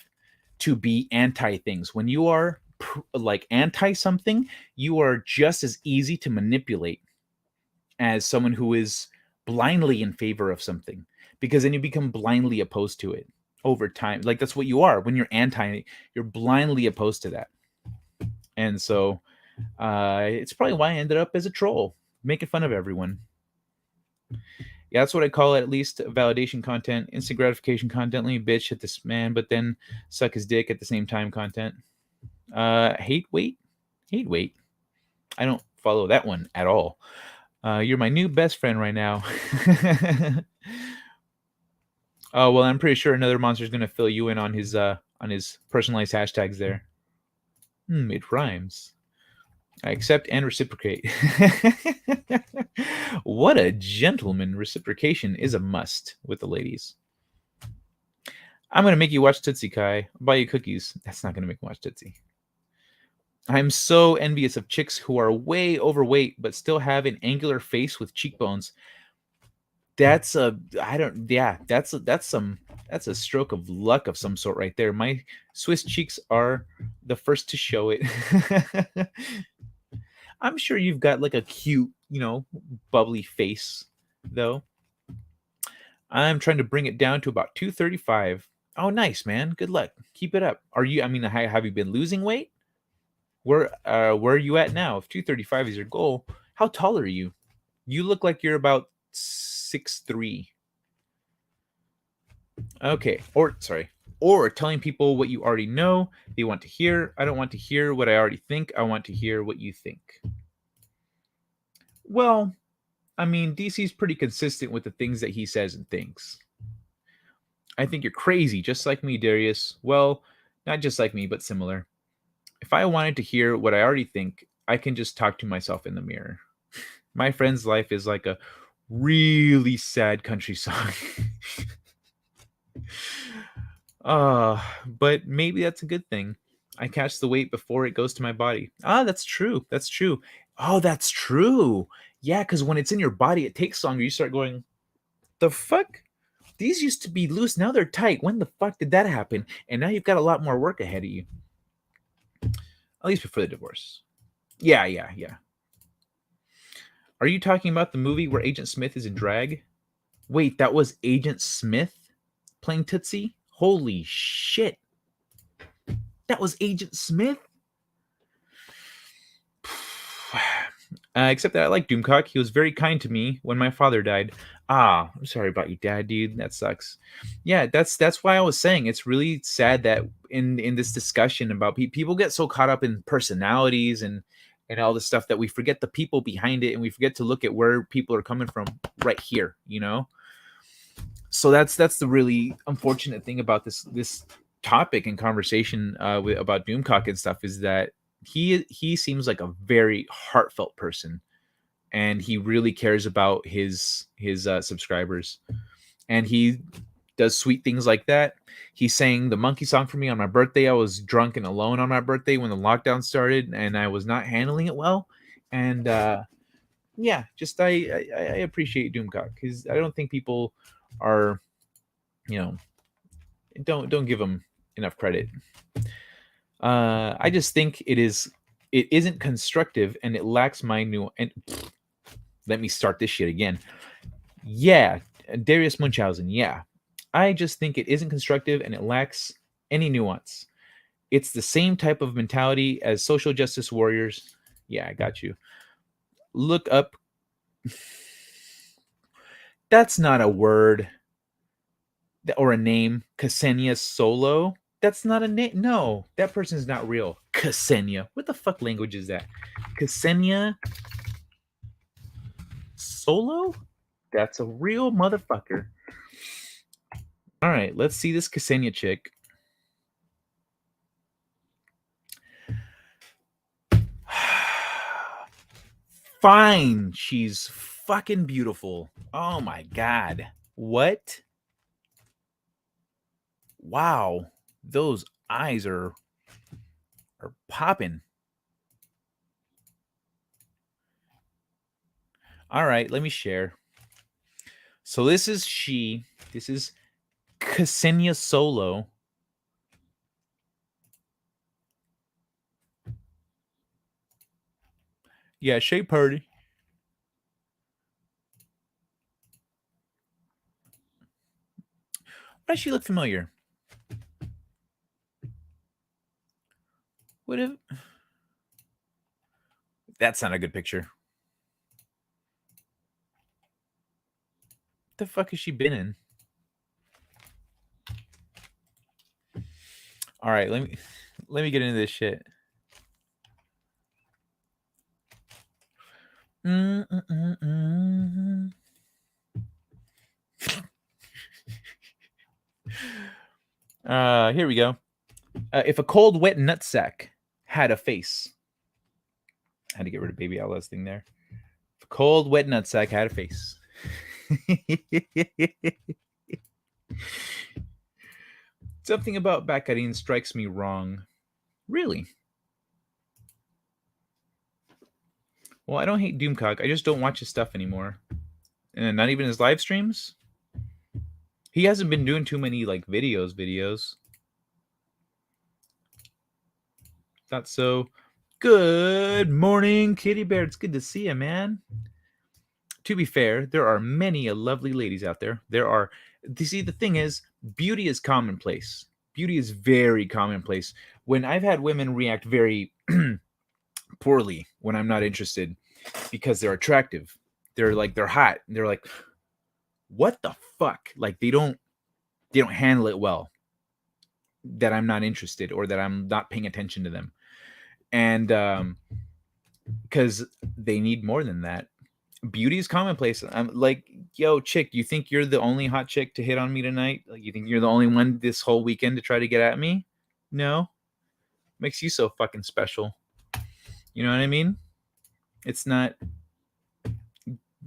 to be anti things. When you are like anti something, you are just as easy to manipulate as someone who is blindly in favor of something, because then you become blindly opposed to it over time. Like that's what you are when you're anti, you're blindly opposed to that. And so it's probably why I ended up as a troll, making fun of everyone. Yeah, that's what I call it, at least validation content, instant gratification content. Let me bitch at this man, but then suck his dick at the same time content. Hate weight? Hate weight. I don't follow that one at all. You're my new best friend right now. Oh, well, I'm pretty sure another monster is going to fill you in on his personalized hashtags there. It rhymes. I accept and reciprocate. What a gentleman. Reciprocation is a must with the ladies. I'm going to make you watch Tootsie Kai. I'll buy you cookies. That's not going to make me watch Tootsie. I'm so envious of chicks who are way overweight but still have an angular face with cheekbones. That's a that's a stroke of luck of some sort right there. My Swiss cheeks are the first to show it. I'm sure you've got like a cute, bubbly face though. I'm trying to bring it down to about 235. Oh, nice, man. Good luck. Keep it up. Have you been losing weight? Where are you at now? If 235 is your goal, how tall are you? You look like you're about 6'3". Okay. Or telling people what you already know they want to hear. I don't want to hear what I already think. I want to hear what you think. Well, I mean, DC's pretty consistent with the things that he says and thinks. I think you're crazy, just like me, Darius. Well, not just like me, but similar. If I wanted to hear what I already think, I can just talk to myself in the mirror. My friend's life is like a really sad country song. But maybe that's a good thing. I catch the weight before it goes to my body. That's true. That's true. Oh, that's true. Yeah, because when it's in your body, it takes longer. You start going, the fuck? These used to be loose. Now they're tight. When the fuck did that happen? And now you've got a lot more work ahead of you. At least before the divorce. Yeah. Are you talking about the movie where Agent Smith is in drag? Wait, that was Agent Smith playing Tootsie? Holy shit. That was Agent Smith? Except that I like Doomcock. He was very kind to me when my father died. I'm sorry about your dad, dude. That sucks. Yeah, that's why I was saying it's really sad that in this discussion about people get so caught up in personalities and all this stuff that we forget the people behind it, and we forget to look at where people are coming from right here. So that's the really unfortunate thing about this topic and conversation about Doomcock and stuff, is that he seems like a very heartfelt person, and he really cares about his subscribers, and he does sweet things like that. He sang the monkey song for me on my birthday. I was drunk and alone on my birthday when the lockdown started, and I was not handling it well. And just I appreciate Doomcock, because I don't think people are, don't give him enough credit. I just think it isn't constructive, and it lacks my new. And let me start this shit again. Yeah, Darius Munchausen. Yeah, I just think it isn't constructive, and it lacks any nuance. It's the same type of mentality as social justice warriors. Yeah, I got you. Look up. That's not a word or a name. Ksenia Solo. That's not a name. No, that person's not real. Ksenia. What the fuck language is that? Ksenia Solo? That's a real motherfucker. All right, let's see this Ksenia chick. Fine. She's fucking beautiful. Oh my god. What? Wow. Those eyes are popping. All right, let me share. So this is she. This is Ksenia Solo. Yeah, Shea Party. Why does she look familiar? What if that's not a good picture? What the fuck has she been in? All right, let me get into this shit. Here we go. If a cold, wet nutsack had a face, I had to get rid of Baby Allah's thing there. If a cold, wet nutsack had a face. Something about Baccarin strikes me wrong. Really? Well, I don't hate Doomcock. I just don't watch his stuff anymore. And not even his live streams. He hasn't been doing too many like videos. Thought so. Good morning, Kitty Bear. It's good to see you, man. To be fair, there are many lovely ladies out there. You see, the thing is, beauty is commonplace. Beauty is very commonplace. When I've had women react very poorly when I'm not interested because they're attractive, they're hot. They're like, what the fuck? Like they don't handle it well. That I'm not interested or that I'm not paying attention to them, and because they need more than that. Beauty is commonplace. I'm like, yo, chick, you think you're the only hot chick to hit on me tonight? Like, you think you're the only one this whole weekend to try to get at me? No, makes you so fucking special. You know what I mean? It's not.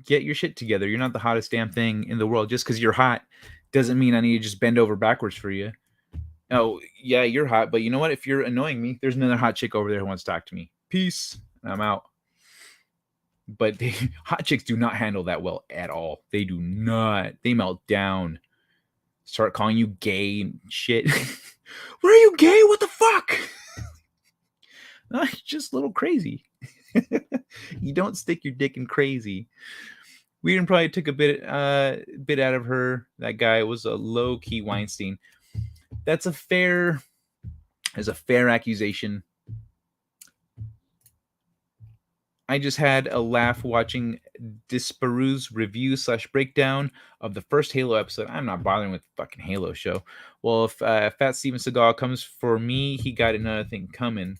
Get your shit together. You're not the hottest damn thing in the world. Just because you're hot doesn't mean I need to just bend over backwards for you. Oh, yeah, you're hot, but you know what? If you're annoying me, there's another hot chick over there who wants to talk to me. Peace. I'm out. But hot chicks do not handle that well at all. They do not. They melt down. Start calling you gay and shit. Were you gay? What the fuck? No, you're just a little crazy. You don't stick your dick in crazy. Whedon probably took a bit out of her. That guy was a low key Weinstein. That's a fair accusation. I just had a laugh watching Disparu's review / breakdown of the first Halo episode. I'm not bothering with the fucking Halo show. Well, if Fat Steven Seagal comes for me, he got another thing coming.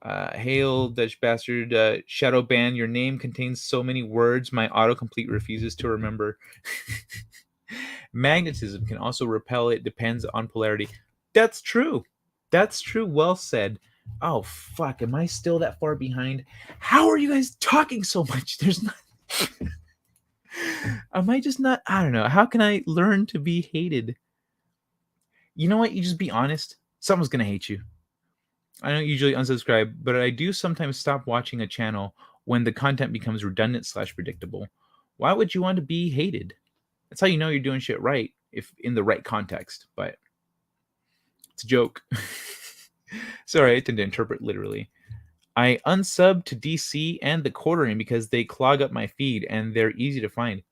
Hail, Dutch bastard. Shadow ban. Your name contains so many words my autocomplete refuses to remember. Magnetism can also repel. It depends on polarity. That's true. That's true. Well said. Oh, fuck. Am I still that far behind? How are you guys talking so much? There's not. Am I just not? I don't know. How can I learn to be hated? You know what? You just be honest. Someone's going to hate you. I don't usually unsubscribe, but I do sometimes stop watching a channel when the content becomes redundant / predictable. Why would you want to be hated? That's how you know you're doing shit right, if in the right context. But it's a joke. Sorry, I tend to interpret literally. I unsub to DC and the quartering because they clog up my feed and they're easy to find.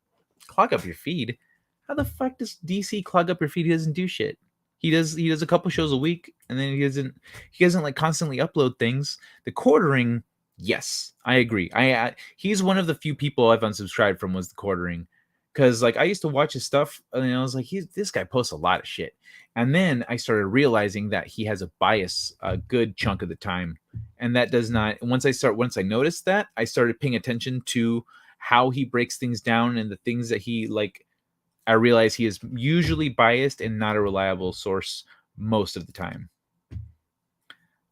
Clog up your feed? How the fuck does DC clog up your feed? He doesn't do shit. He does a couple shows a week and then he doesn't like constantly upload things. The quartering, yes, I agree. He's one of the few people I've unsubscribed from was the quartering. Cause like I used to watch his stuff and I was like, this guy posts a lot of shit. And then I started realizing that he has a bias a good chunk of the time. And that does not once I noticed that, I started paying attention to how he breaks things down and the things that he like. I realize he is usually biased and not a reliable source most of the time.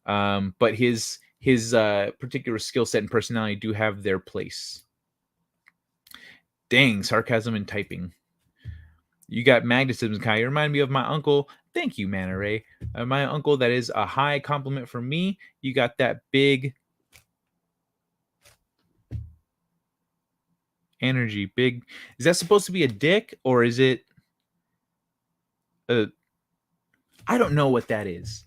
But his particular skill set and personality do have their place. Dang, sarcasm and typing. You got magnetism, Kai. You remind me of my uncle. Thank you, Manta Ray. My uncle, that is a high compliment for me. You got that big energy. Big. Is that supposed to be a dick or is it a. I don't know what that is.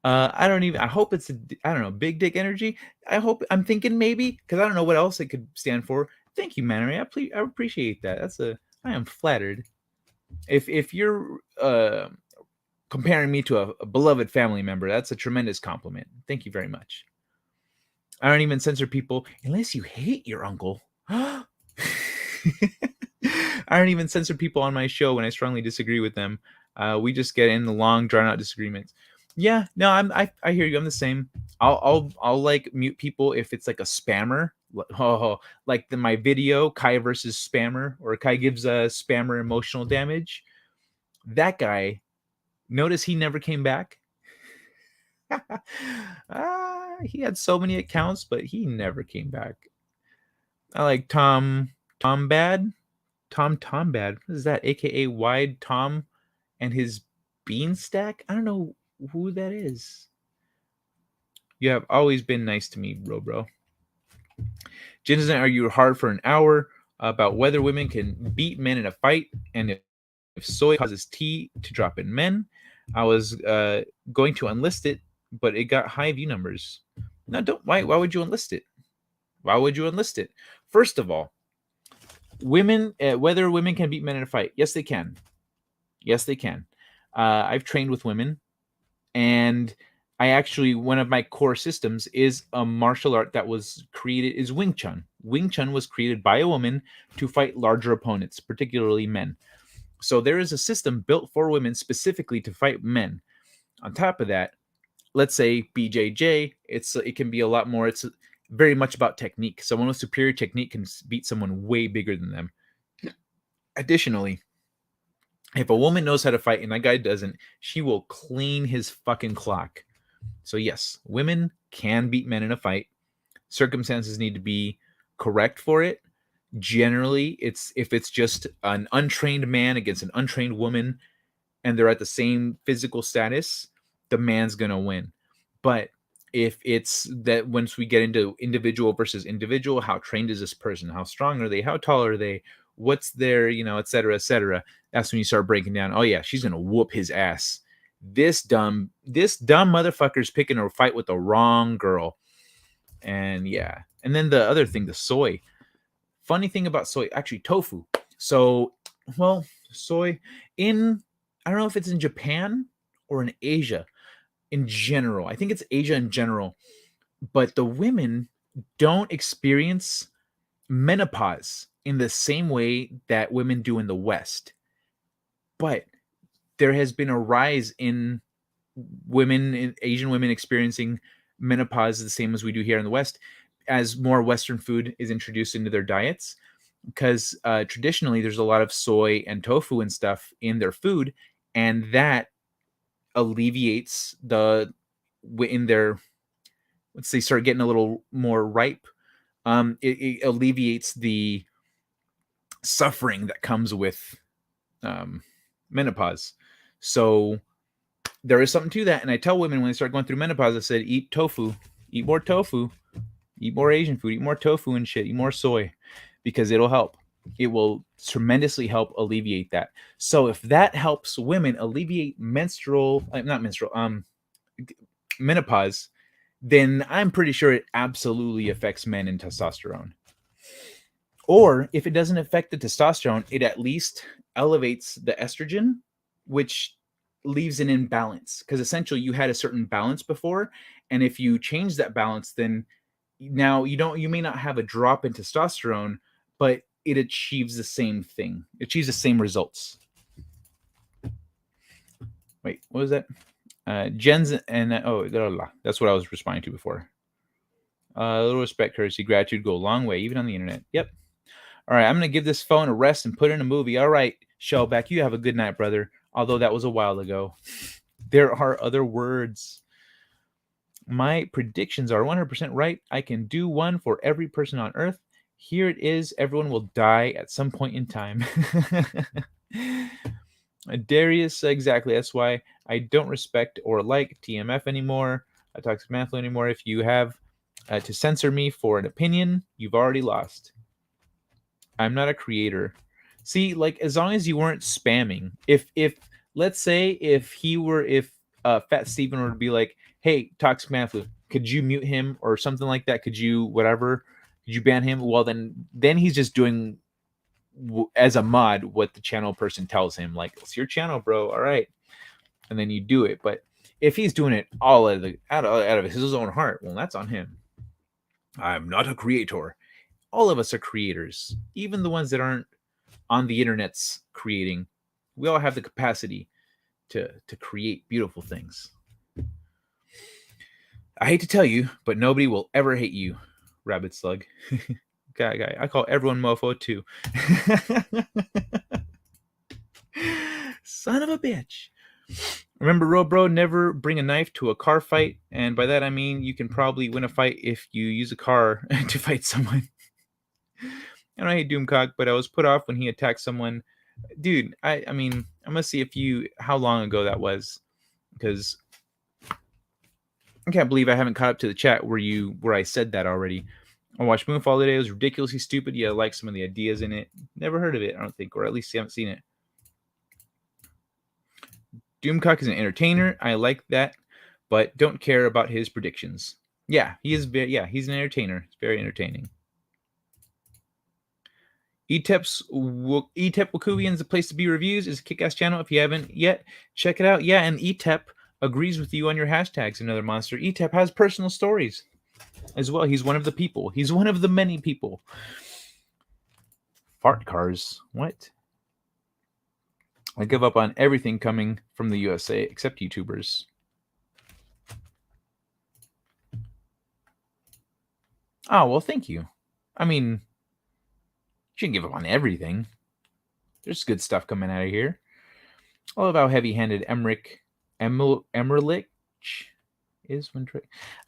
I don't even. I hope it's a. I don't know. Big dick energy. I hope. I'm thinking maybe because I don't know what else it could stand for. Thank you, Manta Ray. I appreciate that. That's a. I am flattered. If you're comparing me to a beloved family member, that's a tremendous compliment. Thank you very much. I don't even censor people unless you hate your uncle. I don't even censor people on my show when I strongly disagree with them. We just get in the long, drawn out disagreements. Yeah, no, I hear you. I'm the same. I'll like mute people if it's like a spammer. Oh, like my video Kai versus spammer, or Kai gives a spammer emotional damage. That guy. Notice he never came back. He had so many accounts, but he never came back. I like Tom Bad. Tom Bad. What is that? AKA Wide Tom and his Beanstack? I don't know who that is. You have always been nice to me, bro. Jen doesn't argue hard for an hour about whether women can beat men in a fight and if soy causes tea to drop in men. I was going to enlist it, but it got high view numbers. No, don't. Why would you enlist it? Why would you enlist it? First of all, women, whether women can beat men in a fight, yes, they can. Yes, they can. I've trained with women, and I actually one of my core systems is a martial art that was created is Wing Chun. Wing Chun was created by a woman to fight larger opponents, particularly men. So there is a system built for women specifically to fight men. On top of that, let's say BJJ, it can be a lot more. It's very much about technique. Someone with superior technique can beat someone way bigger than them. Additionally, if a woman knows how to fight and that guy doesn't, she will clean his fucking clock. So yes, women can beat men in a fight. Circumstances need to be correct for it. Generally, if it's just an untrained man against an untrained woman and they're at the same physical status, the man's gonna win. But if it's that once we get into individual versus individual, how trained is this person? How strong are they? How tall are they? What's their, et cetera, et cetera. That's when you start breaking down. Oh yeah, she's gonna whoop his ass. This dumb motherfucker's picking a fight with the wrong girl. And yeah. And then the other thing, the soy. Funny thing about soy, actually tofu. So, well, soy I don't know if it's in Japan or in Asia in general. I think it's Asia in general. But the women don't experience menopause in the same way that women do in the West. But there has been a rise in Asian women experiencing menopause the same as we do here in the West as more Western food is introduced into their diets. Because traditionally there's a lot of soy and tofu and stuff in their food, and that alleviates in their once they start getting a little more ripe, it alleviates the suffering that comes with menopause. So there is something to that, and I tell women when they start going through menopause, I said, eat tofu, eat more tofu, eat more Asian food, eat more tofu and shit, eat more soy, because it'll help. It will tremendously help alleviate that. So if that helps women alleviate menopause, then I'm pretty sure it absolutely affects men in testosterone. Or if it doesn't affect the testosterone, it at least elevates the estrogen, which leaves an imbalance. Because essentially you had a certain balance before, and if you change that balance, then now you may not have a drop in testosterone, but it achieves the same thing. It achieves the same results. Wait, what was that? Jen's and that's what I was responding to before. A little respect, courtesy, gratitude go a long way, even on the internet. Yep. All right, I'm gonna give this phone a rest and put in a movie. All right, Shellback, you have a good night, brother. Although that was a while ago. There are other words. My predictions are 100% right. I can do one for every person on Earth. Here it is. Everyone will die at some point in time. Darius, exactly. That's why I don't respect or like TMF anymore. Toxic Manflu anymore. If you have to censor me for an opinion, you've already lost. I'm not a creator. See, like as long as you weren't spamming. If let's say if Fat Steven were to be like, hey, Toxic Manflu, could you mute him or something like that? Could you whatever? Could you ban him? Well, then he's just doing as a mod what the channel person tells him. Like, it's your channel, bro. All right, and then you do it. But if he's doing it all out of his own heart, well, that's on him. I'm not a creator. All of us are creators, even the ones that aren't on the internet's creating. We all have the capacity to create beautiful things. I hate to tell you, but nobody will ever hate you, Rabbit Slug. Guy. I call everyone mofo too. Son of a bitch. Remember, Robro, never bring a knife to a car fight. And by that I mean you can probably win a fight if you use a car to fight someone. And I hate Doomcock, but I was put off when he attacked someone. Dude, I mean, I'm gonna see how long ago that was, because I can't believe I haven't caught up to the chat where I said that already. I watched Moonfall today. It was ridiculously stupid. Yeah, I like some of the ideas in it. Never heard of it, I don't think, or at least you haven't seen it. Doomcock is an entertainer. I like that, but don't care about his predictions. Yeah, he's an entertainer. It's very entertaining. ETEP Wakubian's the place to be. Reviews is a kick-ass channel. If you haven't yet, check it out. Yeah, and ETEP agrees with you on your hashtags. Another monster. ETEP has personal stories as well. He's one of the people. He's one of the many people. Fart cars. What? I give up on everything coming from the USA except YouTubers. Oh, well, thank you. I mean, you shouldn't give up on everything. There's good stuff coming out of here. I love how heavy-handed Emmerlich is when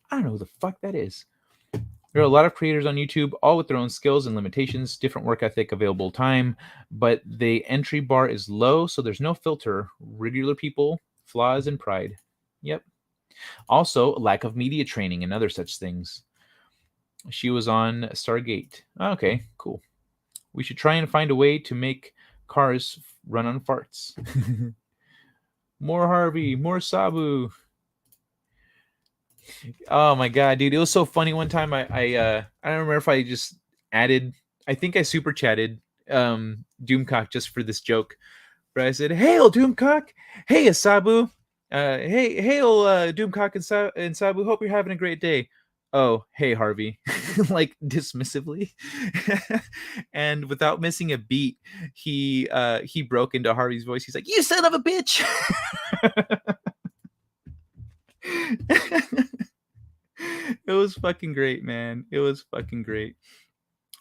I don't know who the fuck that is. There are a lot of creators on YouTube, all with their own skills and limitations, different work ethic, available time, but the entry bar is low, so there's no filter. Regular people, flaws, and pride. Yep. Also, lack of media training and other such things. She was on Stargate. Okay, cool. We should try and find a way to make cars run on farts. More Harvey, more Sabu. Oh my god, dude, it was so funny. One time I don't remember if I just added, I think I super chatted Doomcock just for this joke, but I said, "Hail Doomcock, hey Asabu, hail Doomcock and Sabu. Hope you're having a great day." Oh, hey Harvey, like dismissively, and without missing a beat, he broke into Harvey's voice. He's like, "You son of a bitch." It was fucking great, man. It was fucking great.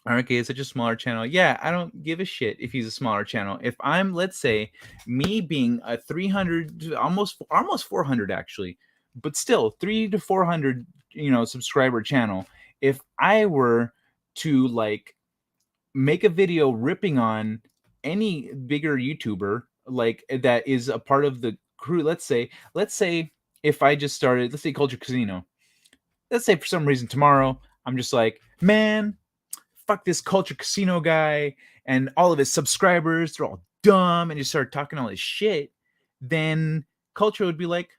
RK is such a smaller channel. Yeah, I don't give a shit if he's a smaller channel. If I'm, let's say, me being a 300, almost 400 actually, but still 300 to 400, subscriber channel. If I were to like make a video ripping on any bigger YouTuber like that is a part of the crew, let's say if I just started, let's say Culture Casino. Let's say for some reason tomorrow I'm just like, man, fuck this Culture Casino guy and all of his subscribers, they're all dumb, and just start talking all this shit, then Culture would be like,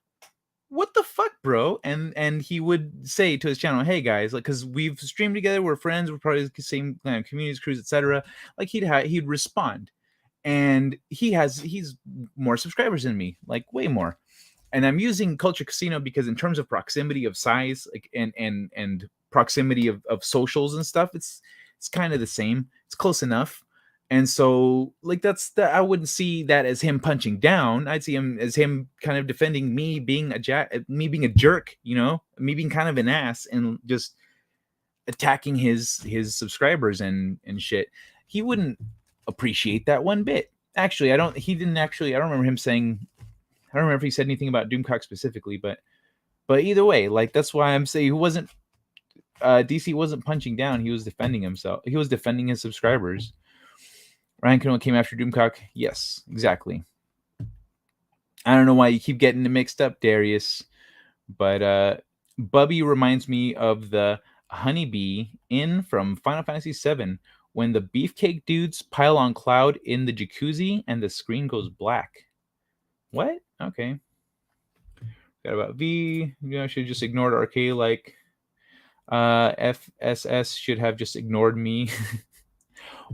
what the fuck, bro? And he would say to his channel, hey guys, like, because we've streamed together, we're friends, we're part of the same communities, crews, etc. Like he'd respond, and he's more subscribers than me, like way more. And I'm using Culture Casino because in terms of proximity of size, like and proximity of socials and stuff, it's kind of the same. It's close enough. And so like I wouldn't see that as him punching down. I'd see him as him kind of defending me being a jerk, me being kind of an ass and just attacking his subscribers and shit. He wouldn't appreciate that one bit. Actually, I don't remember him saying, I don't remember if he said anything about Doomcock specifically, but either way, like that's why I'm saying he wasn't DC wasn't punching down. He was defending himself. He was defending his subscribers. Ryan Kennel came after Doomcock. Yes, exactly. I don't know why you keep getting it mixed up, Darius. But Bubby reminds me of the honeybee in from Final Fantasy VII when the beefcake dudes pile on Cloud in the jacuzzi and the screen goes black. What? Okay. Got about V. I should have just ignored RK like M.F.S should have just ignored me.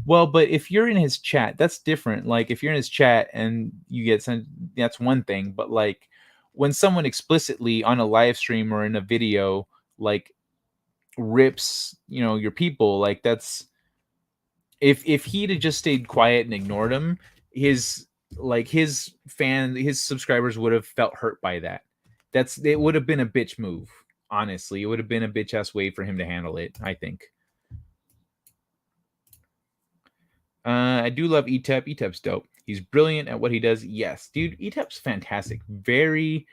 Well, but if you're in his chat, that's different. Like if you're in his chat and you get sent, that's one thing. But like when someone explicitly on a live stream or in a video like rips, your people, like that's if he'd have just stayed quiet and ignored him, his subscribers would have felt hurt by that. It would have been a bitch move. Honestly, it would have been a bitch ass way for him to handle it, I think. I do love ETEP. ETEP's dope. He's brilliant at what he does. Yes, dude, ETEP's fantastic. Very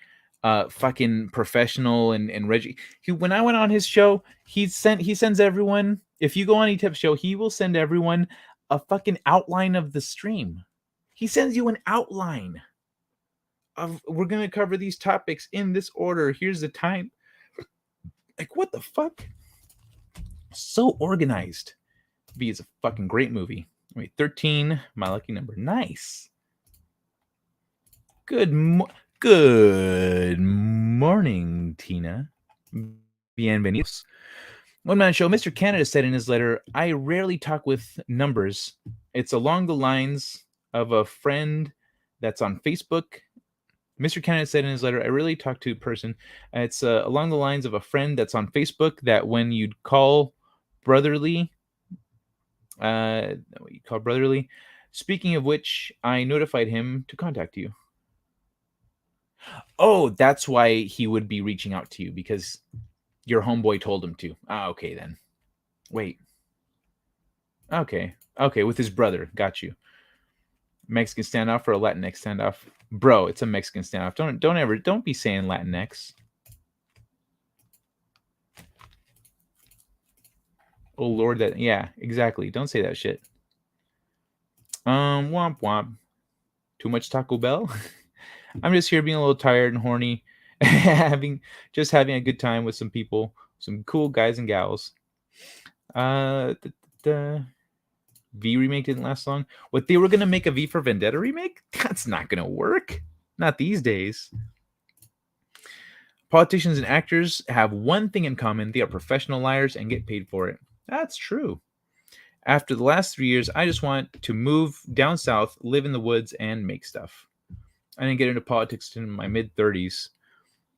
fucking professional and Reggie. When I went on his show, he sends everyone. If you go on ETEP's show, he will send everyone a fucking outline of the stream. He sends you an outline of we're gonna cover these topics in this order. Here's the time. Like what the fuck? So organized. V is a fucking great movie. Wait, 13, my lucky number. Nice. Good morning, Tina. Bienvenidos. One man show. Mr. Canada said in his letter, I rarely talk with numbers. It's along the lines of a friend that's on Facebook. Mr. Canada said in his letter, I rarely talk to a person. It's along the lines of a friend that's on Facebook that when you'd call brotherly, Speaking of which, I notified him to contact you. Oh, that's why he would be reaching out to you, because your homeboy told him to. Okay then. Wait. Okay, with his brother. Got you. Mexican standoff or a Latinx standoff? Bro, it's a Mexican standoff. Don't be saying Latinx. Oh Lord, yeah, exactly. Don't say that shit. Womp womp. Too much Taco Bell? I'm just here being a little tired and horny, having a good time with some people, some cool guys and gals. The V remake didn't last long. What, they were gonna make a V for Vendetta remake? That's not gonna work. Not these days. Politicians and actors have one thing in common: they are professional liars and get paid for it. That's true. After the last 3 years, I just want to move down south, live in the woods, and make stuff. I didn't get into politics in my mid-30s.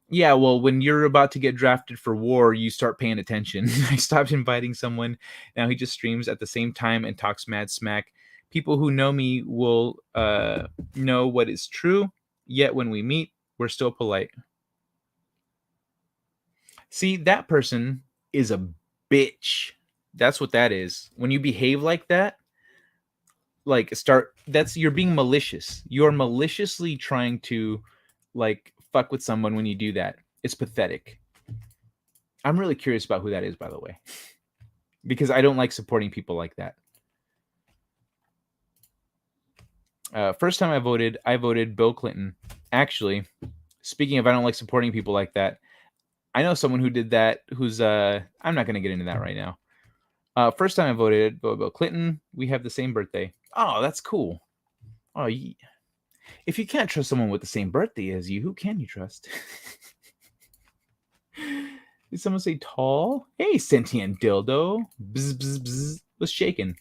Yeah, well, when you're about to get drafted for war, you start paying attention. I stopped inviting someone. Now he just streams at the same time and talks mad smack. People who know me will know what is true, yet when we meet, we're still polite. See, that person is a bitch. That's what that is. When you behave like that, you're being malicious. You're maliciously trying to fuck with someone when you do that. It's pathetic. I'm really curious about who that is, by the way, because I don't like supporting people like that. First time I voted Bill Clinton. Actually, speaking of I don't like supporting people like that, I know someone who did that who's I'm not going to get into that right now. First time I voted Bill Clinton. We have the same birthday. Oh, that's cool. Oh, if you can't trust someone with the same birthday as you, who can you trust? Did someone say tall? Hey, sentient dildo. Bzz, bzz, bzz. What's shaking?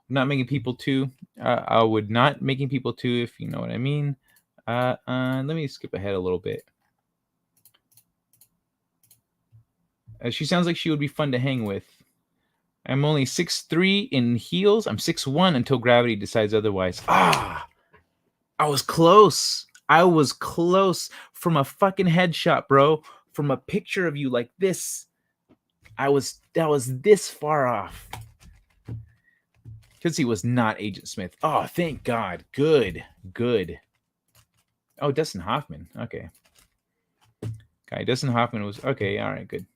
Not making people too. I would not making people too, if you know what I mean. Let me skip ahead a little bit. She sounds like she would be fun to hang with. I'm only 6'3" in heels. I'm 6'1" until gravity decides otherwise. I was close. From a fucking headshot, bro. From a picture of you like this, that was this far off. Because he was not Agent Smith. Oh, thank God. Good. Oh, Dustin Hoffman. Okay. Dustin Hoffman was okay. All right, good.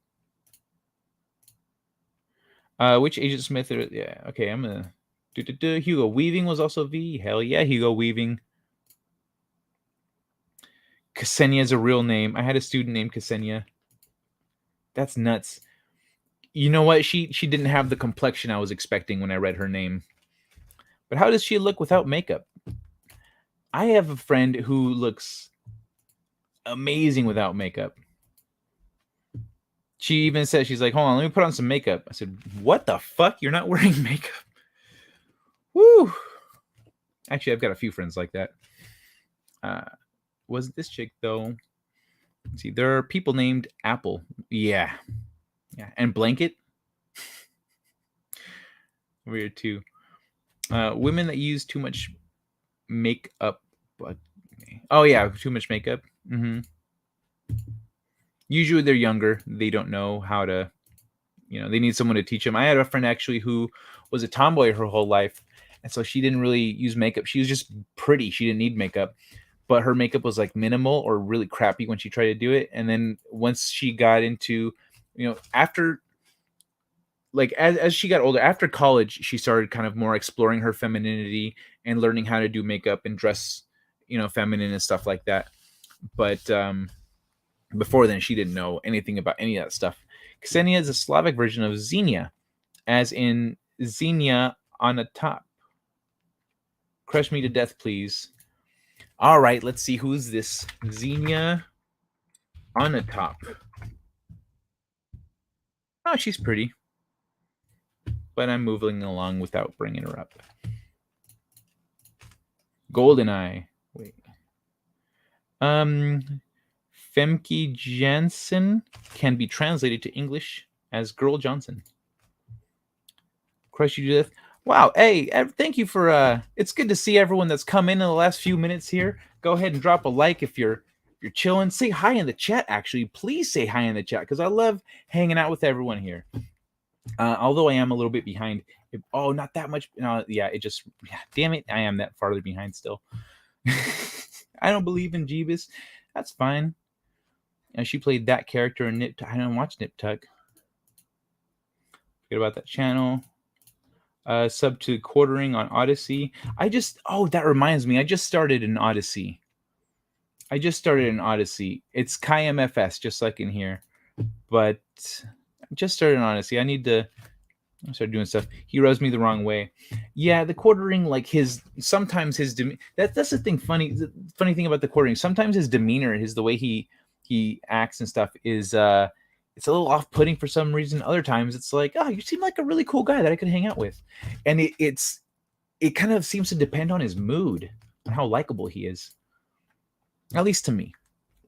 Which Agent Smith? Yeah, okay, I'm gonna. Hugo Weaving was also V. Hell yeah, Hugo Weaving. Ksenia is a real name. I had a student named Ksenia. That's nuts. You know what? She didn't have the complexion I was expecting when I read her name. But how does she look without makeup? I have a friend who looks amazing without makeup. She even said, she's like, hold on, let me put on some makeup. I said, what the fuck? You're not wearing makeup? Woo! Actually, I've got a few friends like that. Wasn't this chick, though? Let's see, there are people named Apple. Yeah. Yeah. And Blanket. Weird, too. Women that use too much makeup. Oh, yeah, too much makeup. Mm-hmm. Usually they're younger. They don't know how to, they need someone to teach them. I had a friend actually who was a tomboy her whole life. And so she didn't really use makeup. She was just pretty. She didn't need makeup. But her makeup was like minimal or really crappy when she tried to do it. And then once she got into, after, like, as she got older, after college, she started kind of more exploring her femininity and learning how to do makeup and dress, feminine and stuff like that. But before then, she didn't know anything about any of that stuff. Ksenia is a Slavic version of Xenia, as in Xenia on a top. Crush me to death, please. All right, let's see who's this Xenia on a top. Oh, she's pretty, but I'm moving along without bringing her up. Goldeneye. Wait. Femke Jansen can be translated to English as Girl Johnson. Crush you to death. Wow. Hey, thank you for it's good to see everyone that's come in the last few minutes here. Go ahead and drop a like if you're chilling. Say hi in the chat, actually. Please say hi in the chat, because I love hanging out with everyone here. Although I am a little bit behind. Not that much. Damn it. I am that farther behind still. I don't believe in Jeebus. That's fine. She played that character in Nip Tuck. I don't watch Nip Tuck. Forget about that channel. Sub to quartering on Odyssey. That reminds me. I just started an Odyssey. It's Kai M.F.S, just like in here. But I just started an Odyssey. I need to start doing stuff. He rubs me the wrong way. Yeah, the quartering, like sometimes his that's the thing. The funny thing about the quartering. Sometimes his demeanor, the way he acts and stuff is it's a little off-putting for some reason. Other times it's like, oh, you seem like a really cool guy that I could hang out with. And it kind of seems to depend on his mood and how likable he is. At least to me.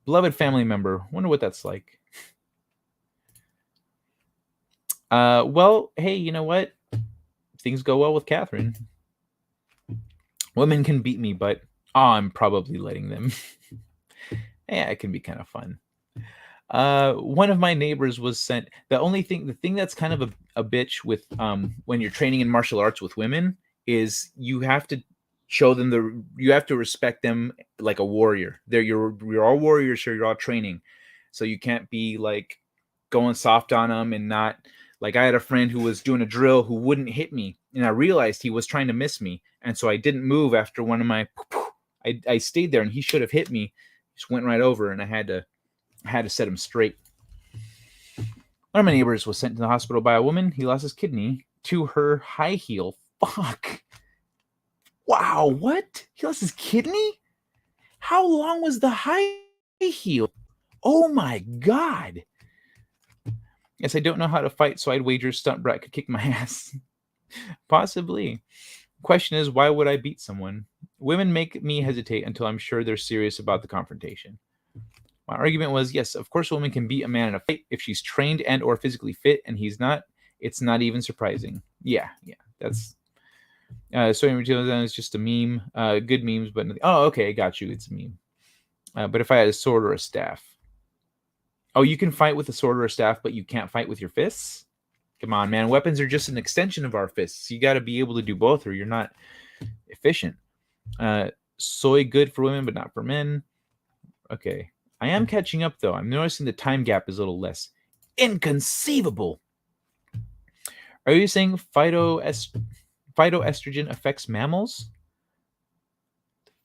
Beloved family member. Wonder what that's like. Well, hey, you know what? Things go well with Catherine. Women can beat me, but I'm probably letting them. Yeah, it can be kind of fun. One of my neighbors was sent. The thing that's kind of a bitch with when you're training in martial arts with women is you have to show them you have to respect them like a warrior. You're all warriors here. You're all training, so you can't be like going soft on them and not. Like, I had a friend who was doing a drill who wouldn't hit me, and I realized he was trying to miss me, and so I didn't move after one of my. I stayed there, and he should have hit me. Just went right over, and I had to set him straight. One of my neighbors was sent to the hospital by a woman. He lost his kidney to her high heel. Fuck. Wow, what? He lost his kidney? How long was the high heel? Oh my god. Yes, I don't know how to fight, so I'd wager Stunt Brat could kick my ass. Possibly. Question is, why would I beat someone? Women make me hesitate until I'm sure they're serious about the confrontation. My argument was, yes, of course a woman can beat a man in a fight if she's trained and or physically fit, and he's not. It's not even surprising. Yeah, that's... Soy material is just a meme. Good memes, but... Oh, okay, got you. It's a meme. But if I had a sword or a staff... Oh, you can fight with a sword or a staff, but you can't fight with your fists? Come on, man. Weapons are just an extension of our fists. You got to be able to do both, or you're not efficient. Soy good for women, but not for men. Okay. I am catching up, though. I'm noticing the time gap is a little less. Inconceivable. Are you saying phytoestrogen affects mammals?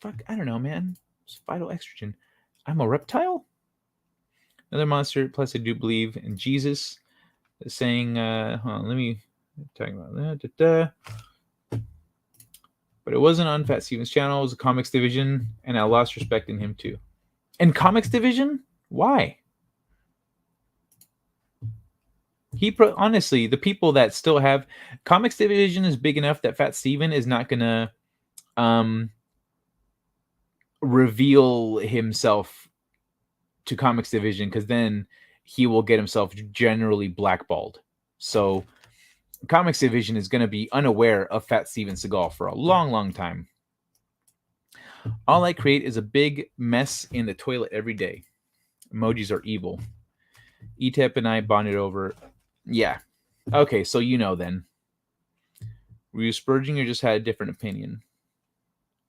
Fuck, I don't know, man. It's phytoestrogen. I'm a reptile? Another monster. Plus, I do believe in Jesus. Saying, hold on, let me talk about that. But it wasn't on Fat Steven's channel. It was a comics division, and I lost respect in him too. And comics division? Why? Honestly, the people that still have comics division is big enough that Fat Steven is not gonna um reveal himself to comics division, because then he will get himself generally blackballed. So comics division is going to be unaware of Fat Steven Seagal for a long, long time. All I create is a big mess in the toilet every day. Emojis are evil. Etep and I bonded over. Yeah. Okay, so you know then. Were you spurging or just had a different opinion?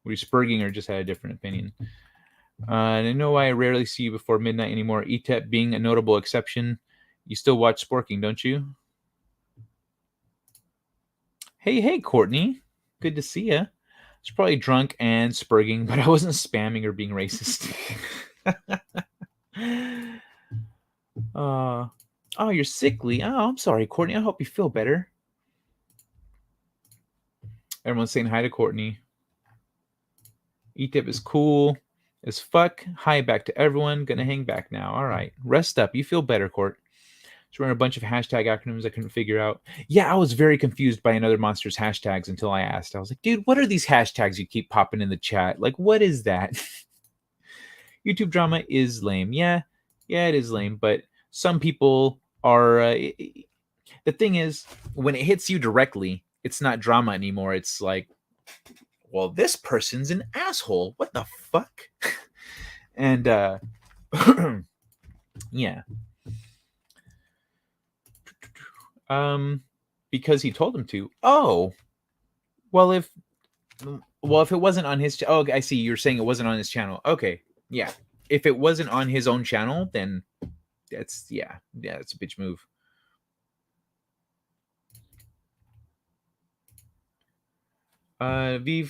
Were you spurging or just had a different opinion? And I know why I rarely see you before midnight anymore. Etep being a notable exception. You still watch Sporking, don't you? Hey, Courtney. Good to see you. I was probably drunk and spurging, but I wasn't spamming or being racist. Oh, you're sickly. Oh, I'm sorry, Courtney. I hope you feel better. Everyone's saying hi to Courtney. Etip is cool as fuck. Hi back to everyone. Gonna hang back now. All right. Rest up. You feel better, Court. Just running a bunch of hashtag acronyms I couldn't figure out. Yeah, I was very confused by Another Monster's hashtags until I asked. I was like, dude, what are these hashtags you keep popping in the chat? Like, what is that? YouTube drama is lame. Yeah, it is lame. But some people are. The thing is, when it hits you directly, it's not drama anymore. It's like, well, this person's an asshole. What the fuck? And yeah. Because he told him to. Oh, well, if it wasn't on his oh, I see. You're saying it wasn't on his channel. Okay, yeah. If it wasn't on his own channel, then that's it's a bitch move.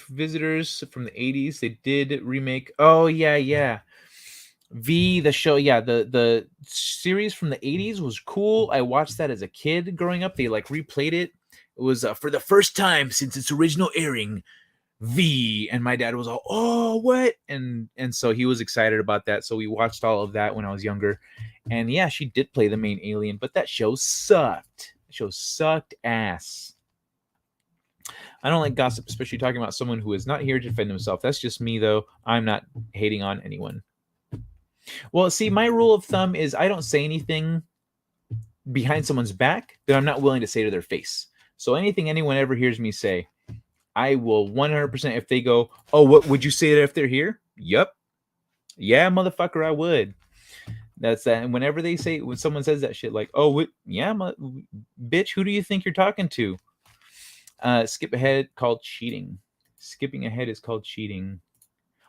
Visitors from the 80s. They did remake. Oh yeah. The show, yeah, the series from the 80s was cool. I watched that as a kid growing up. They like replayed it. It was for the first time since its original airing. V, and my dad was all, oh, what? And so he was excited about that. So we watched all of that when I was younger. And yeah, she did play the main alien, but that show sucked. The show sucked ass. I don't like gossip, especially talking about someone who is not here to defend himself. That's just me, though. I'm not hating on anyone. Well, see, my rule of thumb is I don't say anything behind someone's back that I'm not willing to say to their face. So anything anyone ever hears me say, I will 100%. If they go, oh, what would you say that if they're here? Yep. Yeah, motherfucker, I would. That's that. And whenever they say, when someone says that shit, like, oh, what? Yeah, bitch, who do you think you're talking to? Skip ahead called cheating. Skipping ahead is called cheating.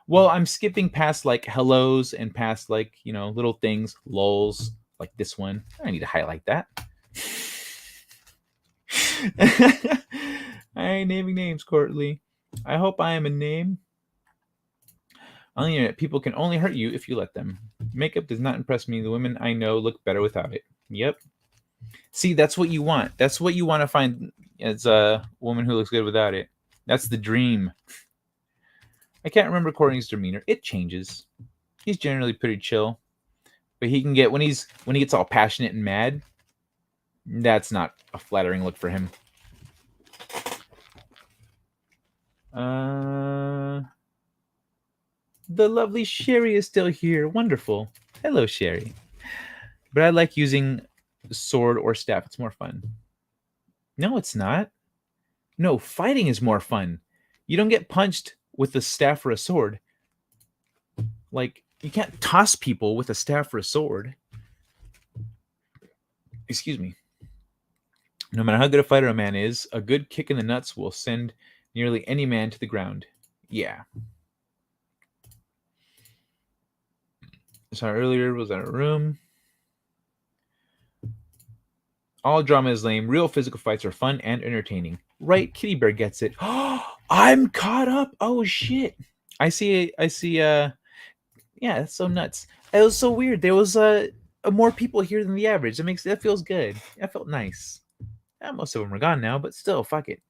Well, I'm skipping past like hellos and past like, little things, lols, like this one. I need to highlight that. I ain't naming names, Courtly. I hope I am a name. On the internet, people can only hurt you if you let them. Makeup does not impress me. The women I know look better without it. Yep. See, that's what you want. That's what you want to find as a woman who looks good without it. That's the dream. I can't remember Courtney's demeanor. It changes. He's generally pretty chill, but he can get when he gets all passionate and mad. That's not a flattering look for him. The lovely Sherry is still here. Wonderful. Hello, Sherry. But I like using sword or staff. It's more fun. No, it's not. No, fighting is more fun. You don't get punched with a staff or a sword. Like, you can't toss people with a staff or a sword. Excuse me. No matter how good a fighter a man is, a good kick in the nuts will send nearly any man to the ground. Yeah. Saw earlier was in a room. All drama is lame. Real physical fights are fun and entertaining. Right? Kitty Bear gets it. I'm caught up. Oh shit. I see. I see. Yeah, that's so nuts. It was so weird. There was more people here than the average. That feels good. That felt nice. Most of them are gone now, but still, fuck it.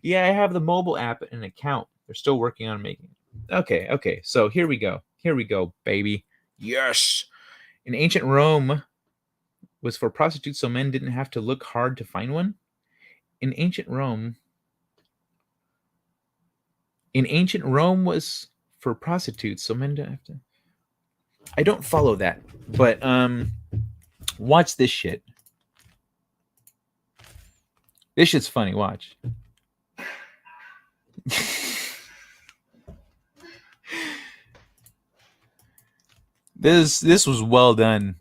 Yeah, I have the mobile app and an account. They're still working on making it. Okay. So here we go. Here we go, baby. Yes. In ancient Rome was for prostitutes so men didn't have to look hard to find one. In ancient Rome, in ancient Rome was for prostitutes so men didn't have to. I don't follow that, but watch this shit. This shit's funny. Watch. This was well done.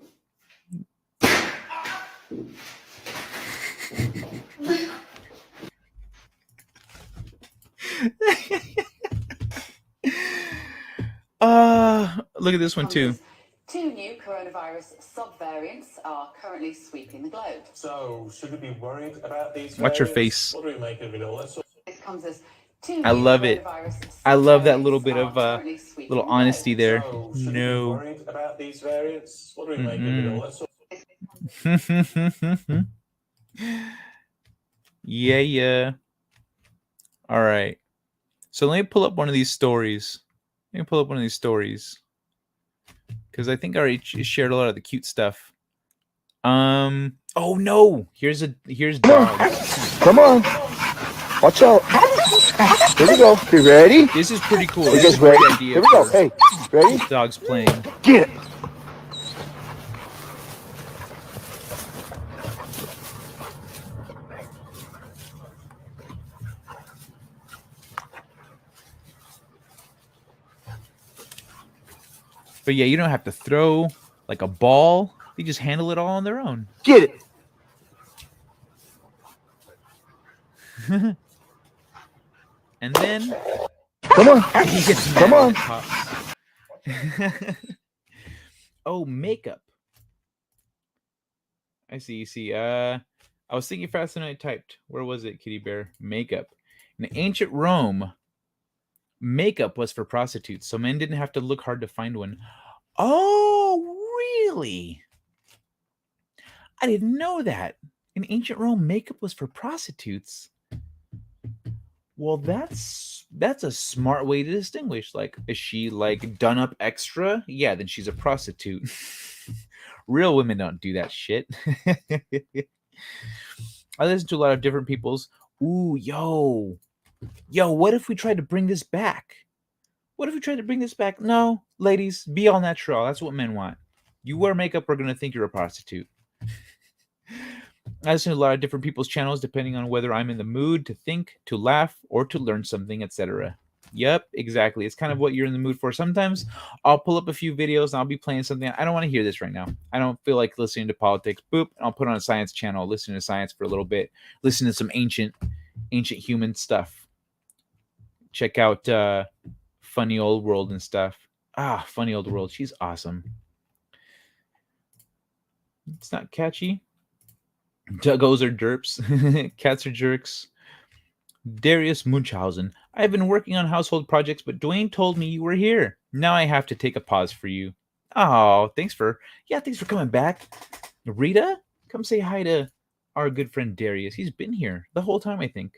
Look at this one too. Two new coronavirus subvariants are currently sweeping the globe. So, should we be worried about these? Watch your face. What do we make of it all? This comes as two I love it. I love that little bit of little honesty there. So, should No. we be worried about these variants? What do we make of it all? Yeah. All right. So let me pull up one of these stories. Because I think I already shared a lot of the cute stuff. Oh no! Here's dogs. Come on. Watch out. Here we go. You ready? This is pretty cool. You guys ready? Here we go. Hey, ready? Dogs playing. Get it. But yeah, you don't have to throw like a ball. They just handle it all on their own. Get it. And then come on. He gets come on. Oh, makeup. I see. You see. I was thinking faster than I typed. Where was it, Kitty Bear? Makeup. In ancient Rome, makeup was for prostitutes, so men didn't have to look hard to find one. Oh, really? I didn't know that. In ancient Rome, makeup was for prostitutes. Well, that's a smart way to distinguish. Like, is she like done up extra? Yeah, then she's a prostitute. Real women don't do that shit. I listen to a lot of different people's. Ooh, yo, what if we tried to bring this back? No, ladies, be all natural. That's what men want. You wear makeup, we're going to think you're a prostitute. I listen to a lot of different people's channels depending on whether I'm in the mood to think, to laugh, or to learn something, etc. Yep, exactly. It's kind of what you're in the mood for. Sometimes I'll pull up a few videos and I'll be playing something. I don't want to hear this right now. I don't feel like listening to politics. Boop. I'll put on a science channel, listen to science for a little bit, listen to some ancient human stuff. Check out Funny Old World and stuff. Funny Old World. She's awesome. It's not catchy. Duggos are derps. Cats are jerks. Darius Munchausen. I've been working on household projects, but Dwayne told me you were here. Now I have to take a pause for you. Oh, thanks for coming back. Rita, come say hi to our good friend Darius. He's been here the whole time, I think.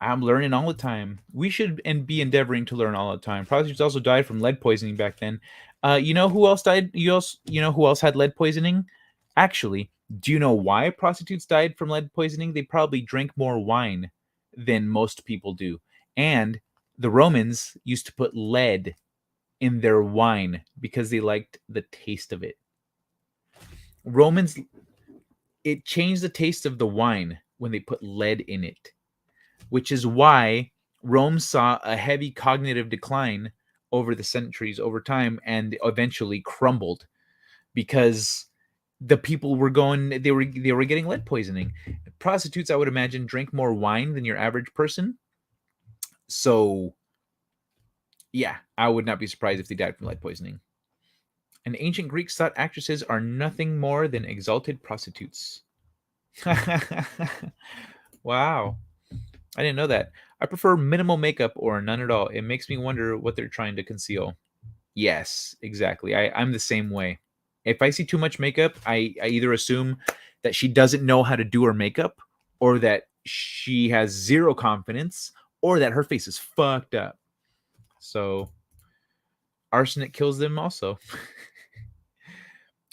I'm learning all the time. We should be endeavoring to learn all the time. Prostitutes also died from lead poisoning back then. You know who else died? You know who else had lead poisoning? Actually, do you know why prostitutes died from lead poisoning? They probably drank more wine than most people do. And the Romans used to put lead in their wine because they liked the taste of it. It changed the taste of the wine when they put lead in it, which is why Rome saw a heavy cognitive decline over the centuries, over time, and eventually crumbled because the people were they were getting lead poisoning. Prostitutes, I would imagine, drink more wine than your average person. So, yeah, I would not be surprised if they died from lead poisoning. And ancient Greeks thought actresses are nothing more than exalted prostitutes. Wow. I didn't know that. I prefer minimal makeup or none at all. It makes me wonder what they're trying to conceal. Yes, exactly. I'm the same way. If I see too much makeup, I either assume that she doesn't know how to do her makeup, or that she has zero confidence, or that her face is fucked up. So arsenic kills them also.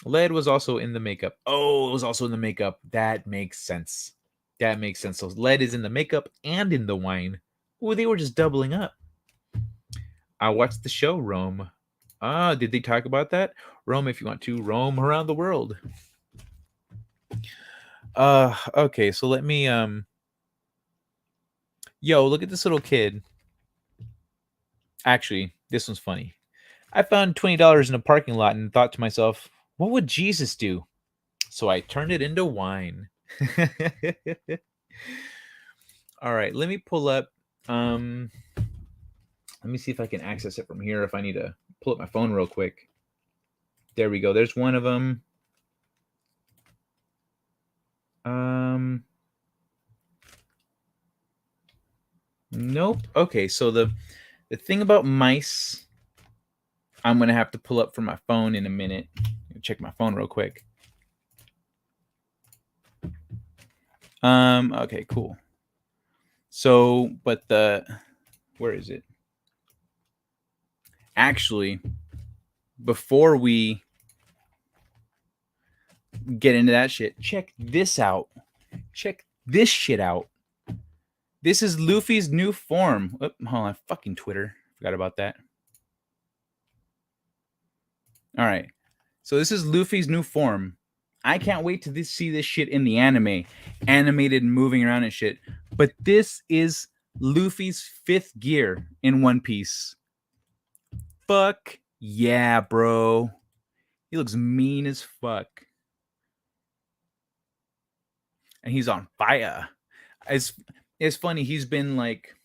Lead was also in the makeup. Oh, it was also in the makeup. That makes sense. That makes sense. So lead is in the makeup and in the wine. Oh, they were just doubling up. I watched the show Rome. Ah, did they talk about that? Rome, if you want to roam around the world. Okay, so let me yo, look at this little kid. Actually, this one's funny. I found $20 in a parking lot and thought to myself, what would Jesus do? So I turned it into wine. All right, let me pull up let me see if I can access it from here if I need to pull up my phone real quick. There we go. There's one of them. Nope. Okay, so the thing about mice, I'm going to have to pull up from my phone in a minute. Check my phone real quick. Okay, cool. So, but where is it? Actually, before we get into that shit, check this out. Check this shit out. This is Luffy's new form. Oh, hold on, fucking Twitter. Forgot about that. All right. So this is Luffy's new form. I can't wait to see this shit in the anime. Animated and moving around and shit. But this is Luffy's 5th gear in One Piece. Fuck yeah, bro. He looks mean as fuck. And he's on fire. It's funny, he's been like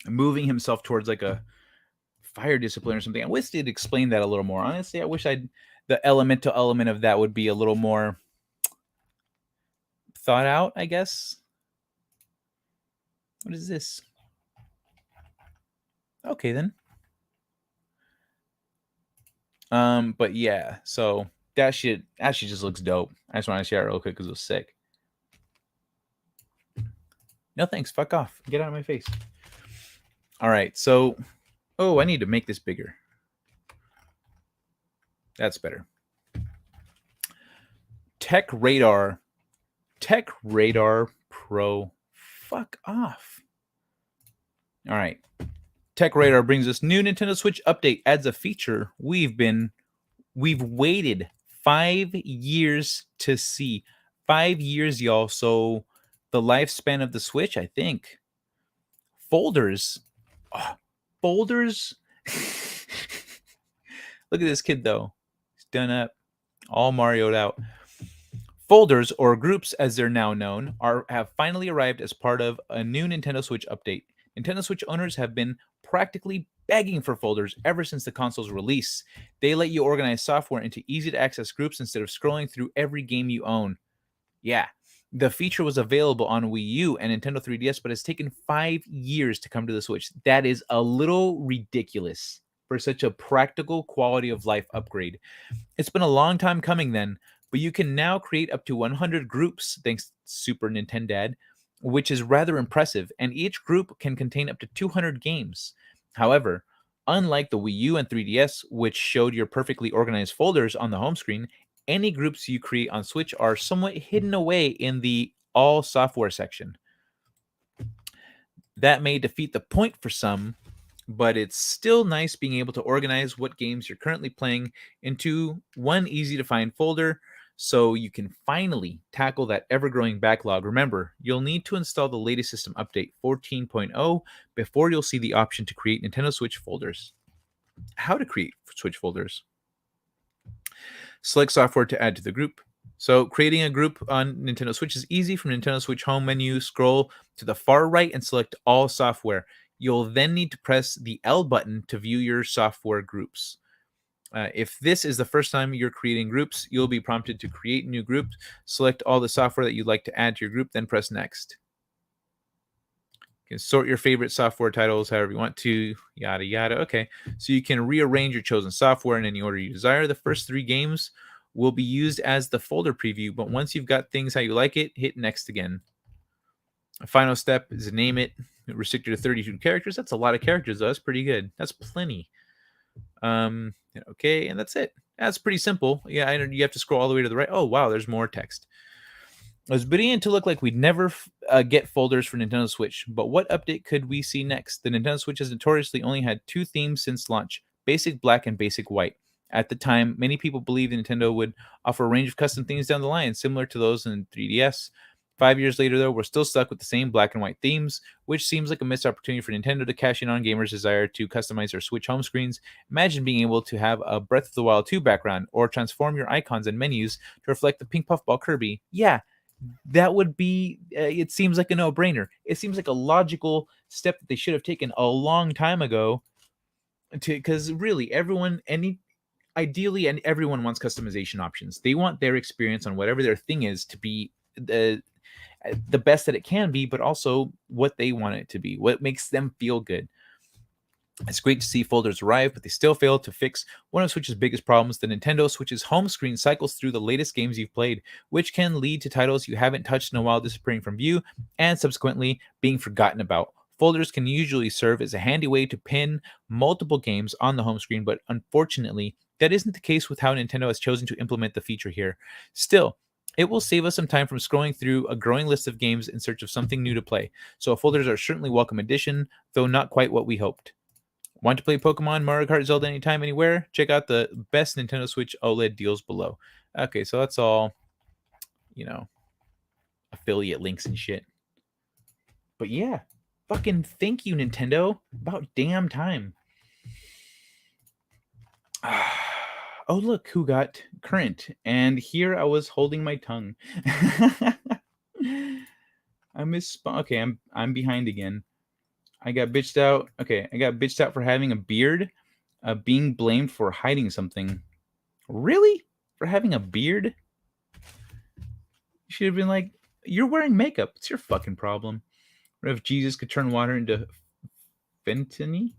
moving himself towards like a fire discipline or something. I wish they'd explain that a little more. Honestly, I wish the elemental element of that would be a little more thought out, I guess. What is this? Okay, then. But yeah, so that shit just looks dope. I just want to share it real quick because it was sick. No thanks, fuck off. Get out of my face. All right, so I need to make this bigger. That's better. Tech Radar Pro. Fuck off. All right. Tech Radar brings us new Nintendo Switch update, adds a feature we've waited 5 years to see. 5 years, y'all. So the lifespan of the Switch, I think. Folders. Folders. Look at this kid, though. He's done up. All Mario'd out. Folders, or groups as they're now known, have finally arrived as part of a new Nintendo Switch update. Nintendo Switch owners have been practically begging for folders ever since the console's release. They let you organize software into easy-to-access groups instead of scrolling through every game you own. Yeah, the feature was available on Wii U and Nintendo 3DS, but it's taken 5 years to come to the Switch. That is a little ridiculous for such a practical quality of life upgrade. It's been a long time coming then, but you can now create up to 100 groups thanks to Super Nintendo, which is rather impressive, and each group can contain up to 200 games. However, unlike the Wii U and 3DS, which showed your perfectly organized folders on the home screen, any groups you create on Switch are somewhat hidden away in the All Software section. That may defeat the point for some, but it's still nice being able to organize what games you're currently playing into one easy-to-find folder, so you can finally tackle that ever-growing backlog. Remember, you'll need to install the latest system update 14.0 before you'll see the option to create Nintendo Switch folders. How to create Switch folders. Select software to add to the group. So creating a group on Nintendo Switch is easy. From Nintendo Switch home menu, scroll to the far right and select all software. You'll then need to press the L button to view your software groups. If this is the first time you're creating groups, you'll be prompted to create new groups. Select all the software that you'd like to add to your group, then press next. You can sort your favorite software titles however you want to, yada, yada. Okay, so you can rearrange your chosen software in any order you desire. The first 3 games will be used as the folder preview, but once you've got things how you like it, hit next again. A final step is to name it. Restricted to 32 characters. That's a lot of characters, though. That's pretty good. That's plenty. Okay, and that's it. That's pretty simple. Yeah, you have to scroll all the way to the right. Oh, wow, there's more text. It was beginning to look like we'd never get folders for Nintendo Switch, but what update could we see next? The Nintendo Switch has notoriously only had 2 themes since launch, Basic Black and Basic White. At the time, many people believed Nintendo would offer a range of custom themes down the line, similar to those in 3DS. 5 years later, though, we're still stuck with the same black and white themes, which seems like a missed opportunity for Nintendo to cash in on gamers' desire to customize their Switch home screens. Imagine being able to have a Breath of the Wild 2 background, or transform your icons and menus to reflect the pink puffball Kirby. Yeah, that would be, it seems like a no-brainer. It seems like a logical step that they should have taken a long time ago, because really, ideally, and everyone wants customization options. They want their experience on whatever their thing is to be the best that it can be, but also what they want it to be, what makes them feel good. It's great to see folders arrive, but they still fail to fix one of Switch's biggest problems. The Nintendo Switch's home screen cycles through the latest games you've played, which can lead to titles you haven't touched in a while disappearing from view and subsequently being forgotten about. Folders can usually serve as a handy way to pin multiple games on the home screen, but unfortunately, that isn't the case with how Nintendo has chosen to implement the feature here. Still, it will save us some time from scrolling through a growing list of games in search of something new to play. So folders are certainly a welcome addition, though not quite what we hoped. Want to play Pokemon, Mario Kart, Zelda anytime, anywhere? Check out the best Nintendo Switch OLED deals below. Okay, so that's all, affiliate links and shit. But yeah, fucking thank you, Nintendo. About damn time. Oh, look who got current. And here I was holding my tongue. I misspoke. Okay, I'm behind again. I got bitched out. Okay, I got bitched out for having a beard, being blamed for hiding something. Really? For having a beard? You should have been like, you're wearing makeup. It's your fucking problem. What if Jesus could turn water into fentanyl?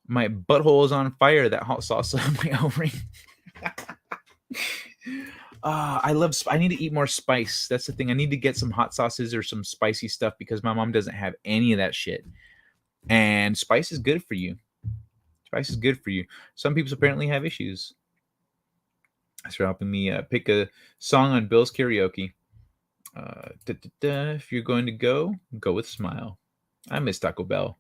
My butthole is on fire. That hot sauce on my O-ring. I need to eat more spice. That's the thing. I need to get some hot sauces or some spicy stuff because my mom doesn't have any of that shit. And spice is good for you. Spice is good for you. Some people apparently have issues. Thanks for helping me pick a song on Bill's karaoke. If you're going to go with Smile. I miss Taco Bell.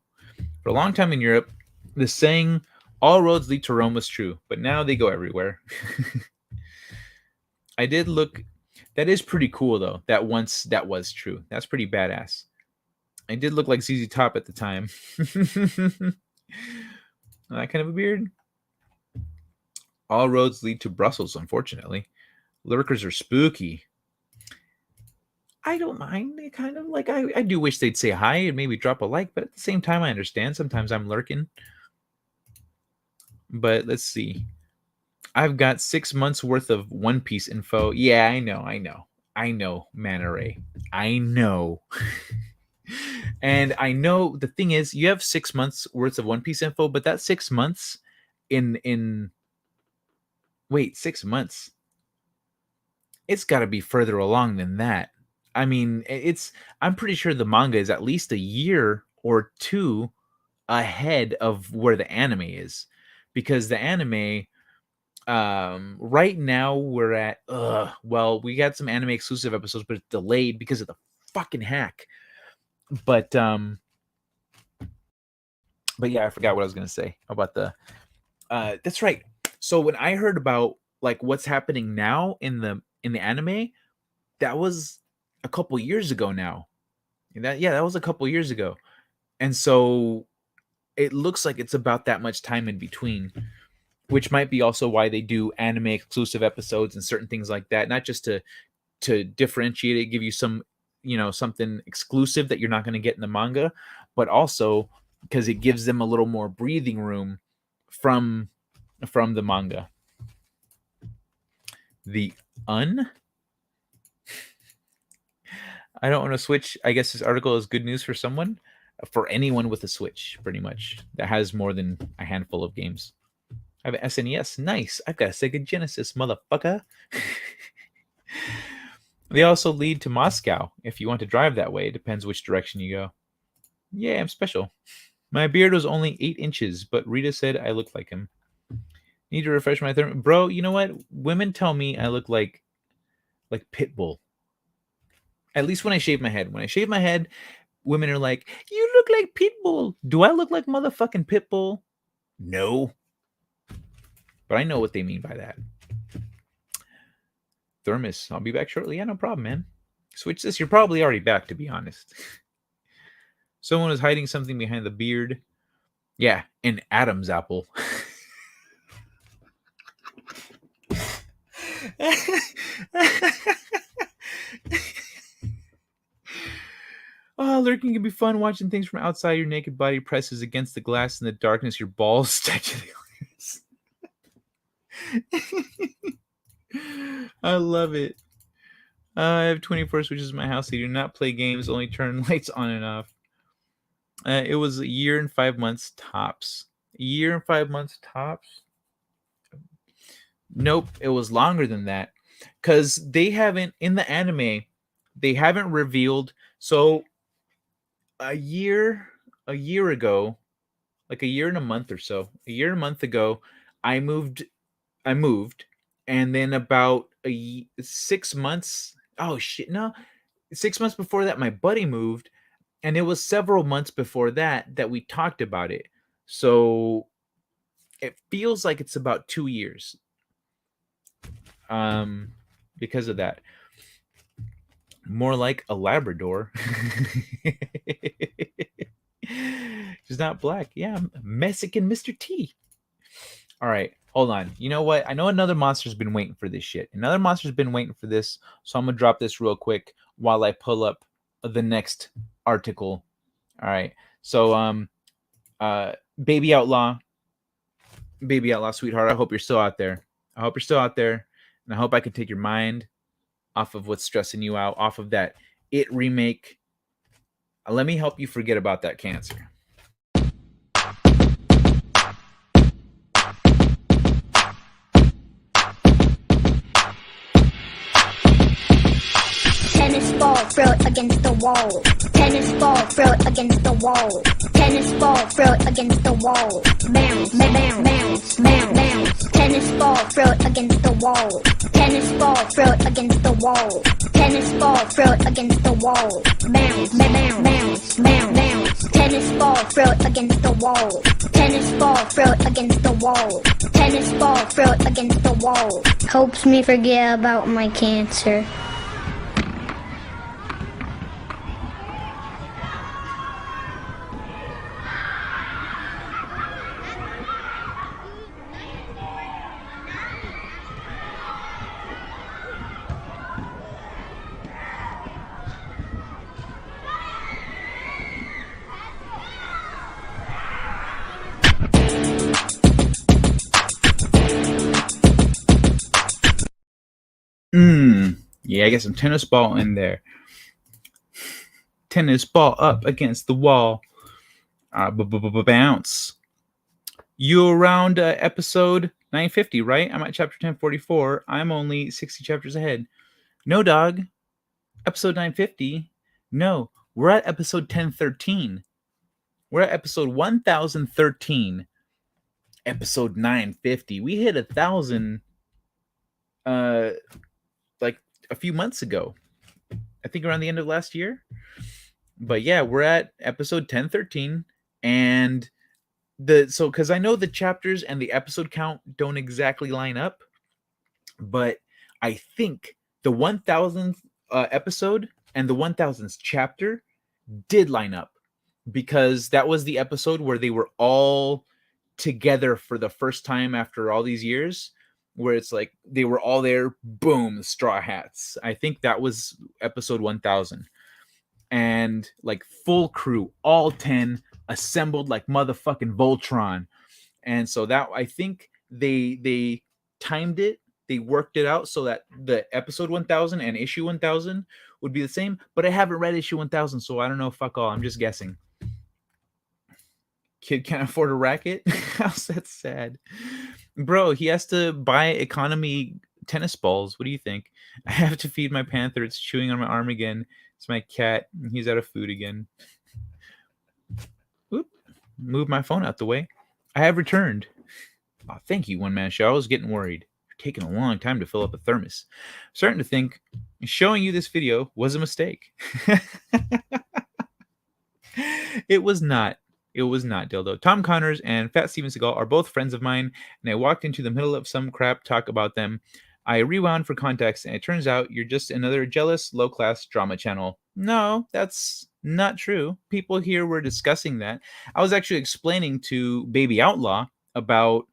For a long time in Europe, the saying, all roads lead to Rome was true, but now they go everywhere. I did look. That is pretty cool, though. That was true. That's pretty badass. I did look like ZZ Top at the time. That kind of a beard. All roads lead to Brussels, unfortunately. Lurkers are spooky. I don't mind. They kind of like, I do wish they'd say hi and maybe drop a like, but at the same time, I understand. Sometimes I'm lurking. But let's see. I've got 6 months worth of One Piece info. Yeah, I know, Manta Ray. I know. And I know the thing is, you have 6 months worth of One Piece info, but that 6 months wait, 6 months. It's got to be further along than that. I mean, I'm pretty sure the manga is at least a year or two ahead of where the anime is, because the anime, right now we're at, we got some anime exclusive episodes, but it's delayed because of the fucking hack. But yeah, I forgot what I was gonna say about the. That's right. So when I heard about like what's happening now in the anime, that was a couple years ago now. That was a couple years ago, and so it looks like it's about that much time in between, which might be also why they do anime exclusive episodes and certain things like that, not just to differentiate it, give you some, something exclusive that you're not going to get in the manga, but also because it gives them a little more breathing room from from the manga. The I don't want to switch. I guess this article is good news for someone, for anyone with a Switch, pretty much, that has more than a handful of games. I have an SNES. Nice. I've got a Sega Genesis, motherfucker. They also lead to Moscow. If you want to drive that way, it depends which direction you go. Yeah, I'm special. My beard was only 8 inches, but Rita said I look like him. Need to refresh my therm. Bro, you know what? Women tell me I look like Pitbull. At least when I shave my head. When I shave my head, women are like, you look like Pitbull. Do I look like motherfucking Pitbull? No. But I know what they mean by that. Thermos, I'll be back shortly. Yeah, no problem, man. Switch this. You're probably already back, to be honest. Someone is hiding something behind the beard. Yeah, an Adam's apple. Oh, lurking can be fun. Watching things from outside. Your naked body presses against the glass in the darkness. Your balls stick to the glass. I love it. I have 24 switches in my house. They do not play games, only turn lights on and off. It was a year and 5 months tops. A year and 5 months tops? Nope, it was longer than that. Because they haven't, in the anime, they haven't revealed. So a year ago, like a year and a month or so, a year and a month ago, I moved, and then about 6 months, oh shit, no, 6 months before that, my buddy moved, and it was several months before that we talked about it. So it feels like it's about 2 years. Because of that. More like a Labrador. She's not black. Yeah, Mexican Mr. T. All right, hold on. You know what? I know another monster's been waiting for this shit. Another monster's been waiting for this. So I'm going to drop this real quick while I pull up the next article. All right. So, Baby Outlaw, sweetheart, I hope you're still out there. And I hope I can take your mind off of what's stressing you out, off of that It remake. Let me help you forget about that cancer. Tennis ball, throw it against the wall. Tennis ball, throw it against the wall. Tennis ball, throw it against the wall. Bounce, bounce, bounce, bounce, bounce. Tennis ball, throw it against the wall. Tennis ball, throw it against the wall. Tennis ball, throw it against the wall. Bounce, bounce, bounce, bounce, bounce. Tennis ball, throw it against the wall. Tennis ball, throw it against the wall. Tennis ball, throw it against the wall. Helps me forget about my cancer. Yeah, I get some tennis ball in there. Tennis ball up against the wall. Bounce. You around episode 950, right? I'm at chapter 1044. I'm only 60 chapters ahead. No, dog. Episode 950. No, we're at episode 1013. We're at episode 1013. Episode 950. We hit 1,000 like a few months ago. I think around the end of last year. But yeah, we're at episode 1013. And because I know the chapters and the episode count don't exactly line up, but I think the 1000th episode and the 1000th chapter did line up, because that was the episode where they were all together for the first time after all these years, where it's like they were all there, boom, Straw Hats. I think that was episode 1000. And like full crew, all 10 assembled like motherfucking Voltron. And so that, I think they timed it, they worked it out so that the episode 1000 and issue 1000 would be the same, but I haven't read issue 1000, so I don't know. Fuck all. I'm just guessing. Kid can't afford a racket. How's that sad? Bro, he has to buy economy tennis balls. What do you think? I have to feed my panther. It's chewing on my arm again. It's my cat. He's out of food again. Oop. Move my phone out the way. I have returned. Oh, thank you, One Man Show. I was getting worried. You're taking a long time to fill up a thermos. I'm starting to think showing you this video was a mistake. It was not. It was not, Dildo. Tom Connors and Fat Steven Seagal are both friends of mine, and I walked into the middle of some crap talk about them. I rewound for context, and it turns out you're just another jealous, low-class drama channel. No, that's not true. People here were discussing that. I was actually explaining to Baby Outlaw about,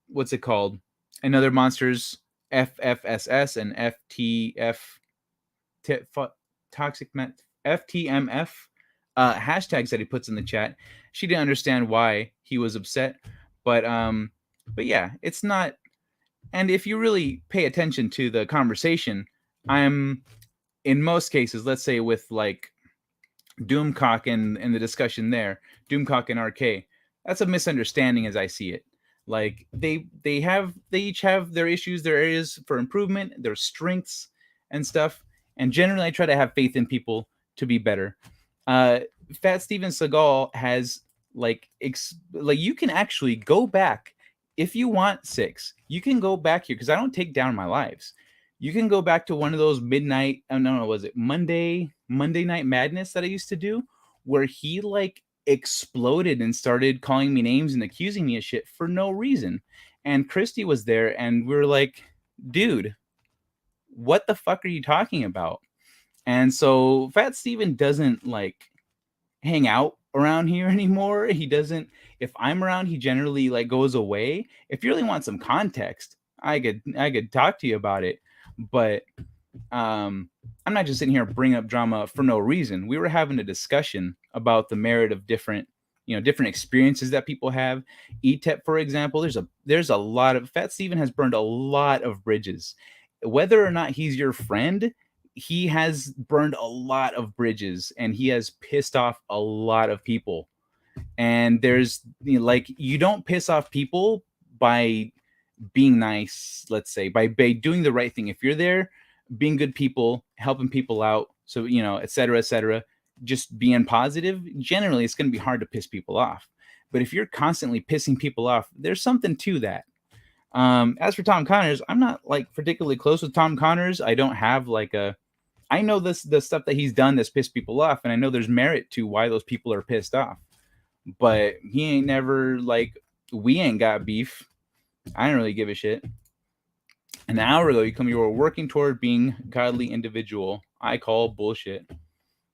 what's it called? Another Monsters, FFSS and Toxic FTMF. Hashtags that he puts in the chat. She didn't understand why he was upset, but yeah, it's not. And if you really pay attention to the conversation, I'm in most cases, let's say with like Doomcock and the discussion there, Doomcock and RK, that's a misunderstanding as I see it. Like they each have their issues, their areas for improvement, their strengths and stuff. And generally, I try to have faith in people to be better. Fat Steven Seagal has like you can actually go back if you want, Six. You can go back here because I don't take down my lives. You can go back to one of those midnight. Oh no, was it Monday Night Madness that I used to do, where he like exploded and started calling me names and accusing me of shit for no reason. And Christy was there, and we were like, dude, what the fuck are you talking about? And so Fat Steven doesn't like hang out around here anymore. He doesn't. If I'm around, he generally like goes away. If you really want some context, I could talk to you about it. But I'm not just sitting here bringing up drama for no reason. We were having a discussion about the merit of different experiences that people have. ETEP, for example, there's a lot of Fat Steven has burned a lot of bridges. Whether or not he's your friend, he has burned a lot of bridges and he has pissed off a lot of people. And there's you don't piss off people by being nice, let's say, by doing the right thing. If you're there being good people, helping people out, so et cetera, just being positive, generally it's going to be hard to piss people off. But if you're constantly pissing people off, there's something to that. As for Tom Connors, I'm not like particularly close with Tom Connors. I don't have I know the stuff that he's done that's pissed people off, and I know there's merit to why those people are pissed off. But he ain't never we ain't got beef. I don't really give a shit. An hour ago, you were working toward being a godly individual. I call bullshit.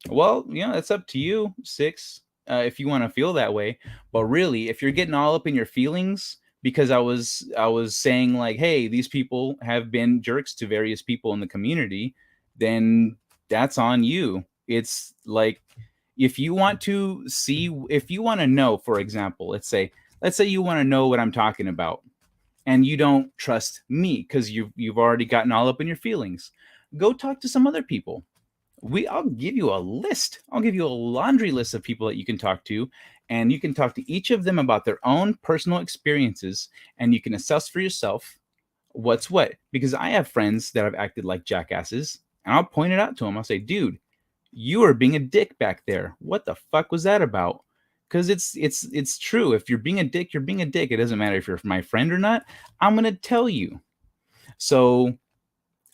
Well, that's up to you, Six, if you want to feel that way. But really, if you're getting all up in your feelings because I was saying like, hey, these people have been jerks to various people in the community, then that's on you. It's like, if you want to know, for example, let's say you want to know what I'm talking about, and you don't trust me because you've already gotten all up in your feelings, go talk to some other people. I'll give you a list. I'll give you a laundry list of people that you can talk to, and you can talk to each of them about their own personal experiences, and you can assess for yourself what's what. Because I have friends that have acted like jackasses, and I'll point it out to them. I'll say, dude, you are being a dick back there. What the fuck was that about? Because it's true. If you're being a dick, you're being a dick. It doesn't matter if you're my friend or not. I'm going to tell you. So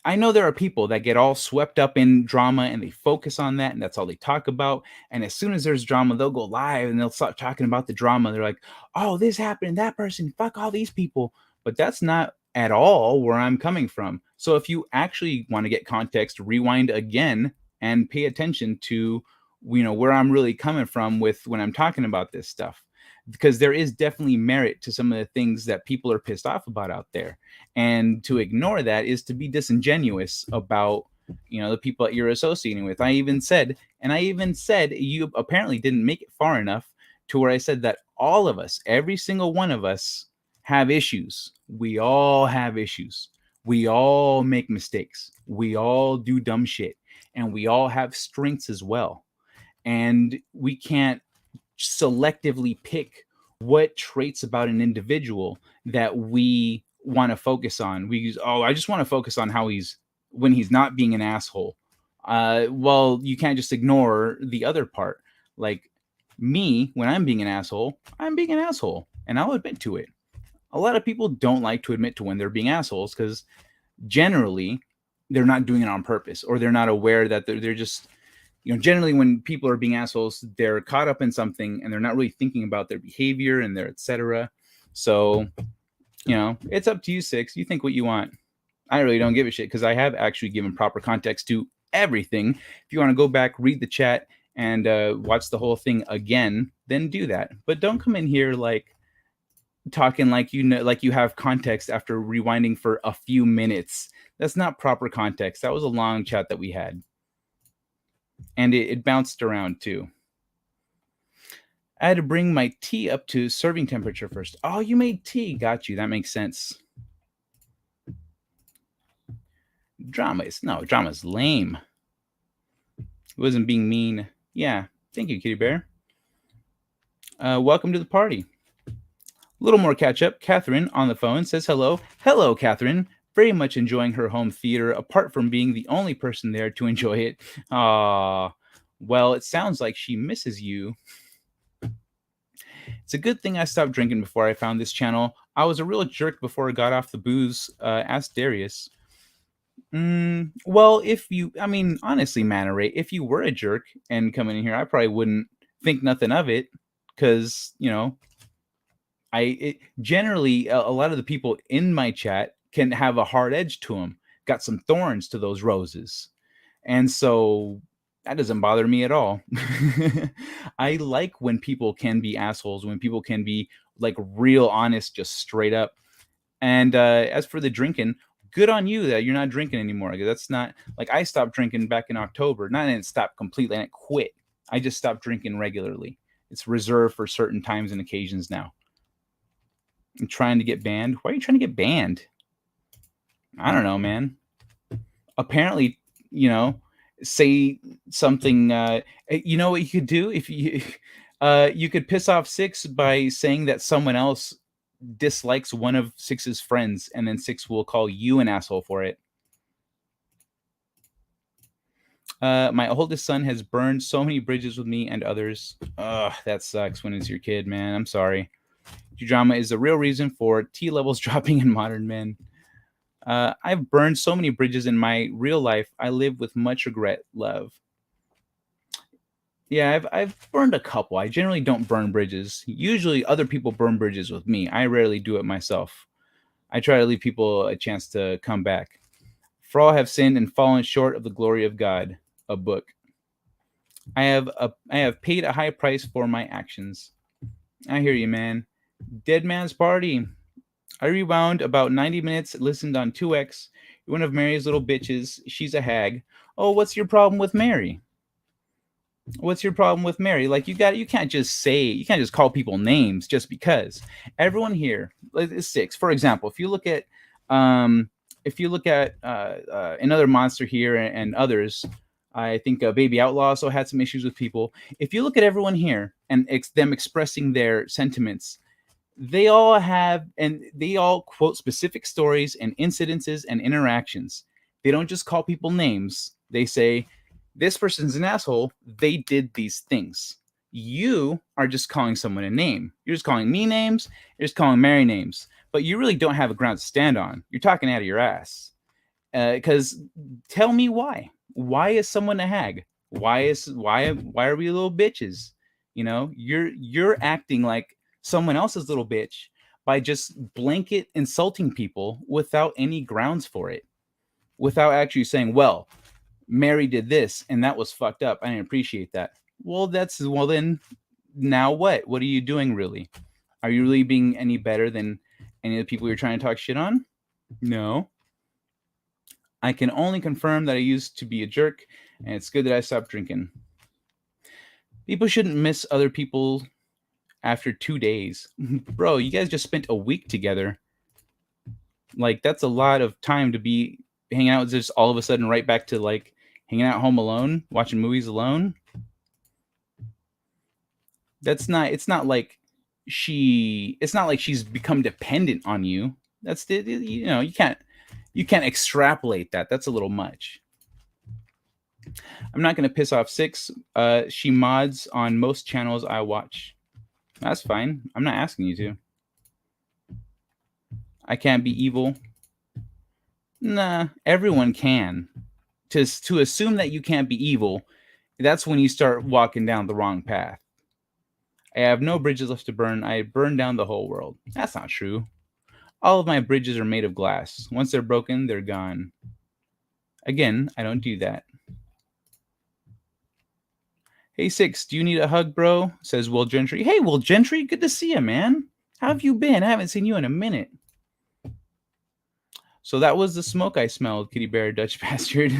I know there are people that get all swept up in drama and they focus on that, and that's all they talk about. And as soon as there's drama, they'll go live and they'll start talking about the drama. They're like, oh, this happened, that person, fuck all these people. But that's not at all where I'm coming from. So if you actually want to get context, rewind again and pay attention to where I'm really coming from with when I'm talking about this stuff, because there is definitely merit to some of the things that people are pissed off about out there. And to ignore that is to be disingenuous about the people that you're associating with. I even said you apparently didn't make it far enough to where I said that all of us, every single one of us, have issues. We all have issues. We all make mistakes. We all do dumb shit. And we all have strengths as well. And we can't selectively pick what traits about an individual that we want to focus on. We use, oh, I just want to focus on how he's when he's not being an asshole. Well, you can't just ignore the other part. Like me, when I'm being an asshole, I'm being an asshole, and I'll admit to it. A lot of people don't like to admit to when they're being assholes because generally they're not doing it on purpose, or they're not aware that they're just, generally when people are being assholes, they're caught up in something and they're not really thinking about their behavior and their etc. So, it's up to you, Six. You think what you want. I really don't give a shit because I have actually given proper context to everything. If you want to go back, read the chat, and watch the whole thing again, then do that. But don't come in here like talking like like you have context after rewinding for a few minutes. That's not proper context. That was a long chat that we had. And it bounced around too. I had to bring my tea up to serving temperature first. Oh, you made tea. Got you. That makes sense. Drama's lame. It wasn't being mean. Yeah. Thank you, Kitty Bear. Welcome to the party. A little more catch up. Catherine on the phone says hello. Hello, Catherine. Very much enjoying her home theater, apart from being the only person there to enjoy it. Ah, well, it sounds like she misses you. It's a good thing I stopped drinking before I found this channel. I was a real jerk before I got off the booze. Asked Darius. Well, honestly, Manta Ray, if you were a jerk and coming in here, I probably wouldn't think nothing of it, because generally a lot of the people in my chat can have a hard edge to them, got some thorns to those roses, and so that doesn't bother me at all. I like when people can be assholes, when people can be like real honest, just straight up. And as for the drinking, good on you that you're not drinking anymore. That's not like I stopped drinking back in October. Not I didn't stop completely, I didn't quit. I just stopped drinking regularly. It's reserved for certain times and occasions now. I'm trying to get banned. Why are you trying to get banned? I don't know, man. Apparently, say something. You know what you could do if you could piss off Six by saying that someone else dislikes one of Six's friends, and then Six will call you an asshole for it. My oldest son has burned so many bridges with me and others. Ugh, that sucks when it's your kid, man. I'm sorry. Drama is the real reason for T levels dropping in modern men. I've burned so many bridges in my real life. I live with much regret, love. Yeah, I've burned a couple. I generally don't burn bridges. Usually other people burn bridges with me. I rarely do it myself. I try to leave people a chance to come back. For all have sinned and fallen short of the glory of God. A book. I have paid a high price for my actions. I hear you, man. Dead Man's Party. I rewound about 90 minutes, listened on 2x. You're one of Mary's little bitches. She's a hag. Oh, what's your problem with Mary? What's your problem with Mary? Like you can't just call people names just because. Everyone here is Six. For example, if you look at another monster here and others, I think Baby Outlaw also had some issues with people. If you look at everyone here and them expressing their sentiments, they all quote specific stories and incidences and interactions. They don't just call people names. They say, this person's an asshole. They did these things. You are just calling someone a name. You're just calling me names. You're just calling Mary names. But you really don't have a ground to stand on. You're talking out of your ass. Because tell me why. Why is someone a hag? Why are we little bitches? You're acting like someone else's little bitch by just blanket insulting people without any grounds for it, without actually saying, well, Mary did this and that was fucked up. I didn't appreciate that. Well, then now what? What are you doing really? Are you really being any better than any of the people you're trying to talk shit on? No. I can only confirm that I used to be a jerk, and it's good that I stopped drinking. People shouldn't miss other people after 2 days. Bro, you guys just spent a week together. Like, that's a lot of time to be hanging out, just all of a sudden right back to like hanging out home alone, watching movies alone. It's not like she's become dependent on you. That's you can't extrapolate that. That's a little much. I'm not going to piss off Six. She mods on most channels I watch. That's fine. I'm not asking you to. I can't be evil. Nah, everyone can. To assume that you can't be evil, that's when you start walking down the wrong path. I have no bridges left to burn. I burned down the whole world. That's not true. All of my bridges are made of glass. Once they're broken, they're gone. Again, I don't do that. Hey, Six, do you need a hug, bro? Says Will Gentry. Hey, Will Gentry, good to see you, man. How have you been? I haven't seen you in a minute. So that was the smoke I smelled, Kitty Bear, Dutch bastard.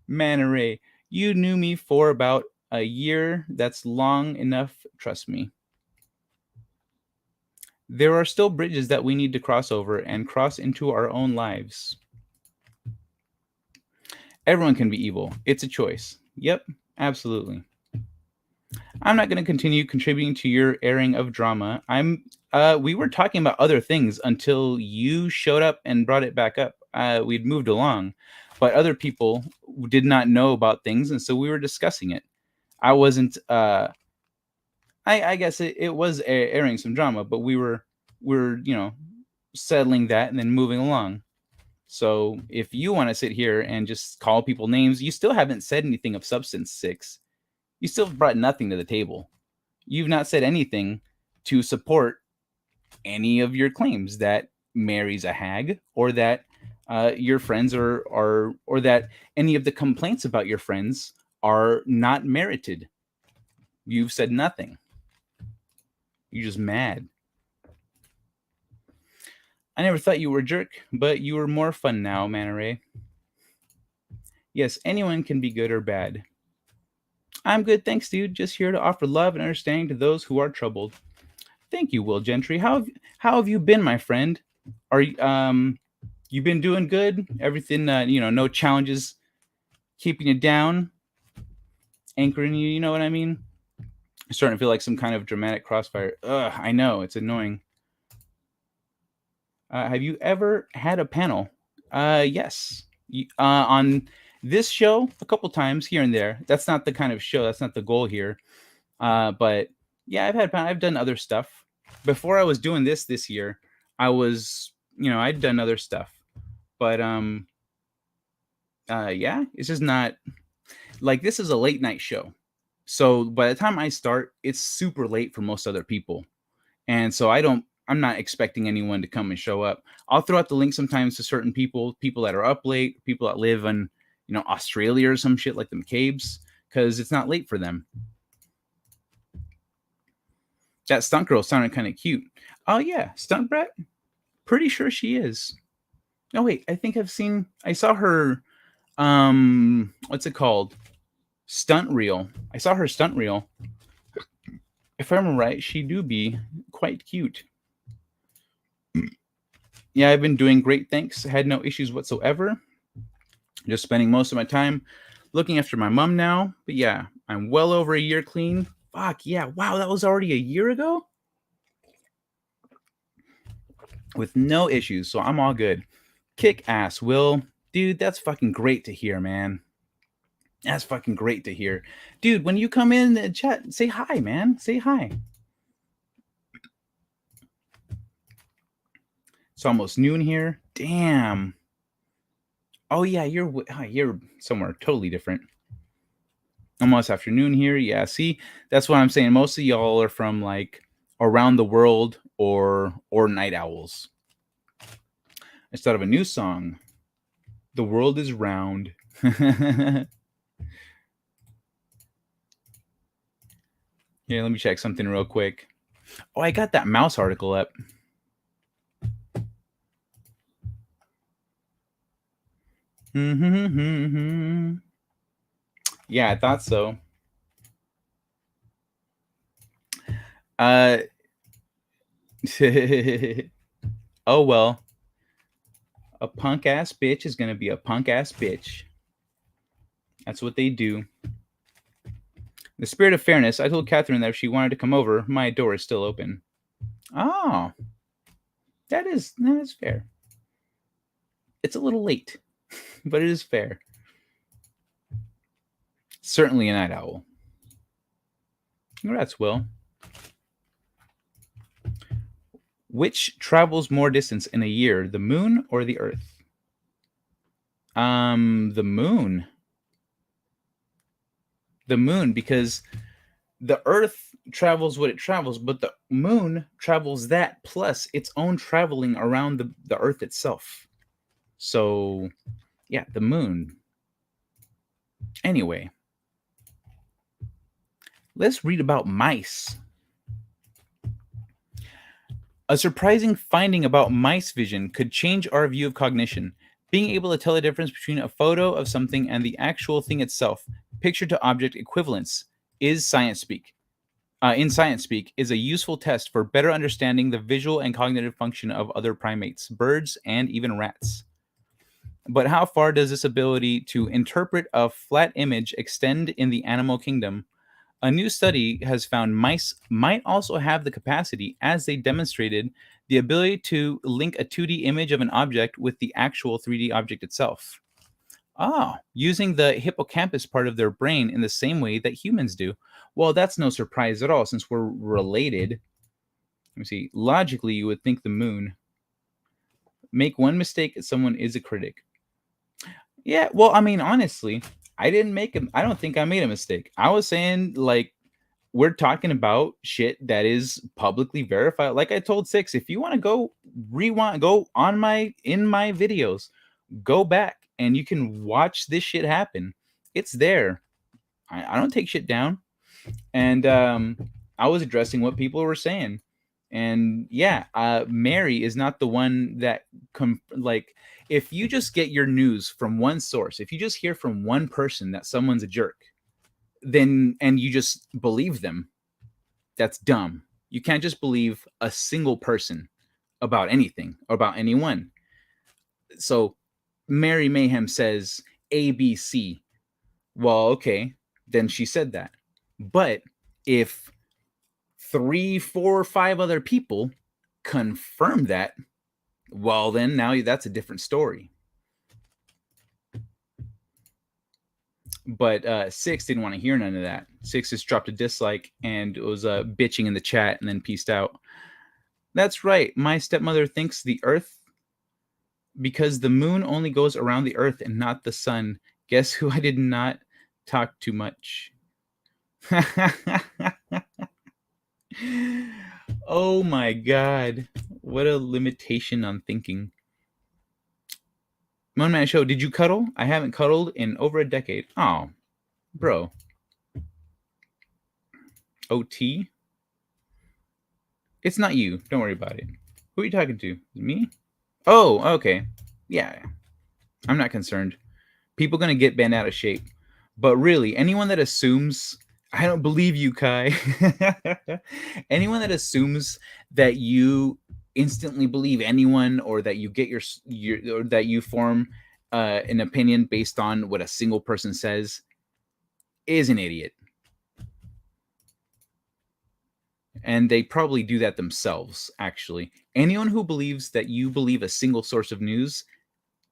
Man Ray, you knew me for about a year. That's long enough, trust me. There are still bridges that we need to cross over and cross into our own lives. Everyone can be evil. It's a choice. Yep, absolutely. I'm not going to continue contributing to your airing of drama. We were talking about other things until you showed up and brought it back up. We'd moved along, but other people did not know about things, and so we were discussing it. I wasn't. I guess it was airing some drama, but we're settling that and then moving along. So if you want to sit here and just call people names, you still haven't said anything of substance, Six. You still brought nothing to the table. You've not said anything to support any of your claims that Mary's a hag, or that your friends or that any of the complaints about your friends are not merited. You've said nothing. You're just mad. I never thought you were a jerk, but you are more fun now, Manta Ray. Yes, anyone can be good or bad. I'm good, thanks, dude. Just here to offer love and understanding to those who are troubled. Thank you, Will Gentry. How have you been, my friend? Are you been doing good? Everything, no challenges keeping you down, anchoring you. You know what I mean? I'm starting to feel like some kind of dramatic crossfire. Ugh, I know, it's annoying. Have you ever had a panel? Yes. On this show, a couple times here and there. That's not the kind of show. That's not the goal here. But yeah, I've done other stuff. Before I was doing this year, I was, I'd done other stuff. But yeah, it's just not like, this is a late night show. So by the time I start, it's super late for most other people. And so I'm not expecting anyone to come and show up. I'll throw out the link sometimes to certain people that are up late, people that live in, Australia or some shit like the McCabe's, because it's not late for them. That stunt girl sounded kind of cute. Oh yeah, Stunt Brat? Pretty sure she is. Oh wait, I saw her, what's it called? Stunt reel. I saw her stunt reel. If I remember right, she do be quite cute. Yeah, I've been doing great, thanks. Had no issues whatsoever. Just spending most of my time looking after my mom now. But yeah, I'm well over a year clean. Fuck, yeah. Wow, that was already a year ago? With no issues, so I'm all good. Kick ass, Will. Dude, that's fucking great to hear, man. That's fucking great to hear. Dude, when you come in the chat, say hi, man. Say hi. It's almost noon here. Damn. Oh yeah, you're somewhere totally different. Almost afternoon here. Yeah, see, that's what I'm saying. Most of y'all are from like around the world or night owls. I thought of a new song. The world is round. Here, let me check something real quick. Oh, I got that mouse article up. Yeah, I thought so. Oh well, a punk ass bitch is gonna be a punk ass bitch. That's what they do. In the spirit of fairness, I told Catherine that if she wanted to come over, my door is still open. Oh, that is fair. It's a little late, but it is fair. Certainly a night owl. Congrats, Will. Which travels more distance in a year, the moon or the Earth? The moon. The moon, because the Earth travels what it travels, but the moon travels that plus its own traveling around the Earth itself. So, yeah, the moon. Anyway, let's read about mice. A surprising finding about mice vision could change our view of cognition. Being able to tell the difference between a photo of something and the actual thing itself, picture to object equivalence, is science speak. In science speak, is a useful test for better understanding the visual and cognitive function of other primates, birds, and even rats. But how far does this ability to interpret a flat image extend in the animal kingdom? A new study has found mice might also have the capacity, as they demonstrated, the ability to link a 2D image of an object with the actual 3D object itself. Using the hippocampus part of their brain in the same way that humans do. Well, that's no surprise at all, since we're related. Let me see. Logically, you would think the moon. Make one mistake, someone is a critic. Yeah, well, I mean, honestly, I don't think I made a mistake. I was saying, like, we're talking about shit that is publicly verified. Like I told Six, if you want to go go on in my videos, go back and you can watch this shit happen. It's there. I don't take shit down. And I was addressing what people were saying. And yeah, Mary is not the one that like, if you just get your news from one source, if you just hear from one person that someone's a jerk, then and you just believe them, that's dumb. You can't just believe a single person about anything or about anyone. So Mary Mayhem says ABC. Well, okay, then she said that. But if 3, 4, 5 other people confirm that, well, then now that's a different story. But Six didn't want to hear none of that. Six just dropped a dislike and was bitching in the chat and then peaced out. That's right. My stepmother thinks the Earth, because the moon only goes around the Earth and not the sun. Guess who I did not talk too much? Oh my God. What a limitation on thinking. One Man Show, did you cuddle? I haven't cuddled in over a decade. Oh, bro. OT? It's not you. Don't worry about it. Who are you talking to? Me? Oh, okay. Yeah. I'm not concerned. People going to get bent out of shape. But really, anyone that assumes... I don't believe you, Kai. Anyone that assumes that you instantly believe anyone, or that you get your or that you form an opinion based on what a single person says, is an idiot. And they probably do that themselves, actually. Anyone who believes that you believe a single source of news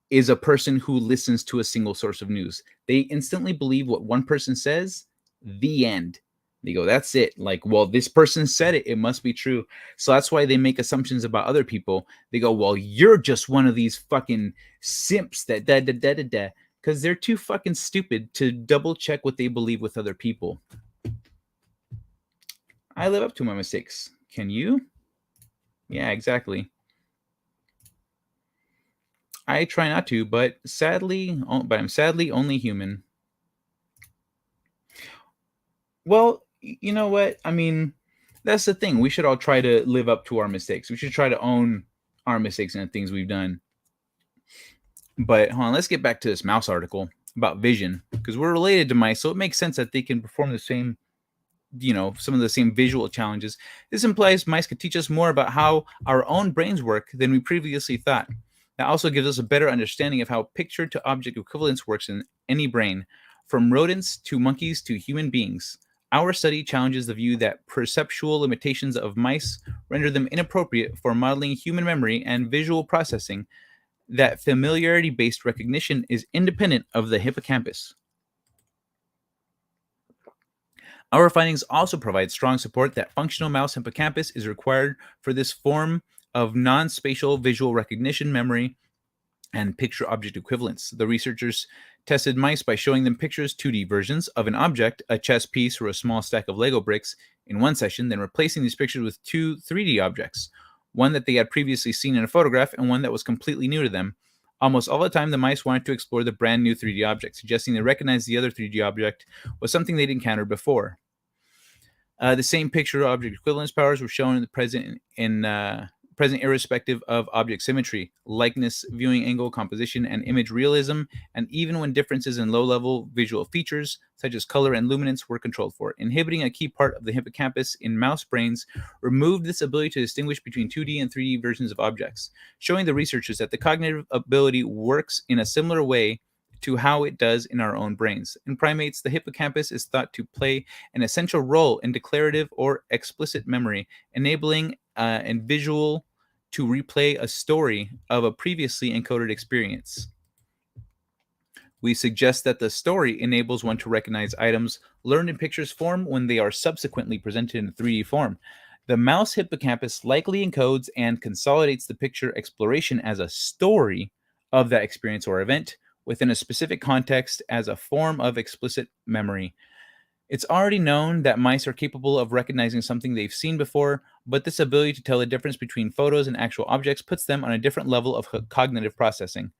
is a person who listens to a single source of news. They instantly believe what one person says, the end. They go, that's it. Like, well, this person said it. It must be true. So that's why they make assumptions about other people. They go, well, you're just one of these fucking simps that da-da-da-da-da. Because they're too fucking stupid to double check what they believe with other people. I live up to my mistakes. Can you? Yeah, exactly. I try not to, but I'm sadly only human. Well, you know what? I mean, that's the thing. We should all try to live up to our mistakes. We should try to own our mistakes and the things we've done. But hold on, let's get back to this mouse article about vision, because we're related to mice, so it makes sense that they can perform the same some of the same visual challenges. This implies mice could teach us more about how our own brains work than we previously thought. That also gives us a better understanding of how picture to object equivalence works in any brain, from rodents to monkeys to human beings. Our study challenges the view that perceptual limitations of mice render them inappropriate for modeling human memory and visual processing, that familiarity-based recognition is independent of the hippocampus. Our findings also provide strong support that functional mouse hippocampus is required for this form of non-spatial visual recognition memory and picture object equivalence. The researchers tested mice by showing them pictures 2D versions of an object, a chess piece or a small stack of Lego bricks, in one session, then replacing these pictures with two 3D objects, one that they had previously seen in a photograph and one that was completely new to them. Almost all the time, the mice wanted to explore the brand new 3D object, suggesting they recognized the other 3D object was something they'd encountered before. The same picture object equivalence powers were shown in the present irrespective of object symmetry, likeness, viewing angle, composition, and image realism, and even when differences in low-level visual features, such as color and luminance, were controlled for. Inhibiting a key part of the hippocampus in mouse brains removed this ability to distinguish between 2D and 3D versions of objects, showing the researchers that the cognitive ability works in a similar way to how it does in our own brains. In primates, the hippocampus is thought to play an essential role in declarative or explicit memory, enabling and visual to replay a story of a previously encoded experience. We suggest that the story enables one to recognize items learned in pictures form when they are subsequently presented in 3D form. The mouse hippocampus likely encodes and consolidates the picture exploration as a story of that experience or event within a specific context as a form of explicit memory. It's already known that mice are capable of recognizing something they've seen before, but this ability to tell the difference between photos and actual objects puts them on a different level of cognitive processing.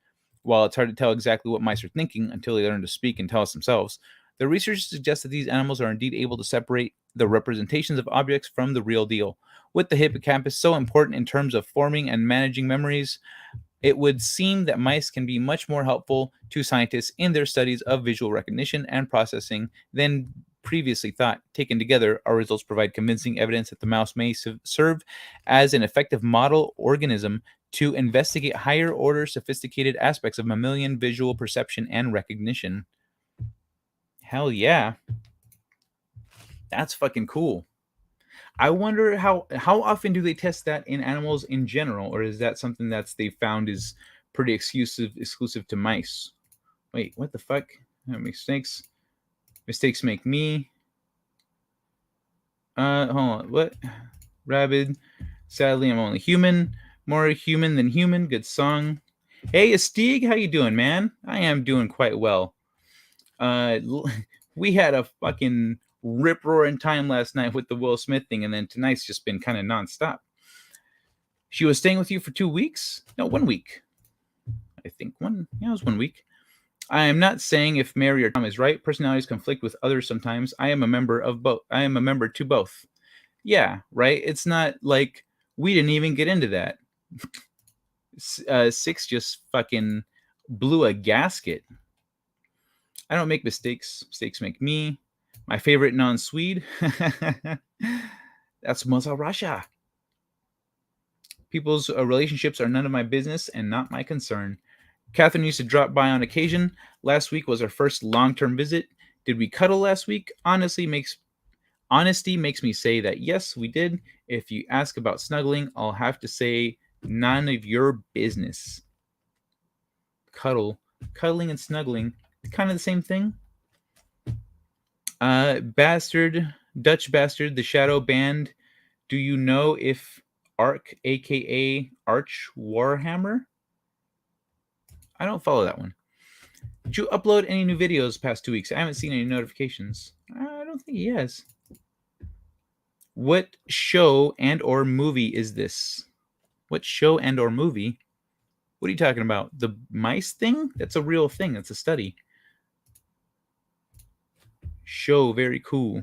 While it's hard to tell exactly what mice are thinking until they learn to speak and tell us themselves, the research suggests that these animals are indeed able to separate the representations of objects from the real deal. With the hippocampus so important in terms of forming and managing memories, it would seem that mice can be much more helpful to scientists in their studies of visual recognition and processing than previously thought. Taken together, our results provide convincing evidence that the mouse may serve as an effective model organism to investigate higher order sophisticated aspects of mammalian visual perception and recognition. Hell yeah. That's fucking cool. I wonder how often do they test that in animals in general, or is that something that's they found is pretty exclusive to mice? Wait, what the fuck? Mistakes make me. Hold on. What? Rabid. Sadly, I'm only human. More human than human. Good song. Hey, Astig, how you doing, man? I am doing quite well. We had a fucking rip-roaring time last night with the Will Smith thing, and then tonight's just been kind of nonstop. She was staying with you for 2 weeks? No, 1 week. I think it was 1 week. I am not saying if Mary or Tom is right. Personalities conflict with others sometimes. I am a member of both. I am a member to both. Yeah, right? It's not like we didn't even get into that. Six just fucking blew a gasket. I don't make mistakes. Mistakes make me. My favorite non-Swede. That's Moza Russia. People's relationships are none of my business and not my concern. Catherine used to drop by on occasion. Last week was her first long-term visit. Did we cuddle last week? Honesty makes me say that yes, we did. If you ask about snuggling, I'll have to say none of your business. Cuddling and snuggling, kind of the same thing. Dutch bastard, the Shadow Band. Do you know if Ark, aka Arch Warhammer? I don't follow that one. Did you upload any new videos past 2 weeks? I haven't seen any notifications. I don't think he has. What show and or movie is this? What show and or movie? What are you talking about? The mice thing? That's a real thing. That's a study. Show, very cool.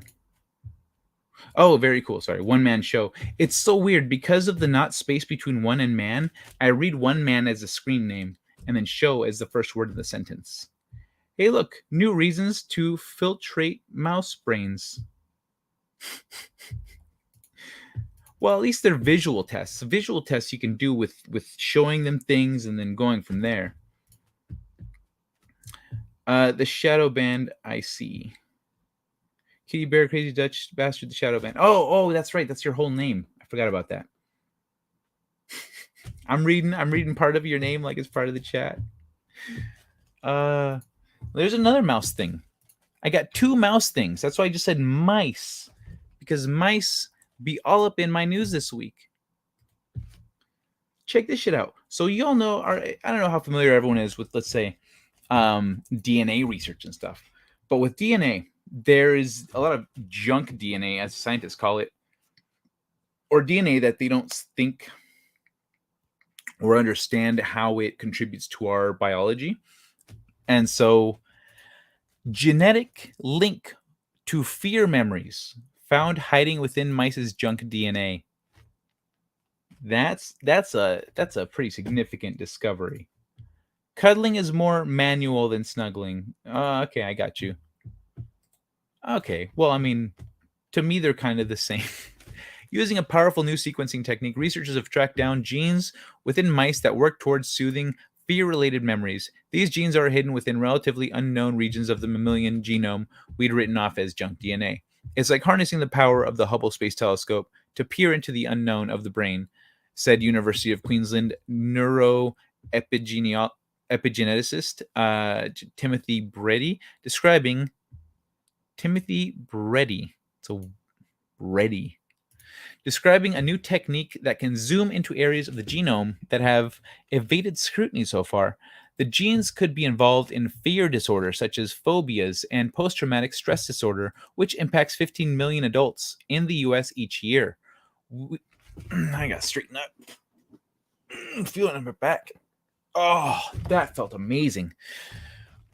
Oh, very cool. Sorry, one-man show. It's so weird. Because of the not space between one and man, I read one man as a screen name and then show as the first word of the sentence. Hey, look, new reasons to filtrate mouse brains. Well, at least they're visual tests. Visual tests you can do with showing them things and then going from there. The shadow band I see. Kitty Bear, Crazy Dutch Bastard, the shadow band. Oh, that's right. That's your whole name. I forgot about that. I'm reading part of your name like it's part of the chat. There's another mouse thing. I got 2 mouse things. That's why I just said mice, because mice be all up in my news this week. Check this shit out. So you all know, I don't know how familiar everyone is with, let's say, DNA research and stuff, but with DNA, there is a lot of junk DNA, as scientists call it, or DNA that they don't think or understand how it contributes to our biology. And so genetic link to fear memories found hiding within mice's junk DNA. That's a pretty significant discovery. Cuddling is more manual than snuggling. Okay, I got you. Okay, well, I mean, to me, they're kind of the same. Using a powerful new sequencing technique, researchers have tracked down genes within mice that work towards soothing fear-related memories. These genes are hidden within relatively unknown regions of the mammalian genome we'd written off as junk DNA. It's like harnessing the power of the Hubble Space Telescope to peer into the unknown of the brain, said University of Queensland neuroepigeneticist Timothy Breddy, describing describing a new technique that can zoom into areas of the genome that have evaded scrutiny so far. The genes could be involved in fear disorder, such as phobias and post-traumatic stress disorder, which impacts 15 million adults in the U.S. each year. I gotta straighten up. Feeling in my back. Oh, that felt amazing.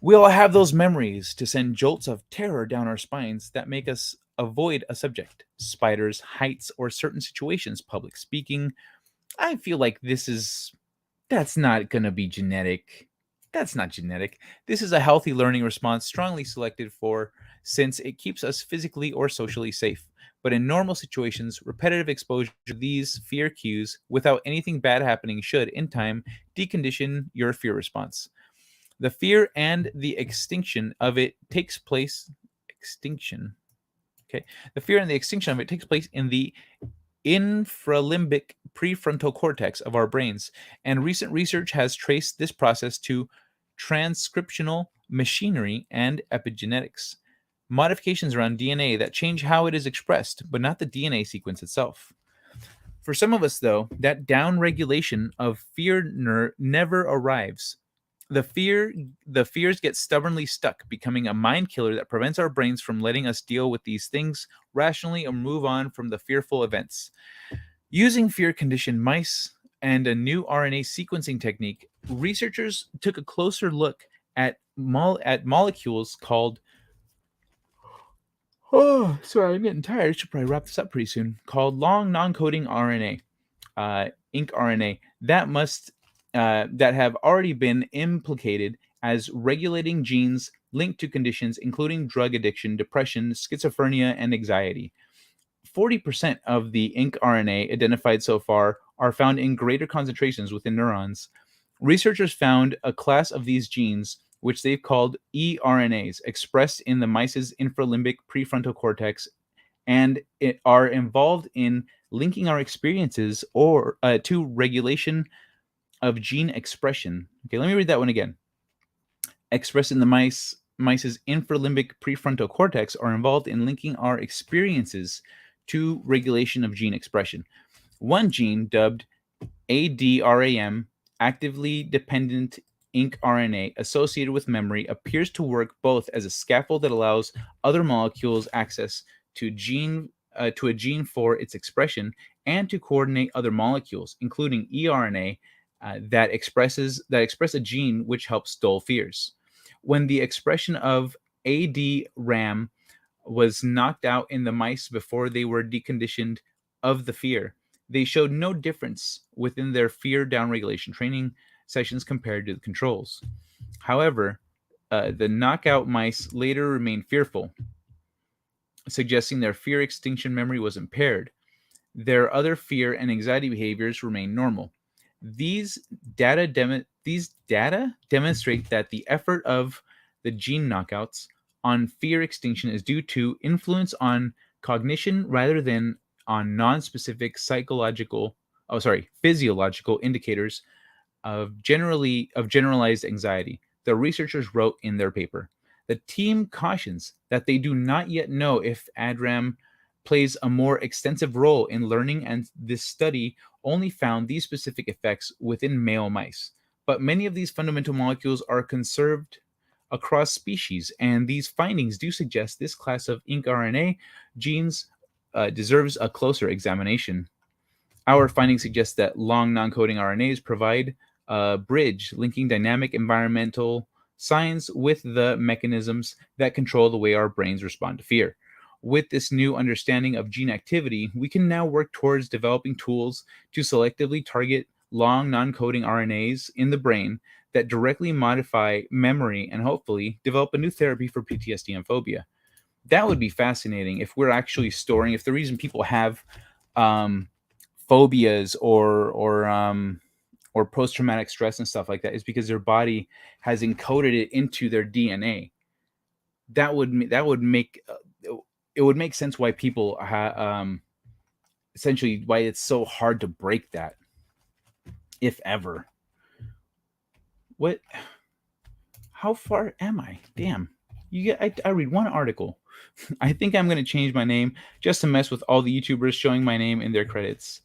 We all have those memories to send jolts of terror down our spines that make us avoid a subject. Spiders, heights, or certain situations, public speaking. I feel like that's not going to be genetic. That's not genetic. This is a healthy learning response strongly selected for since it keeps us physically or socially safe. But in normal situations, repetitive exposure to these fear cues without anything bad happening should, in time, decondition your fear response. The fear and the extinction of it takes place. Extinction. Okay. The fear and the extinction of it takes place in the infralimbic prefrontal cortex of our brains, and recent research has traced this process to transcriptional machinery and epigenetics. Modifications around DNA that change how it is expressed, but not the DNA sequence itself. For some of us, though, that downregulation of fear never arrives. The fears get stubbornly stuck, becoming a mind killer that prevents our brains from letting us deal with these things rationally or move on from the fearful events. Using fear-conditioned mice and a new RNA sequencing technique, researchers took a closer look at molecules called I'm getting tired. I should probably wrap this up pretty soon. Called long non-coding RNA, inRNA, that have already been implicated as regulating genes linked to conditions including drug addiction, depression, schizophrenia, and anxiety. 40% of the inRNA identified so far are found in greater concentrations within neurons. Researchers found a class of these genes, which they've called eRNAs, expressed in the mice's infralimbic prefrontal cortex, and are involved in linking our experiences or to regulation of gene expression. Okay, let me read that one again. Expressed in the mice's infralimbic prefrontal cortex are involved in linking our experiences to regulation of gene expression. One gene, dubbed ADRAM, actively dependent inRNA associated with memory, appears to work both as a scaffold that allows other molecules access to a gene for its expression, and to coordinate other molecules, including eRNA, that express a gene which helps dull fears. When the expression of ADRAM was knocked out in the mice before they were deconditioned of the fear, they showed no difference within their fear downregulation training sessions compared to the controls. However, the knockout mice later remained fearful. suggesting their fear extinction memory was impaired. Their other fear and anxiety behaviors remain normal. These data demonstrate that the effort of the gene knockouts on fear extinction is due to influence on cognition rather than on non-specific physiological indicators of generalized anxiety, the researchers wrote in their paper. The team cautions that they do not yet know if ADRAM plays a more extensive role in learning, and this study only found these specific effects within male mice. But many of these fundamental molecules are conserved across species, and these findings do suggest this class of incRNA genes deserves a closer examination. Our findings suggest that long non-coding RNAs provide a bridge linking dynamic environmental science with the mechanisms that control the way our brains respond to fear. With this new understanding of gene activity, we can now work towards developing tools to selectively target long non-coding RNAs in the brain that directly modify memory and hopefully develop a new therapy for PTSD and phobia. That would be fascinating if we're actually storing, if the reason people have phobias or post-traumatic stress and stuff like that is because their body has encoded it into their DNA. That would make it would make sense why people essentially why it's so hard to break that, if ever. What? How far am I? Damn. I read one article. I think I'm going to change my name just to mess with all the YouTubers showing my name in their credits.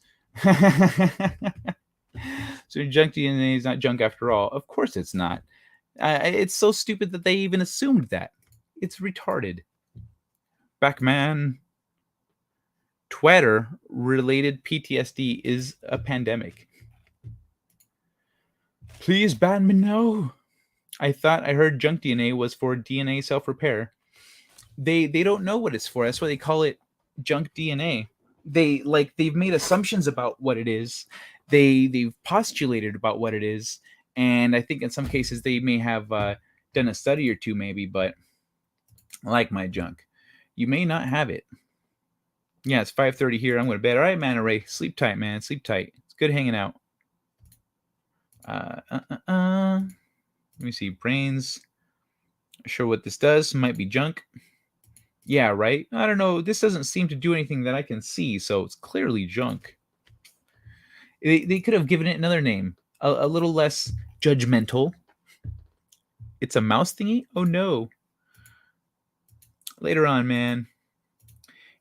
So junk DNA is not junk after all. Of course it's not. It's so stupid that they even assumed that. It's retarded. Backman. Twitter-related PTSD is a pandemic. Please ban me now. I thought I heard junk DNA was for DNA self-repair. They don't know what it's for. That's why they call it junk DNA. They've made assumptions about what it is. They've postulated about what it is, and I think in some cases they may have done a study or two, maybe. But like my junk, you may not have it. Yeah, it's 5:30 here. I'm going to bed. All right, Manta Ray, sleep tight, man. Sleep tight. It's good hanging out. Let me see. Brains. Not sure what this does. Might be junk. Yeah, right? I don't know. This doesn't seem to do anything that I can see, so it's clearly junk. They could have given it another name, a little less judgmental. It's a mouse thingy? Oh, no. Later on, man.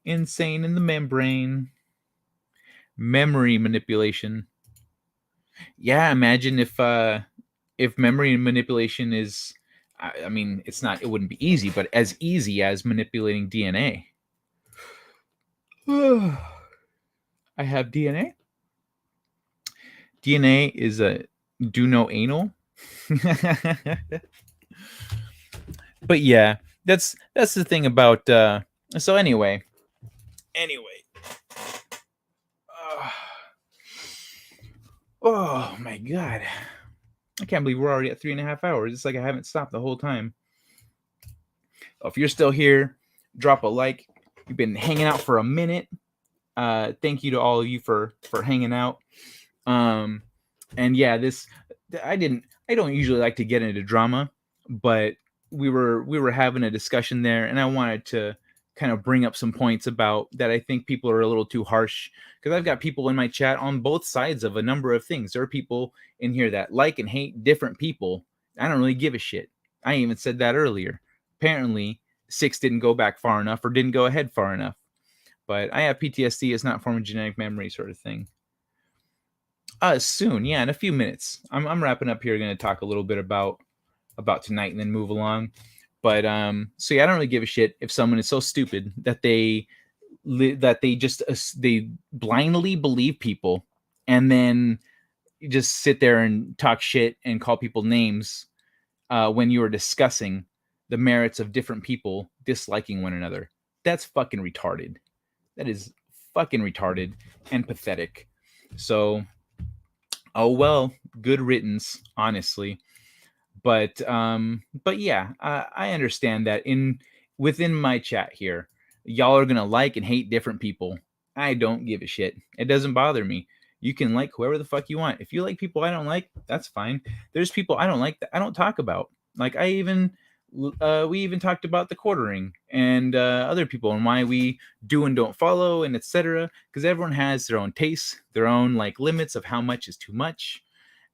Insane in the membrane. Memory manipulation. Yeah, imagine if memory manipulation is... I mean, it wouldn't be easy, but as easy as manipulating DNA. I have DNA. DNA is a do no anal. But yeah, that's the thing about so anyway. Oh my god. I can't believe we're already at 3.5 hours. It's like I haven't stopped the whole time. If you're still here, drop a like. You've been hanging out for a minute. Thank you to all of you for hanging out. And yeah, I don't usually like to get into drama, but we were having a discussion there, and I wanted to kind of bring up some points about that. I think people are a little too harsh, because I've got people in my chat on both sides of a number of things. There are people in here that like and hate different people. I don't really give a shit. I even said that earlier. Apparently 6 didn't go back far enough or didn't go ahead far enough. But I have PTSD. It's not from a genetic memory sort of thing. Soon, yeah, in a few minutes. I'm wrapping up here. Going to talk a little bit about tonight and then move along. But so yeah, I don't really give a shit if someone is so stupid that they blindly believe people and then just sit there and talk shit and call people names when you are discussing the merits of different people disliking one another. That's fucking retarded. That is fucking retarded and pathetic. So, oh well, good riddance, honestly. But yeah, I understand that within my chat here, y'all are gonna like and hate different people. I don't give a shit. It doesn't bother me. You can like whoever the fuck you want. If you like people I don't like, that's fine. There's people I don't like that I don't talk about. Like we even talked about the quartering and other people and why we do and don't follow and etc. Because everyone has their own tastes, their own like limits of how much is too much,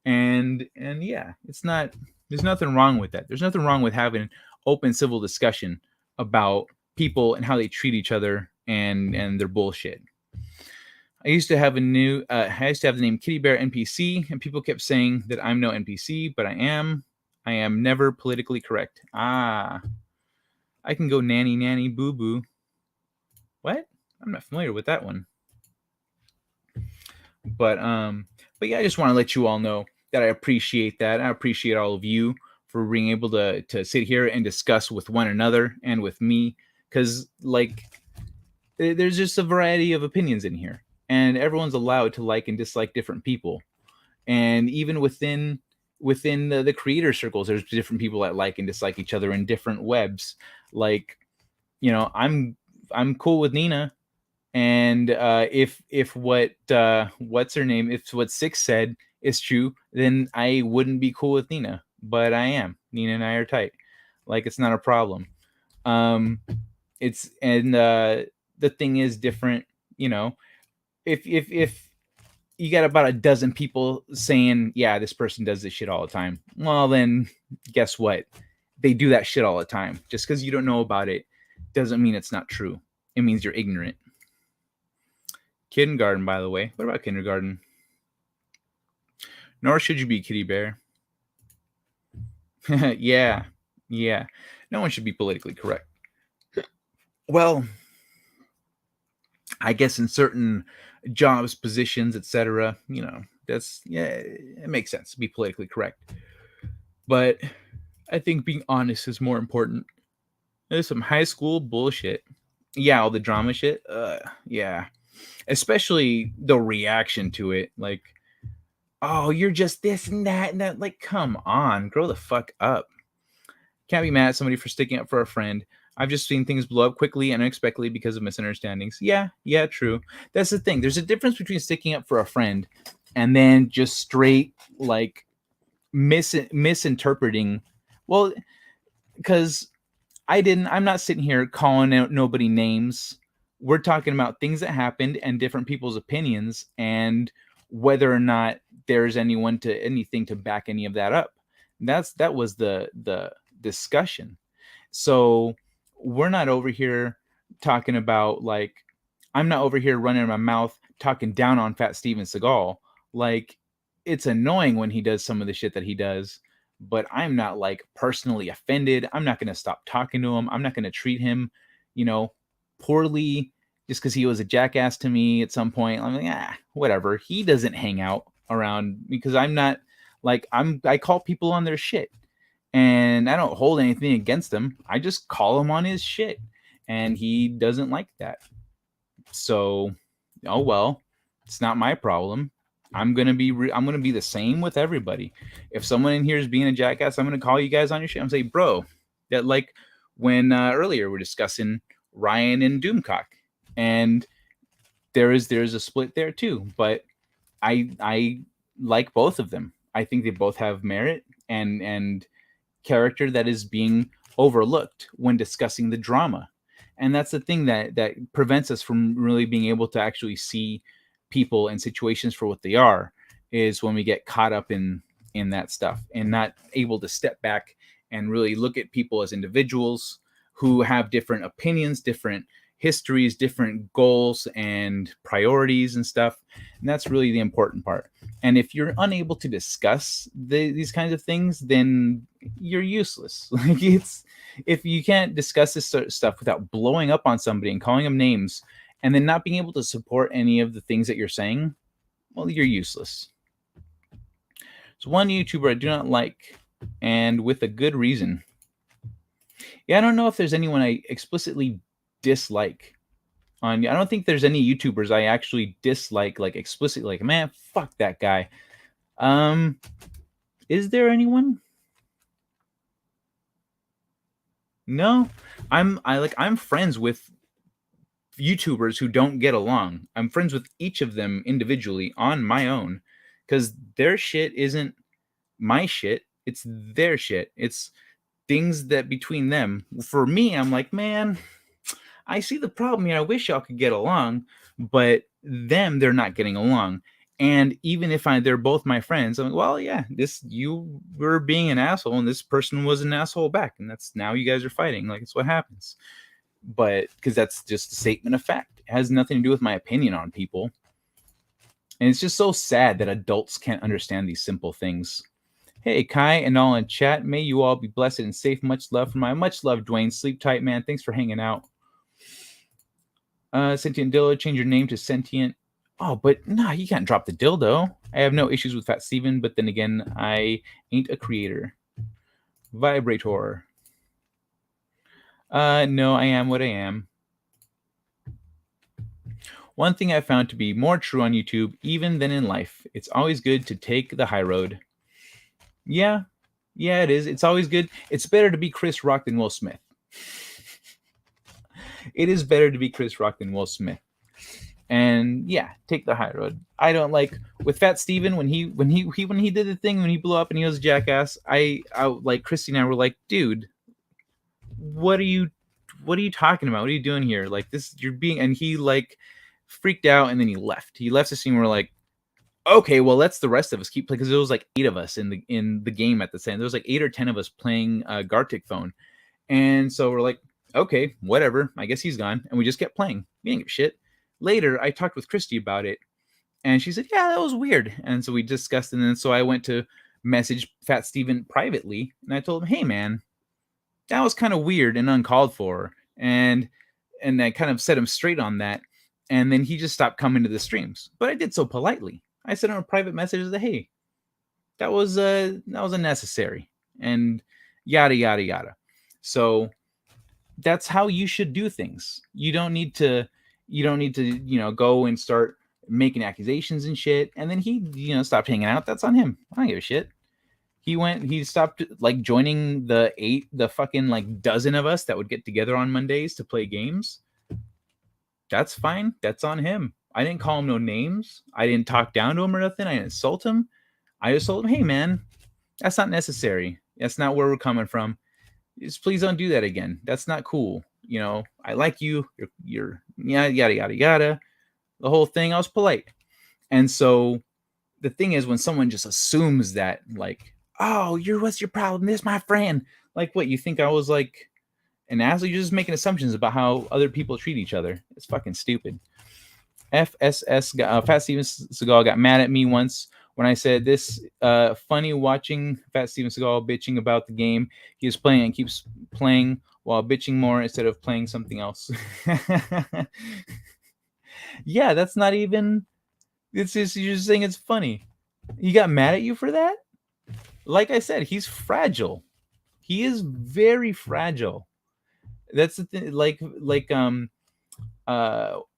and yeah, it's not. There's nothing wrong with that. There's nothing wrong with having open civil discussion about people and how they treat each other and their bullshit. I used to have I used to have the name Kitty Bear NPC, and people kept saying that I'm no NPC, but I am. I am never politically correct. I can go nanny nanny boo boo. What? I'm not familiar with that one. But yeah, I just want to let you all know that I appreciate that. I appreciate all of you for being able to sit here and discuss with one another and with me, because like there's just a variety of opinions in here, and everyone's allowed to like and dislike different people, and even within the creator circles, there's different people that like and dislike each other in different webs. Like, you know, I'm cool with Nina, and if what's her name, if what Six said is true, then I wouldn't be cool with Nina, but I am. Nina and I are tight. Like, it's not a problem. It's and the thing is different, you know. If you got about a dozen people saying, yeah, this person does this shit all the time, well, then guess what? They do that shit all the time. Just because you don't know about it doesn't mean it's not true. It means you're ignorant. Kindergarten, by the way. What about kindergarten? Nor should you be, Kitty Bear. Yeah. No one should be politically correct. Well, I guess in certain jobs, positions, etc., you know, it makes sense to be politically correct. But I think being honest is more important. There's some high school bullshit. Yeah, all the drama shit. Yeah. Especially the reaction to it. Like, oh, you're just this and that and that. Like, come on, grow the fuck up. Can't be mad at somebody for sticking up for a friend. I've just seen things blow up quickly and unexpectedly because of misunderstandings. Yeah, true. That's the thing. There's a difference between sticking up for a friend and then just straight like misinterpreting. Well, because I'm not sitting here calling out nobody names. We're talking about things that happened and different people's opinions and whether or not there's anything to back any of that up. That was the discussion. So we're not over here talking about, like, I'm not over here running my mouth talking down on Fat Steven Seagal. Like, it's annoying when he does some of the shit that he does, but I'm not like personally offended. I'm not going to stop talking to him. I'm not going to treat him, you know, poorly just because he was a jackass to me at some point. I'm like, whatever. He doesn't hang out around because I'm not like, I call people on their shit. And I don't hold anything against him. I just call him on his shit. And he doesn't like that. So, oh well, it's not my problem. I'm gonna be the same with everybody. If someone in here is being a jackass, I'm gonna call you guys on your shit. I'm saying, bro, that like when earlier we're discussing Ryan and Doomcock, and there's a split there too. But I like both of them. I think they both have merit and character that is being overlooked when discussing the drama. And that's the thing that prevents us from really being able to actually see people and situations for what they are, is when we get caught up in that stuff and not able to step back and really look at people as individuals who have different opinions, different histories, different goals and priorities and stuff. And that's really the important part. And if you're unable to discuss these kinds of things, then you're useless. Like, if you can't discuss this sort of stuff without blowing up on somebody and calling them names and then not being able to support any of the things that you're saying, well, you're useless. So one YouTuber I do not like, and with a good reason. Yeah, I don't know if there's anyone I explicitly dislike. I don't think there's any YouTubers I actually dislike, like explicitly, like, man, fuck that guy. Is there anyone? No. I'm friends with YouTubers who don't get along. I'm friends with each of them individually on my own, because their shit isn't my shit. It's their shit. It's things that between them. For me, I'm like, man, I see the problem here. I wish y'all could get along, but they're not getting along. And even if they're both my friends, I'm like, well, yeah, you were being an asshole, and this person was an asshole back, and that's now you guys are fighting. Like, it's what happens. But because that's just a statement of fact, it has nothing to do with my opinion on people. And it's just so sad that adults can't understand these simple things. Hey, Kai and all in chat, may you all be blessed and safe. Much love from much love, Dwayne. Sleep tight, man. Thanks for hanging out. Sentient Dildo, change your name to Sentient. Oh, but nah, you can't drop the dildo. I have no issues with Fat Steven, but then again, I ain't a creator. Vibrator. No, I am what I am. One thing I found to be more true on YouTube, even than in life, it's always good to take the high road. Yeah, it is. It's always good. It's better to be Chris Rock than Will Smith. It is better to be Chris Rock than Will Smith. And yeah, take the high road. I don't like with Fat Steven when he did the thing when he blew up and he was a jackass. I like Christy and I were like, dude, what are you talking about? What are you doing here? Like this, you're being, and he like freaked out and then he left. He left the scene. We're like, okay, well, let's the rest of us keep playing, because there was like 8 of us in the game at the same. There was like 8 or 10 of us playing Gartic Phone, and so we're like, okay, whatever. I guess he's gone, and we just kept playing. We didn't give a shit. Later, I talked with Christy about it, and she said, yeah, that was weird. And so we discussed, and then so I went to message Fat Steven privately, and I told him, hey, man, that was kind of weird and uncalled for. And I kind of set him straight on that. And then he just stopped coming to the streams. But I did so politely. I sent him a private message that, hey, that was unnecessary. And yada, yada, yada. So that's how you should do things. You don't need to, go and start making accusations and shit. And then he, stopped hanging out. That's on him. I don't give a shit. He stopped like joining the fucking like dozen of us that would get together on Mondays to play games. That's fine. That's on him. I didn't call him no names. I didn't talk down to him or nothing. I didn't insult him. I just told him, hey man, that's not necessary. That's not where we're coming from. Just please don't do that again. That's not cool. I like you. You're yada, yada, yada. The whole thing. I was polite. And so the thing is, when someone just assumes that, like, oh, what's your problem? This is my friend. Like, what, you think I was like an asshole? You're just making assumptions about how other people treat each other. It's fucking stupid. FSS, Fat Steven Seagal got mad at me once when I said this funny watching Fat Steven Seagal bitching about the game he is playing and keeps playing while bitching more instead of playing something else. Yeah, that's not even, it's just, you're just saying it's funny. He got mad at you for that? Like I said, he's fragile. He is very fragile. That's the thing.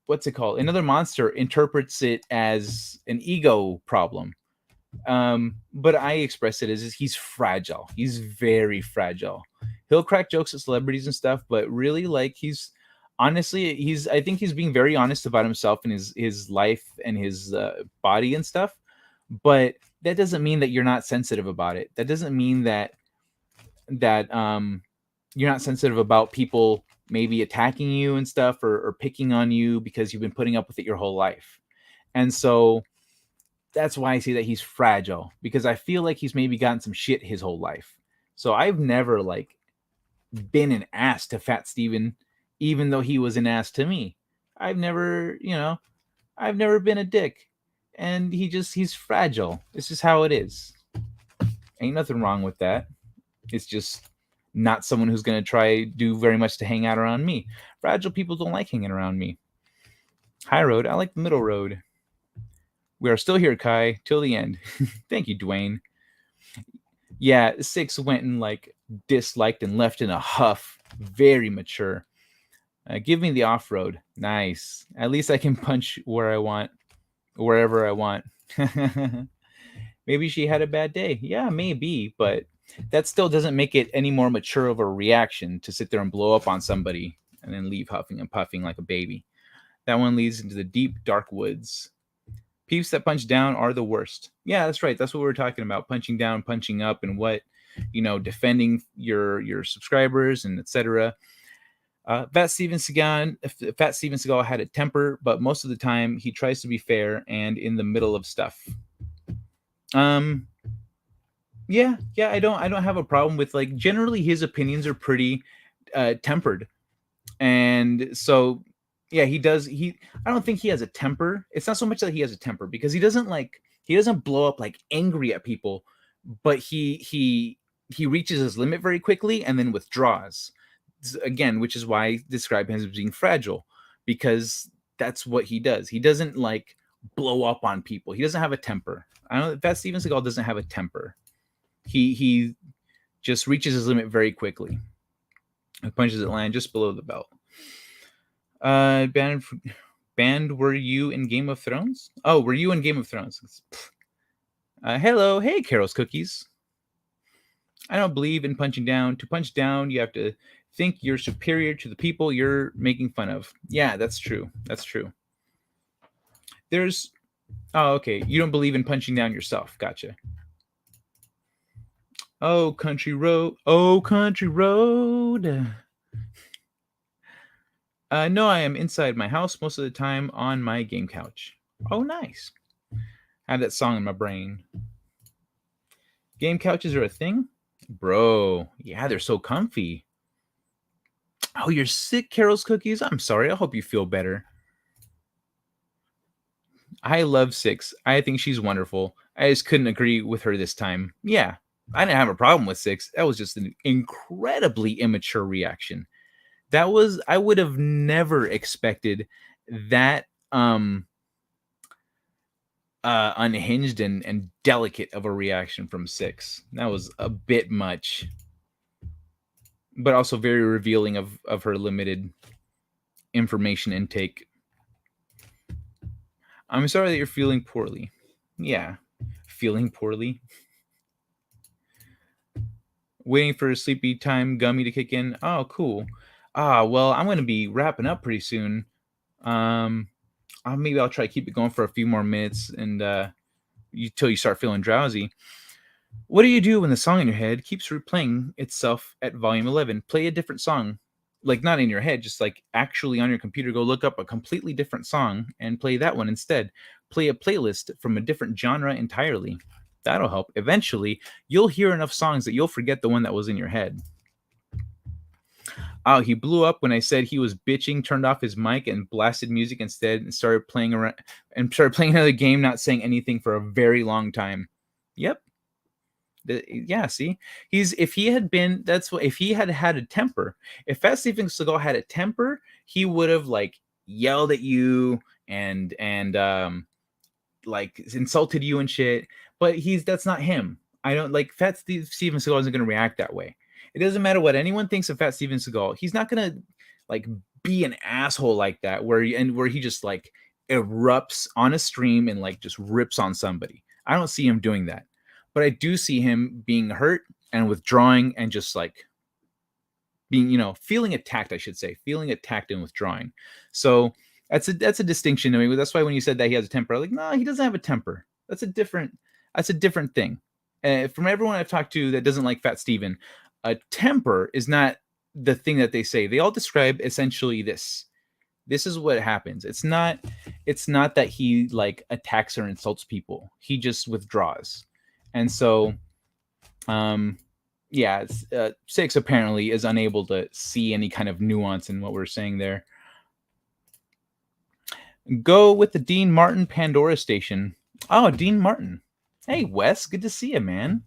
What's it called? Another Monster interprets it as an ego problem. But I express it as he's fragile. He's very fragile. He'll crack jokes at celebrities and stuff, but really, like, I think he's being very honest about himself and his life and his body and stuff. But that doesn't mean that you're not sensitive about it. That doesn't mean that you're not sensitive about people maybe attacking you and stuff or picking on you because you've been putting up with it your whole life. And so that's why I say that he's fragile, because I feel like he's maybe gotten some shit his whole life. So I've never like been an ass to Fat Steven, even though he was an ass to me. I've never been a dick. And he's fragile. It's just how it is. Ain't nothing wrong with that. It's just not someone who's going to try do very much to hang out around me. Fragile people don't like hanging around me. High road. I like the middle road. We are still here, Kai, till the end. Thank you, Dwayne. Yeah, 6 went and like disliked and left in a huff. Very mature. Give me the off-road. Nice. At least I can punch where I want. Wherever I want. Maybe she had a bad day. Yeah, maybe, but that still doesn't make it any more mature of a reaction to sit there and blow up on somebody and then leave huffing and puffing like a baby. That one leads into the deep, dark woods. Peeps that punch down are the worst. Yeah, that's right. That's what we were talking about. Punching down, punching up, and what, defending your subscribers and etc. Fat Steven Seagal had a temper, but most of the time he tries to be fair and in the middle of stuff. Yeah, I don't have a problem with, like, generally his opinions are pretty tempered. And so yeah, I don't think he has a temper. It's not so much that he has a temper, because he doesn't blow up like angry at people, but he reaches his limit very quickly and then withdraws. Again, which is why I describe him as being fragile, because that's what he does. He doesn't like blow up on people. He doesn't have a temper. I don't know that Steven Seagal doesn't have a temper. He just reaches his limit very quickly. He punches it land just below the belt. Banned were you in Game of Thrones? Oh, were you in Game of Thrones? Hello, hey, Carol's Cookies. I don't believe in punching down. To punch down, you have to think you're superior to the people you're making fun of. Yeah, that's true. That's true. Oh, okay. You don't believe in punching down yourself. Gotcha. Oh, country road. Oh, country road. No, I am inside my house most of the time on my game couch. Oh, nice. I have that song in my brain. Game couches are a thing? Bro, yeah, they're so comfy. Oh, you're sick, Carol's Cookies? I'm sorry. I hope you feel better. I love Six. I think she's wonderful. I just couldn't agree with her this time. Yeah, I didn't have a problem with Six. That was just an incredibly immature reaction. I would have never expected that unhinged and delicate of a reaction from Six. That was a bit much, but also very revealing of her limited information intake. I'm sorry that you're feeling poorly. Yeah, feeling poorly. Waiting for a sleepy time gummy to kick in. Oh, cool. Well, I'm going to be wrapping up pretty soon. Maybe I'll try to keep it going for a few more minutes and until you start feeling drowsy. What do you do when the song in your head keeps replaying itself at volume 11? Play a different song. Like, not in your head, just like actually on your computer, go look up a completely different song and play that one instead. Play a playlist from a different genre entirely. That'll help. Eventually, you'll hear enough songs that you'll forget the one that was in your head. Oh, he blew up when I said he was bitching, turned off his mic and blasted music instead and started playing another game, not saying anything for a very long time. Yep. Yeah, see? If he had had a temper, if Fat Steven Seagal had a temper, he would have like yelled at you and like insulted you and shit. But that's not him. I don't like Fat Steven Seagal isn't gonna react that way. It doesn't matter what anyone thinks of Fat Steven Seagal. He's not gonna like be an asshole like that where he just like erupts on a stream and like just rips on somebody. I don't see him doing that. But I do see him being hurt and withdrawing and just like being, feeling attacked, I should say, feeling attacked and withdrawing. So that's a distinction. I mean, that's why when you said that he has a temper, I'm like, no, he doesn't have a temper. That's a different thing. From everyone I've talked to that doesn't like Fat Steven, a temper is not the thing that they say. They all describe essentially this. This is what happens. It's not that he like attacks or insults people. He just withdraws. And so, Six apparently is unable to see any kind of nuance in what we're saying there. Go with the Dean Martin Pandora station. Oh, Dean Martin. Hey, Wes, good to see you, man.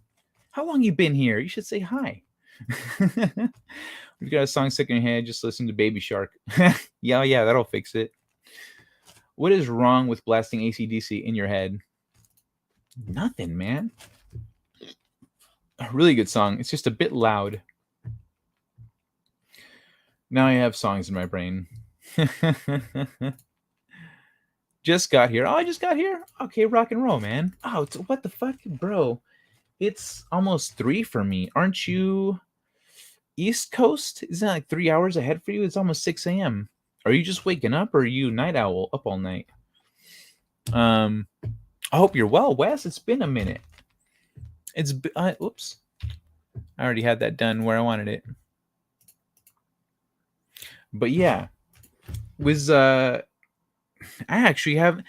How long you been here? You should say hi. We've got a song stuck in your head. Just listen to Baby Shark. yeah, that'll fix it. What is wrong with blasting AC/DC in your head? Nothing, man. A really good song. It's just a bit loud. Now I have songs in my brain. Just got here. Oh, I just got here? Okay, rock and roll, man. Oh, what the fuck? Bro, it's almost 3 for me. Aren't you East Coast? Isn't that like 3 hours ahead for you? It's almost 6 a.m. Are you just waking up, or are you night owl up all night? I hope you're well, Wes. It's been a minute. Oops. I already had that done where I wanted it. But yeah, I actually have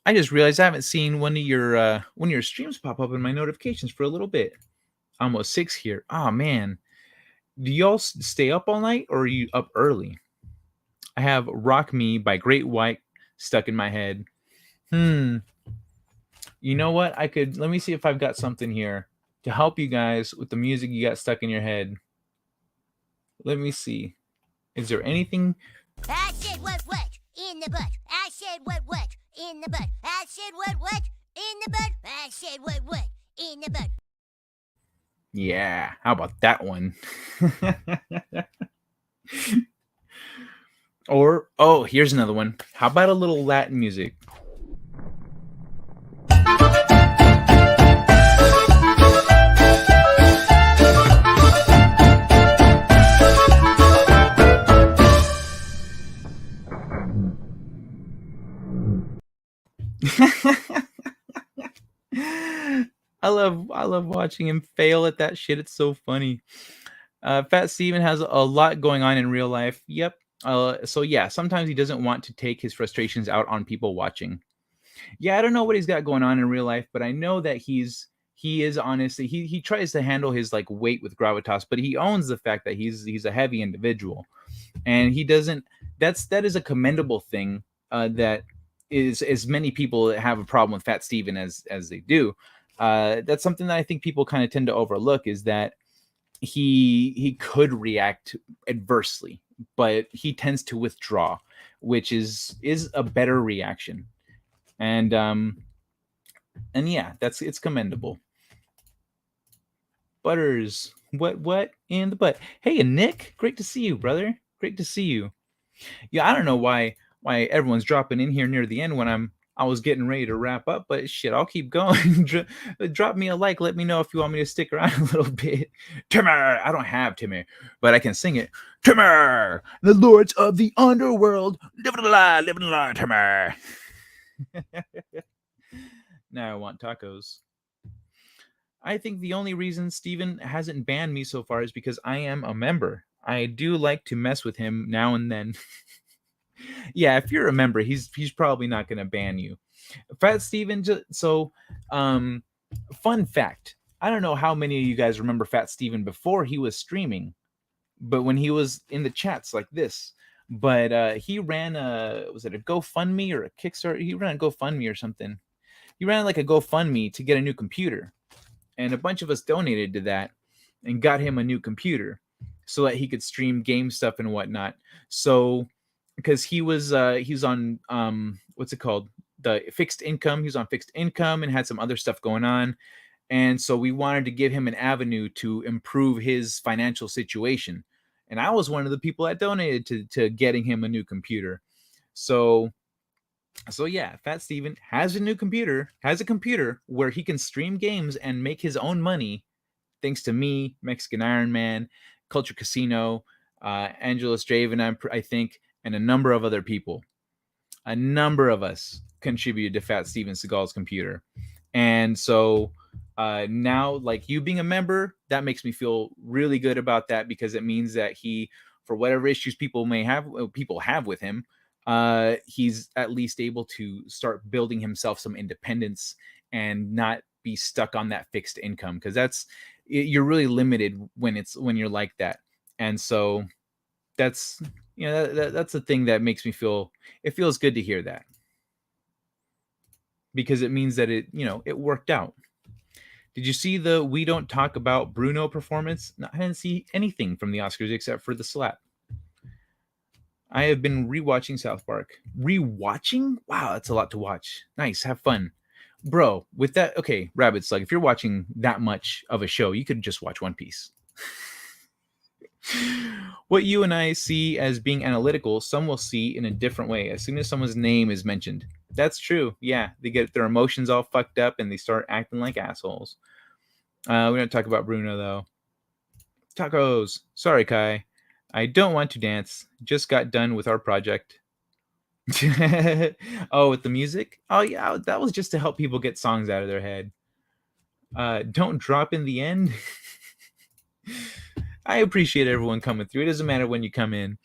I just realized I haven't seen one of your streams pop up in my notifications for a little bit. Almost 6 here. Oh man. Do y'all stay up all night, or are you up early? I have Rock Me by Great White stuck in my head. You know what? Let me see if I've got something here to help you guys with the music you got stuck in your head. Let me see. Is there anything? I said what in the butt. I said what in the butt. I said what in the butt. I said what in the butt. Yeah, how about that one? Or, oh, here's another one. How about a little Latin music? I love watching him fail at that shit. It's so funny. Fat Steven has a lot going on in real life. Yep. So yeah, sometimes he doesn't want to take his frustrations out on people watching. Yeah, I don't know what he's got going on in real life, but I know that he is honestly he tries to handle his like weight with gravitas, but he owns the fact that he's a heavy individual, and he doesn't. That is a commendable thing. That is as many people that have a problem with Fat Steven as they do. That's something that I think people kind of tend to overlook, is that he could react adversely, but he tends to withdraw, which is a better reaction. And yeah, it's commendable. Butters, what in the butt? Hey, Nick, great to see you, brother. Great to see you. Yeah, I don't know why everyone's dropping in here near the end when I was getting ready to wrap up, but shit, I'll keep going. Drop me a like. Let me know if you want me to stick around a little bit. Timur, I don't have Timur, but I can sing it. Timur, the lords of the underworld, living a lie, Timur. Now I want tacos. I think the only reason Steven hasn't banned me so far is because I am a member. I do like to mess with him now and then. Yeah, if you're a member, he's probably not going to ban you. Fat Steven, fun fact. I don't know how many of you guys remember Fat Steven before he was streaming, but when he was in the chats like this. But he ran was it a GoFundMe or a Kickstarter? He ran a GoFundMe or something. He ran like a GoFundMe to get a new computer. And a bunch of us donated to that and got him a new computer so that he could stream game stuff and whatnot. So, because he's on what's it called? The fixed income. He was on fixed income and had some other stuff going on. And so we wanted to give him an avenue to improve his financial situation. And I was one of the people that donated to getting him a new computer. So yeah, Fat Steven has a computer where he can stream games and make his own money, thanks to me, Mexican Iron Man, Culture Casino, Angela Straven, I think, and a number of other people. A number of us contributed to Fat Steven Seagal's computer. And so now, like, you being a member, that makes me feel really good about that, because it means that he, for whatever issues people have with him, he's at least able to start building himself some independence and not be stuck on that fixed income, because you're really limited when you're like that. And so that's that's the thing that makes me it feels good to hear that, because it means that it worked out. Did you see the We Don't Talk About Bruno performance? No, I didn't see anything from the Oscars except for the slap. I have been rewatching South Park. Rewatching? Wow, that's a lot to watch. Nice, have fun. Bro, with that, okay, Rabbit Slug, if you're watching that much of a show, you could just watch One Piece. What you and I see as being analytical, some will see in a different way as soon as someone's name is mentioned. That's true. Yeah, they get their emotions all fucked up and they start acting like assholes. We don't talk about Bruno, though. Tacos. Sorry, Kai. I don't want to dance. Just got done with our project. Oh, with the music? Oh yeah, that was just to help people get songs out of their head. Don't drop in the end. I appreciate everyone coming through. It doesn't matter when you come in.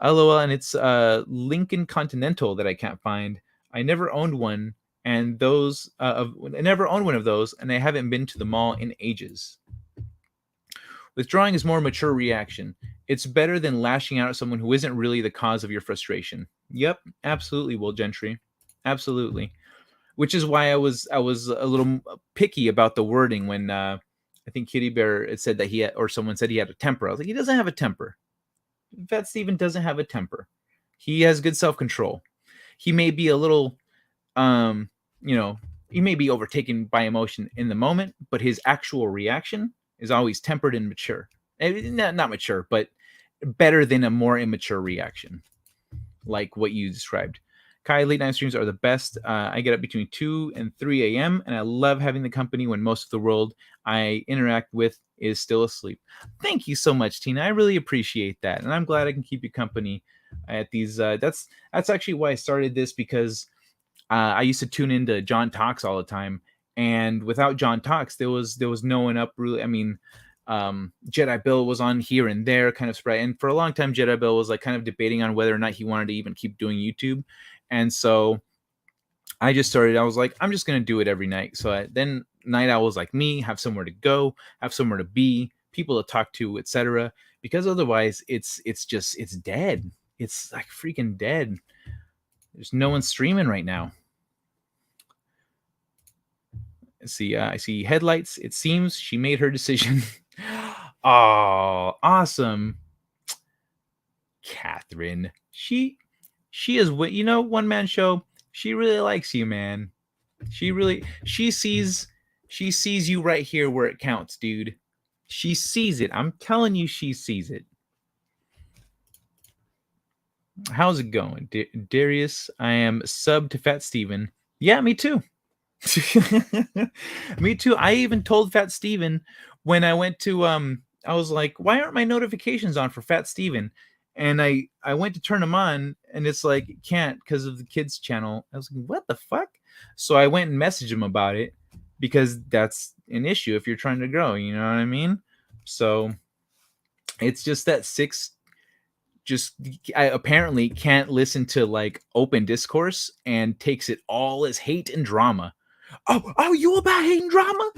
LOL, and it's Lincoln Continental that I can't find. I never owned one, and I never owned one of those, and I haven't been to the mall in ages. Withdrawing is more mature reaction. It's better than lashing out at someone who isn't really the cause of your frustration. Yep, absolutely, Will Gentry, absolutely. Which is why I was a little picky about the wording when I think Kitty Bear had said that he had, or someone said he had a temper. I was like, he doesn't have a temper. Fat Steven doesn't have a temper. He has good self-control. He may be a little, he may be overtaken by emotion in the moment, but his actual reaction is always tempered and mature. Not mature, but better than a more immature reaction, like what you described. Kai, late night streams are the best. I get up between 2 and 3 a.m., and I love having the company when most of the world I interact with is still asleep. Thank you so much, Tina. I really appreciate that, and I'm glad I can keep you company at these. That's actually why I started this, because I used to tune into John Talks all the time, and without John Talks, there was no one up really. I mean, Jedi Bill was on here and there, kind of spread, and for a long time, Jedi Bill was like kind of debating on whether or not he wanted to even keep doing YouTube, and so I just started. I was like, I'm just gonna do it every night. So then night owls like me have somewhere to go, have somewhere to be, people to talk to, etc. Because otherwise, it's dead. It's like freaking dead. There's no one streaming right now. See, I see headlights. It seems she made her decision. Oh, awesome, Catherine. She is what, one man show. She really likes you, man. She sees you right here where it counts, dude. She sees it. I'm telling you, she sees it. How's it going, Darius? I am sub to Fat Steven. Yeah, me too. Me too. I even told Fat Steven when I went to I was like, why aren't my notifications on for Fat Steven? And I went to turn them on, and it's like, can't because of the kids channel. I was like, what the fuck? So I went and messaged him about it, because that's an issue if you're trying to grow, you know what I mean? So it's just that I apparently can't listen to like open discourse and takes it all as hate and drama. Oh, you about hate and drama?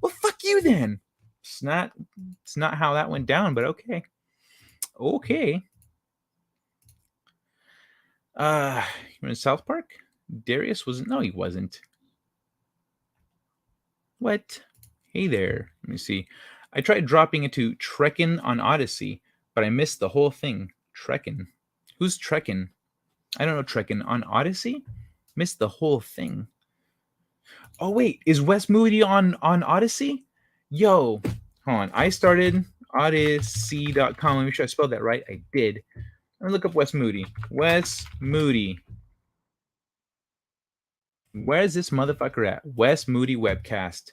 Well, fuck you then. It's not how that went down, but okay. Okay. You're in South Park? Darius wasn't. No, he wasn't. What? Hey there. Let me see. I tried dropping into Trekkin on Odyssey, but I missed the whole thing. Trekkin. Who's Trekkin? I don't know Trekkin. On Odyssey? Missed the whole thing. Oh, wait. Is Wes Moody on Odyssey? Yo. Hold on. I started odyssey.com. Let me make sure I spelled that right. I did. Let me look up Wes Moody. Wes Moody. Where's this motherfucker at? Wes Moody webcast.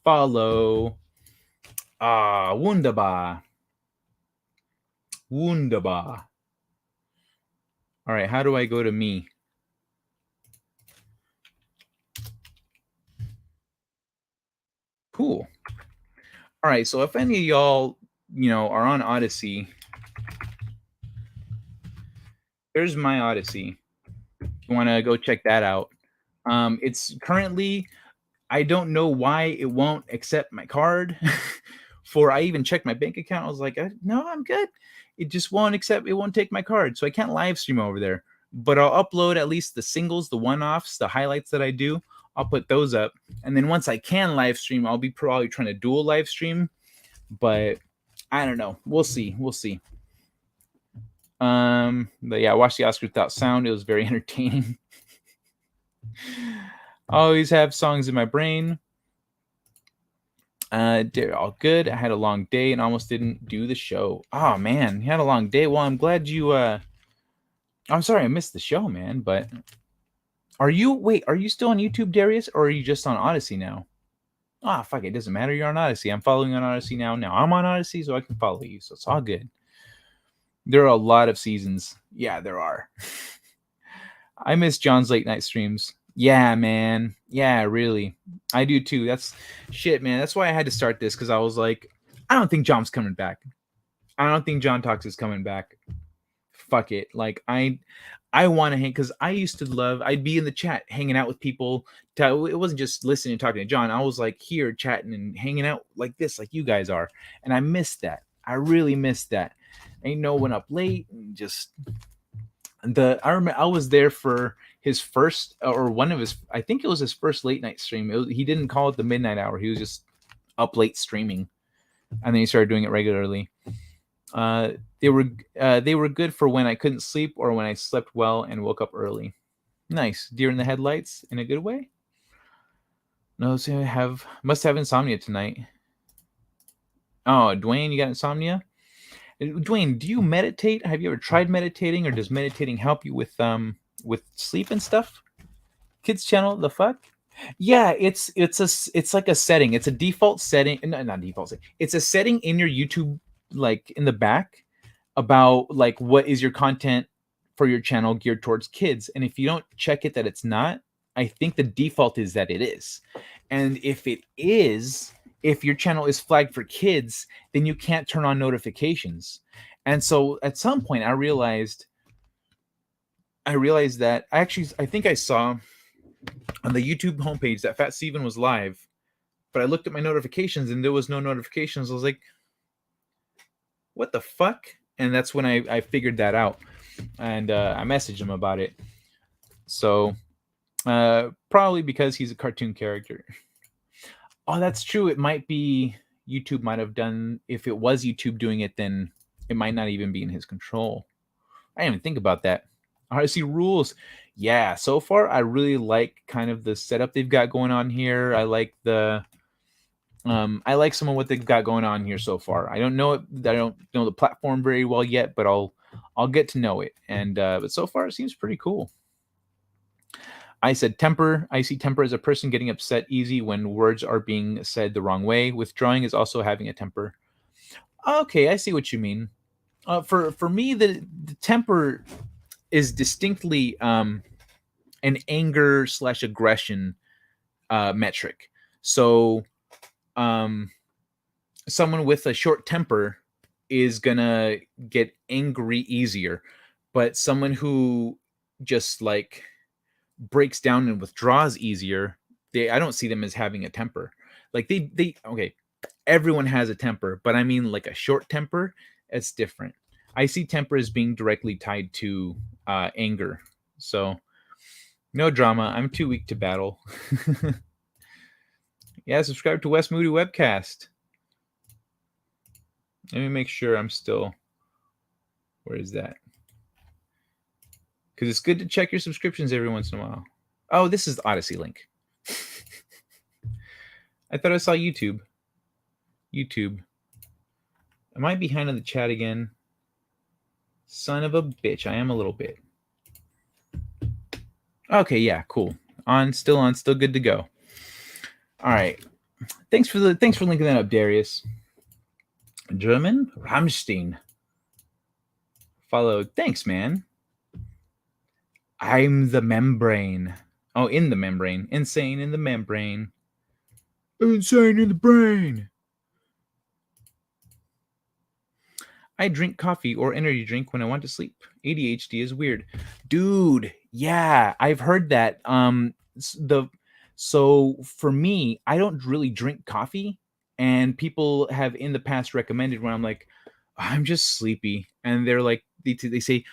Follow. Wunderbar. Wunderbar. All right, how do I go to me? Cool. All right, so if any of y'all, are on Odyssey, here's my Odyssey. If you want to go check that out. It's currently, I don't know why it won't accept my card. I even checked my bank account. I was like, no, I'm good. It just won't accept. It won't take my card, so I can't live stream over there. But I'll upload at least the singles, the one-offs, the highlights that I do. I'll put those up, and then once I can live stream, I'll be probably trying to dual live stream. But I don't know. We'll see. But yeah, I watched the Oscars without sound. It was very entertaining. Always have songs in my brain. They're all good. I had a long day and almost didn't do the show. Oh man, you had a long day. Well, I'm glad you I'm sorry I missed the show, man, but are you still on YouTube, Darius, or are you just on Odyssey now? Fuck, it doesn't matter. You're on Odyssey. I'm following on Odyssey now. Now I'm on Odyssey, so I can follow you. So it's all good. There are a lot of seasons. Yeah, there are. I miss John's late night streams. Yeah, man. Yeah, really. I do too. That's shit, man. That's why I had to start this, because I was like, I don't think John's coming back. I don't think John Talks is coming back. Fuck it. Like I want to hang, because I used to love. I'd be in the chat hanging out with people. It wasn't just listening and talking to John. I was like here chatting and hanging out like this, like you guys are, and I missed that. I really missed that. Ain't no one up late and just I remember I was there for his first, or one of his, I think it was his first late night stream. He didn't call it the midnight hour. He was just up late streaming, and then he started doing it regularly. They were good for when I couldn't sleep or when I slept well and woke up early. Nice. Deer in the headlights in a good way. No, so must have insomnia tonight. Oh, Dwayne, you got insomnia? Dwayne, do you meditate? Have you ever tried meditating, or does meditating help you with sleep and stuff? Kids channel, the fuck? Yeah, it's like a setting. It's a default setting. No, not default setting. It's a setting in your YouTube, like in the back, about like what is your content for your channel geared towards kids. And if you don't check it that it's not, I think the default is that it is. And if it is, if your channel is flagged for kids, then you can't turn on notifications. And so at some point I realized that I think I saw on the YouTube homepage that Fat Steven was live, but I looked at my notifications and there was no notifications. I was like, what the fuck? And that's when I figured that out, and I messaged him about it. So probably because he's a cartoon character. Oh, that's true. It might be YouTube might have done. If it was YouTube doing it, then it might not even be in his control. I didn't even think about that. RC rules. Yeah, so far I really like kind of the setup they've got going on here. I like some of what they've got going on here so far. I don't know it. I don't know the platform very well yet, but I'll get to know it. And but so far it seems pretty cool. I said temper. I see temper as a person getting upset easy when words are being said the wrong way. Withdrawing is also having a temper. Okay, I see what you mean. For me, the temper is distinctly an anger / aggression metric. So someone with a short temper is gonna get angry easier, but someone who just like breaks down and withdraws easier, I don't see them as having a temper. Like they okay, everyone has a temper, but I mean like a short temper, it's different. I see temper as being directly tied to anger. So no drama. I'm too weak to battle. Yeah, subscribe to West Moody Webcast. Let me make sure I'm still. Where is that? Because it's good to check your subscriptions every once in a while. Oh, this is the Odyssey link. I thought I saw YouTube. YouTube. Am I behind in the chat again? Son of a bitch. I am a little bit. Okay, yeah, cool. Still good to go. All right. Thanks for linking that up, Darius. German Rammstein. Followed. Thanks, man. I'm the membrane. Oh, in the membrane. Insane in the membrane. Insane in the brain. I drink coffee or energy drink when I want to sleep. ADHD is weird. Dude, yeah, I've heard that. So for me, I don't really drink coffee, and people have in the past recommended when I'm like, I'm just sleepy, and they're like, they say,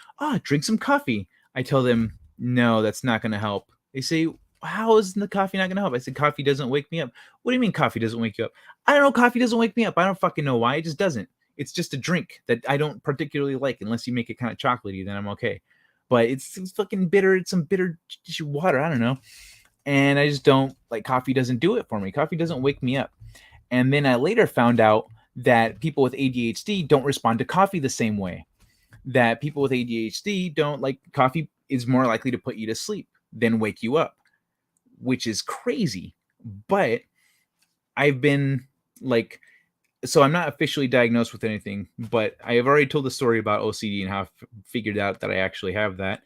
drink some coffee. I tell them, no, that's not going to help. They say, how is the coffee not going to help? I said, coffee doesn't wake me up. What do you mean coffee doesn't wake you up? I don't know. Coffee doesn't wake me up. I don't fucking know why. It just doesn't. It's just a drink that I don't particularly like, unless you make it kind of chocolatey, then I'm okay. But it's fucking bitter. It's some bitter water. I don't know. And I just don't like, coffee doesn't do it for me. Coffee doesn't wake me up. And then I later found out that people with ADHD don't respond to coffee the same way. That people with ADHD don't like coffee is more likely to put you to sleep than wake you up, which is crazy. But I've been like, so I'm not officially diagnosed with anything, but I have already told the story about OCD and how I figured out that I actually have that.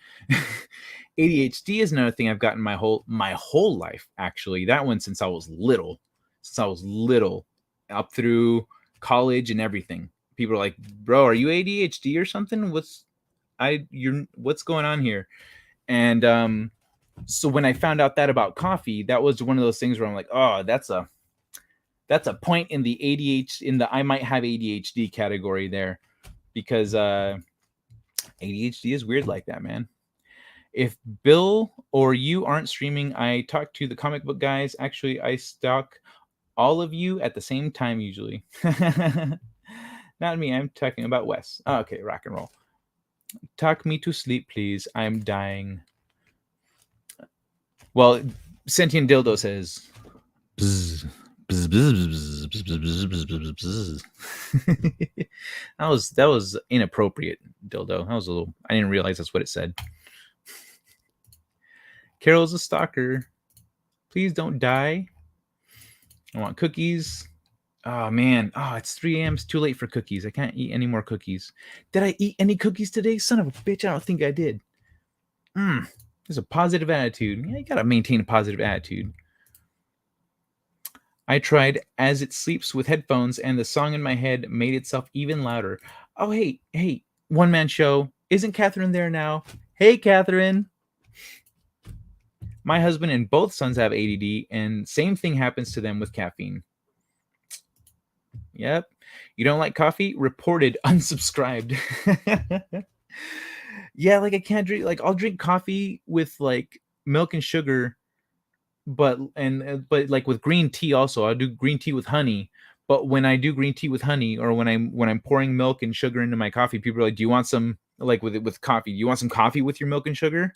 ADHD is another thing I've gotten my whole life, actually. That one since I was little. Up through college and everything. People are like, "Bro, are you ADHD or something? What's going on here?" And so when I found out that about coffee, that was one of those things where I'm like, "Oh, that's a point in the ADHD, in the I might have ADHD category there," because ADHD is weird like that, man. If Bill or you aren't streaming, I talk to the comic book guys. Actually, I stalk all of you at the same time usually. Not me. I'm talking about Wes. Oh, okay, rock and roll. Talk me to sleep, please. I'm dying. Well, Sentient Dildo says. Bzz. That was inappropriate, Dildo. That was a little. I didn't realize that's what it said. Carol's a stalker. Please don't die. I want cookies. Oh man. Oh, it's 3 a.m. It's too late for cookies. I can't eat any more cookies. Did I eat any cookies today? Son of a bitch! I don't think I did. There's a positive attitude. Yeah, you gotta maintain a positive attitude. I tried As It Sleeps with headphones, and the song in my head made itself even louder. Oh, hey, one man show. Isn't Catherine there now? Hey, Catherine. My husband and both sons have ADD, and same thing happens to them with caffeine. Yep. You don't like coffee? Reported unsubscribed. Yeah, like I can't drink. Like I'll drink coffee with like milk and sugar, but like with green tea also. I'll do green tea with honey. But when I do green tea with honey, or when I'm pouring milk and sugar into my coffee, people are like, "Do you want some like with coffee? Do you want some coffee with your milk and sugar?"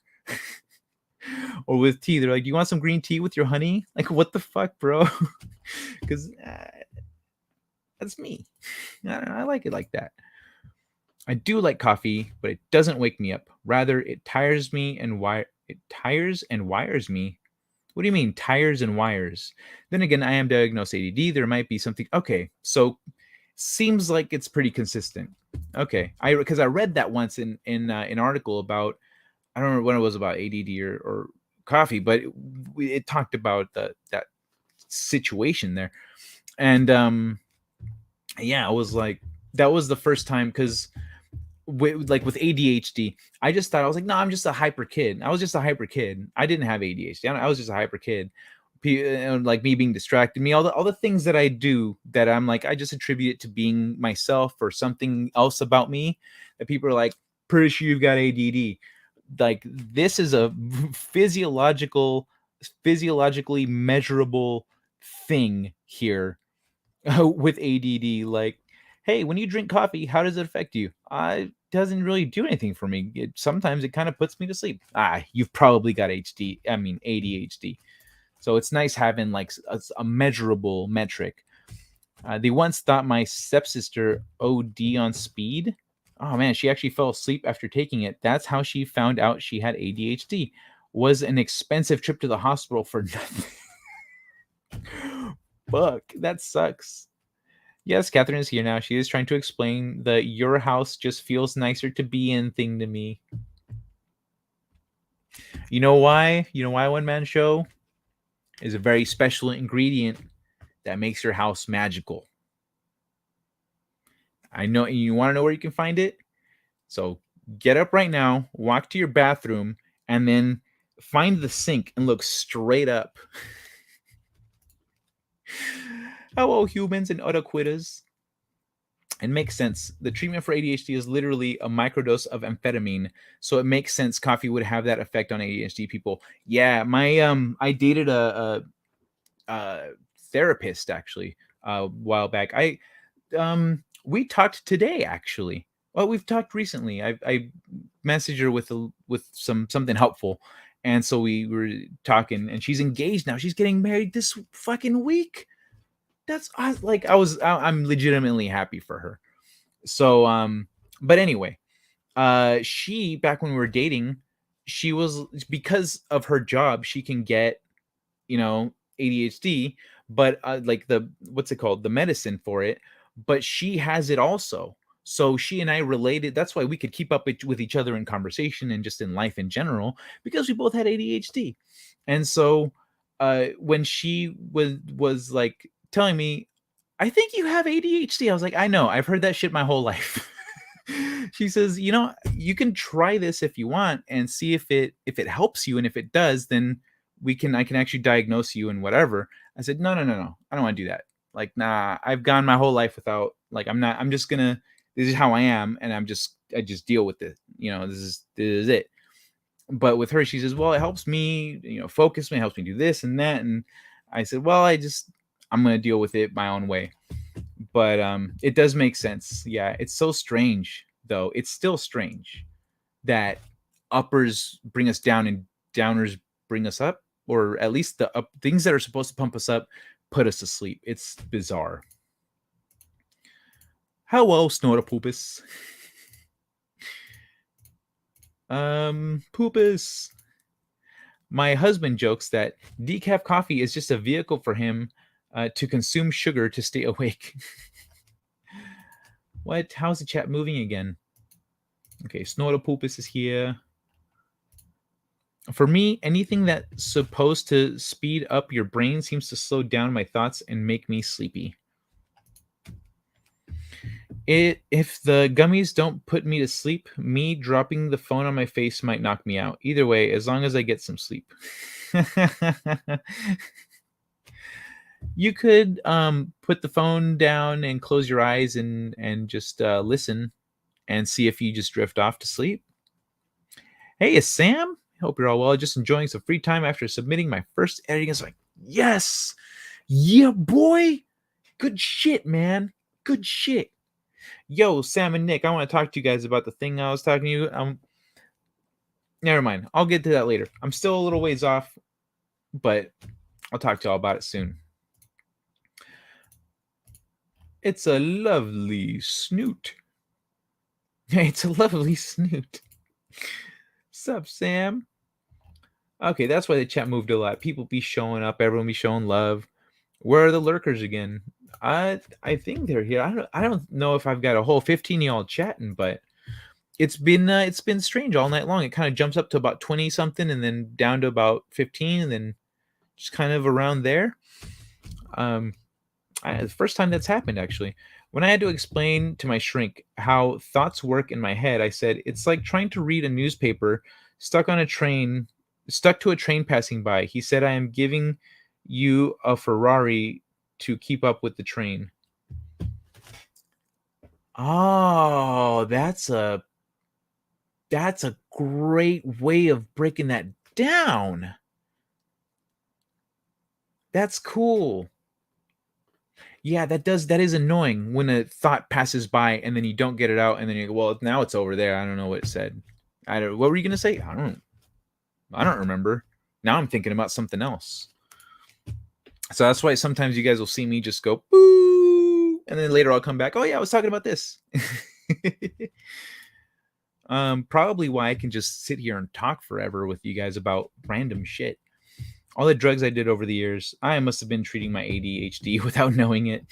Or with tea, they're like, "Do you want some green tea with your honey?" Like, what the fuck, bro? Because that's me. I don't know, I like it like that. I do like coffee, but it doesn't wake me up. Rather, it tires me and tires and wires me. What do you mean, tires and wires? Then again, I am diagnosed ADD. There might be something. Okay, so seems like it's pretty consistent. Okay, because I read that once in an article about, I don't know when it was about ADD or coffee, but it talked about that situation there, and yeah, I was like, that was the first time because with ADHD, I just thought, I was like, no, I'm just a hyper kid. I was just a hyper kid. I didn't have ADHD. I was just a hyper kid. Like me being distracted, me all the things that I do that I'm like, I just attribute it to being myself or something else about me that people are like, pretty sure you've got ADD. Like this is a physiologically measurable thing here with ADD. Like, hey, when you drink coffee, how does it affect you? It doesn't really do anything for me. Sometimes it kind of puts me to sleep. You've probably got ADHD. So it's nice having like a measurable metric. They once thought my stepsister OD on speed. Oh man, she actually fell asleep after taking it. That's how she found out she had ADHD. Was an expensive trip to the hospital for nothing. Fuck, that sucks. Yes, Catherine is here now. She is trying to explain the "your house just feels nicer to be in" thing to me. You know why? You know why One Man Show is a very special ingredient that makes your house magical. I know you want to know where you can find it. So get up right now, walk to your bathroom, and then find the sink and look straight up. Hello, humans and other quitters. It makes sense. The treatment for ADHD is literally a microdose of amphetamine, so it makes sense coffee would have that effect on ADHD people. Yeah, I dated a therapist actually a while back. We talked today actually. Well, we've talked recently. I messaged her with something helpful, and so we were talking. And she's engaged now. She's getting married this fucking week. I'm legitimately happy for her. So but anyway, she, back when we were dating, she was, because of her job, she can get, ADHD, but like what's it called, the medicine for it, but she has it also. So she and I related. That's why we could keep up with each other in conversation and just in life in general, because we both had ADHD. And so when she was like telling me, I think you have ADHD, I was like, I know, I've heard that shit my whole life. She says, you know, you can try this if you want and see if it helps you, and if it does, then I can actually diagnose you and whatever. I said, no, no, no, no, I don't want to do that. Like, nah, I've gone my whole life without, like, I'm just gonna, this is how I am, and I just deal with it. You know, this is it. But with her, she says, well, it helps me, you know, focus me, it helps me do this and that. And I said, well, I'm gonna deal with it my own way. But it does make sense. Yeah, it's so strange though. It's still strange that uppers bring us down and downers bring us up, or at least the up things that are supposed to pump us up put us to sleep. It's bizarre. Hello, Snortopoopus. Poopus. My husband jokes that decaf coffee is just a vehicle for him to consume sugar to stay awake. What? How's the chat moving again? Okay, Snortopoopus is here. For me, anything that's supposed to speed up your brain seems to slow down my thoughts and make me sleepy. If the gummies don't put me to sleep, me dropping the phone on my face might knock me out. Either way, as long as I get some sleep. You could put the phone down and close your eyes and just listen and see if you just drift off to sleep. Hey, it's Sam. Hope you're all well. Just enjoying some free time after submitting my first editing. It's like, yes, yeah, boy. Good shit, man. Good shit. Yo, Sam and Nick, I want to talk to you guys about the thing I was talking to you. Never mind. I'll get to that later. I'm still a little ways off, but I'll talk to y'all about it soon. It's a lovely snoot. It's a lovely snoot. Sup, Sam? Okay, that's why the chat moved a lot. People be showing up. Everyone be showing love. Where are the lurkers again? I think they're here. I don't know if I've got a whole 15 of y'all chatting, but it's been strange all night long. It kind of jumps up to about 20 something, and then down to about 15, and then just kind of around there. The first time that's happened, actually. When I had to explain to my shrink how thoughts work in my head, I said, it's like trying to read a newspaper stuck to a train passing by. He said, I am giving you a Ferrari to keep up with the train. Oh, that's a great way of breaking that down. That's cool. Yeah, that is annoying when a thought passes by and then you don't get it out, and then you go, well, now it's over there. I don't know what it said. What were you gonna say? I don't remember. Now I'm thinking about something else. So that's why sometimes you guys will see me just go boo, and then later I'll come back. Oh yeah, I was talking about this. Probably why I can just sit here and talk forever with you guys about random shit. All the drugs I did over the years, I must have been treating my ADHD without knowing it.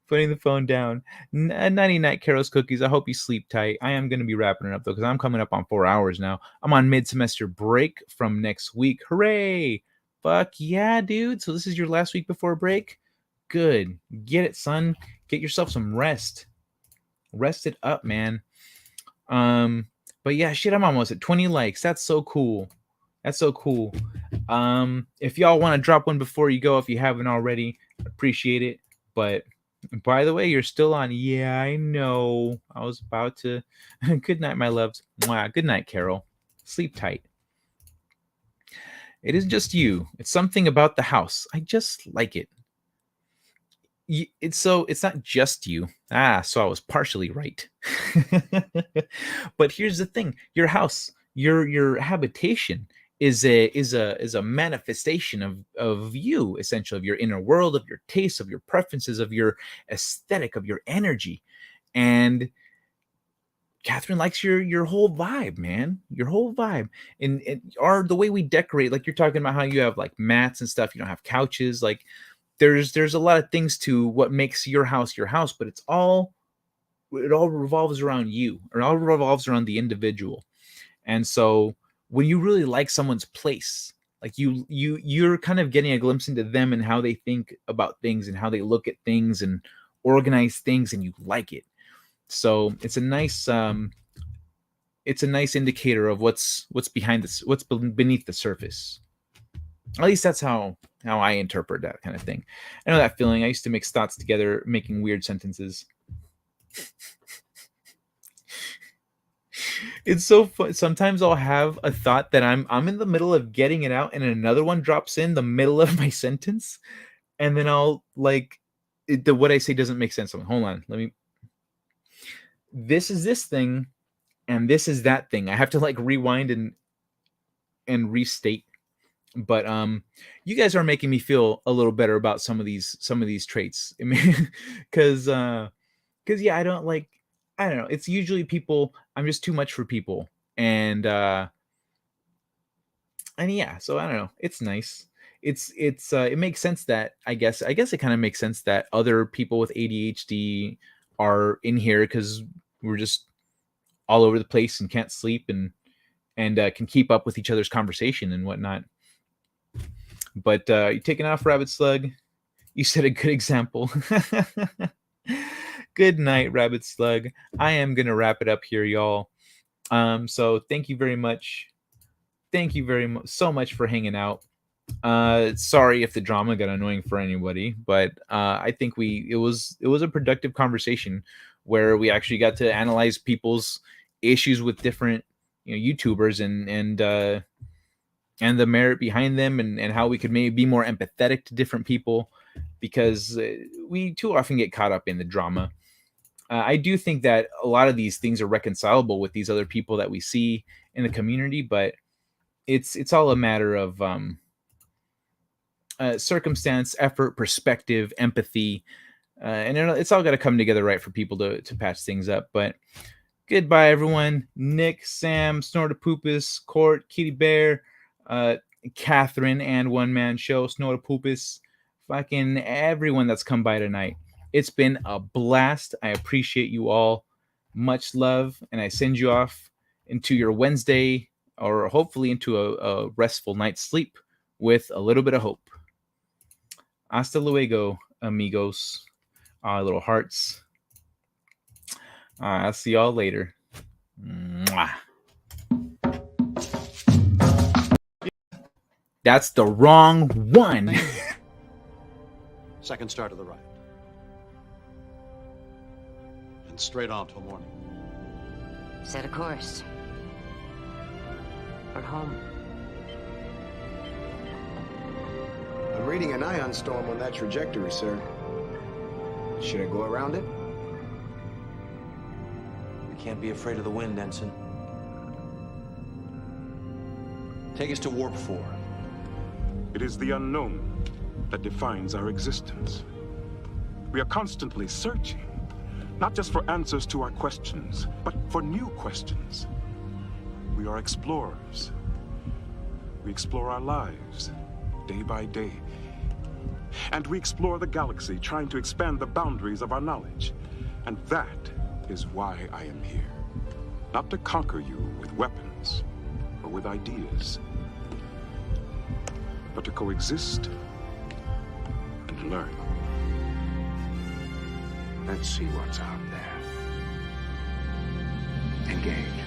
Putting the phone down. Nighty night, Carol's cookies. I hope you sleep tight. I am going to be wrapping it up, though, because I'm coming up on 4 hours now. I'm on mid-semester break from next week. Hooray! Fuck yeah, dude. So this is your last week before break? Good. Get it, son. Get yourself some rest. Rest it up, man. But yeah, shit, I'm almost at 20 likes. That's so cool. That's so cool. If y'all want to drop one before you go, if you haven't already, appreciate it. But by the way, you're still on. Yeah, I know. I was about to. Good night, my loves. Mwah. Good night, Carol. Sleep tight. It isn't just you. It's something about the house. I just like it. It's not just you. So I was partially right. But here's the thing: your house, your habitation is a manifestation of you, essentially, of your inner world, of your tastes, of your preferences, of your aesthetic, of your energy. And Catherine likes your whole vibe, man. Your whole vibe. And the way we decorate, like you're talking about how you have like mats and stuff, you don't have couches, like there's a lot of things to what makes your house, but it all revolves around you, or it all revolves around the individual. And so when you really like someone's place, like you're kind of getting a glimpse into them and how they think about things and how they look at things and organize things, and you like it. So it's a nice indicator of what's behind this, what's beneath the surface. At least that's how I interpret that kind of thing. I know that feeling. I used to mix thoughts together, making weird sentences. It's so fun. Sometimes I'll have a thought that I'm in the middle of getting it out, and another one drops in the middle of my sentence, and then I'll like what I say doesn't make sense. Hold on, this is this thing, and this is that thing. I have to like rewind and restate. But you guys are making me feel a little better about some of these traits. I mean, because yeah, I don't know. It's usually people. I'm just too much for people, and yeah. So I don't know. It's nice. It makes sense that I guess it kind of makes sense that other people with ADHD are in here, because we're just all over the place and can't sleep and can keep up with each other's conversation and whatnot. But you're taking off, Rabbit Slug. You set a good example. Good night, Rabbit Slug. I am going to wrap it up here, y'all. So thank you very much. Thank you so much for hanging out. Sorry if the drama got annoying for anybody, but I think it was a productive conversation where we actually got to analyze people's issues with different YouTubers and the merit behind them, and how we could maybe be more empathetic to different people, because we too often get caught up in the drama. I do think that a lot of these things are reconcilable with these other people that we see in the community, but it's all a matter of circumstance, effort, perspective, empathy, and it's all got to come together right for people to patch things up. But goodbye, everyone. Nick, Sam, Snortopoopus, Court, Kitty Bear, Catherine, and One Man Show, Snortopoopus, fucking everyone that's come by tonight. It's been a blast. I appreciate you all. Much love, and I send you off into your Wednesday, or hopefully into a restful night's sleep with a little bit of hope. Hasta luego, amigos. Little hearts. I'll see y'all later. Mwah. That's the wrong one. Second star to the right. And straight on till morning. Set a course. For home. I'm reading an ion storm on that trajectory, sir. Should I go around it? We can't be afraid of the wind, Ensign. Take us to Warp 4. It is the unknown that defines our existence. We are constantly searching, not just for answers to our questions, but for new questions. We are explorers. We explore our lives, day by day. And we explore the galaxy, trying to expand the boundaries of our knowledge. And that is why I am here. Not to conquer you with weapons or with ideas, but to coexist and learn. Let's see what's out there. Engage.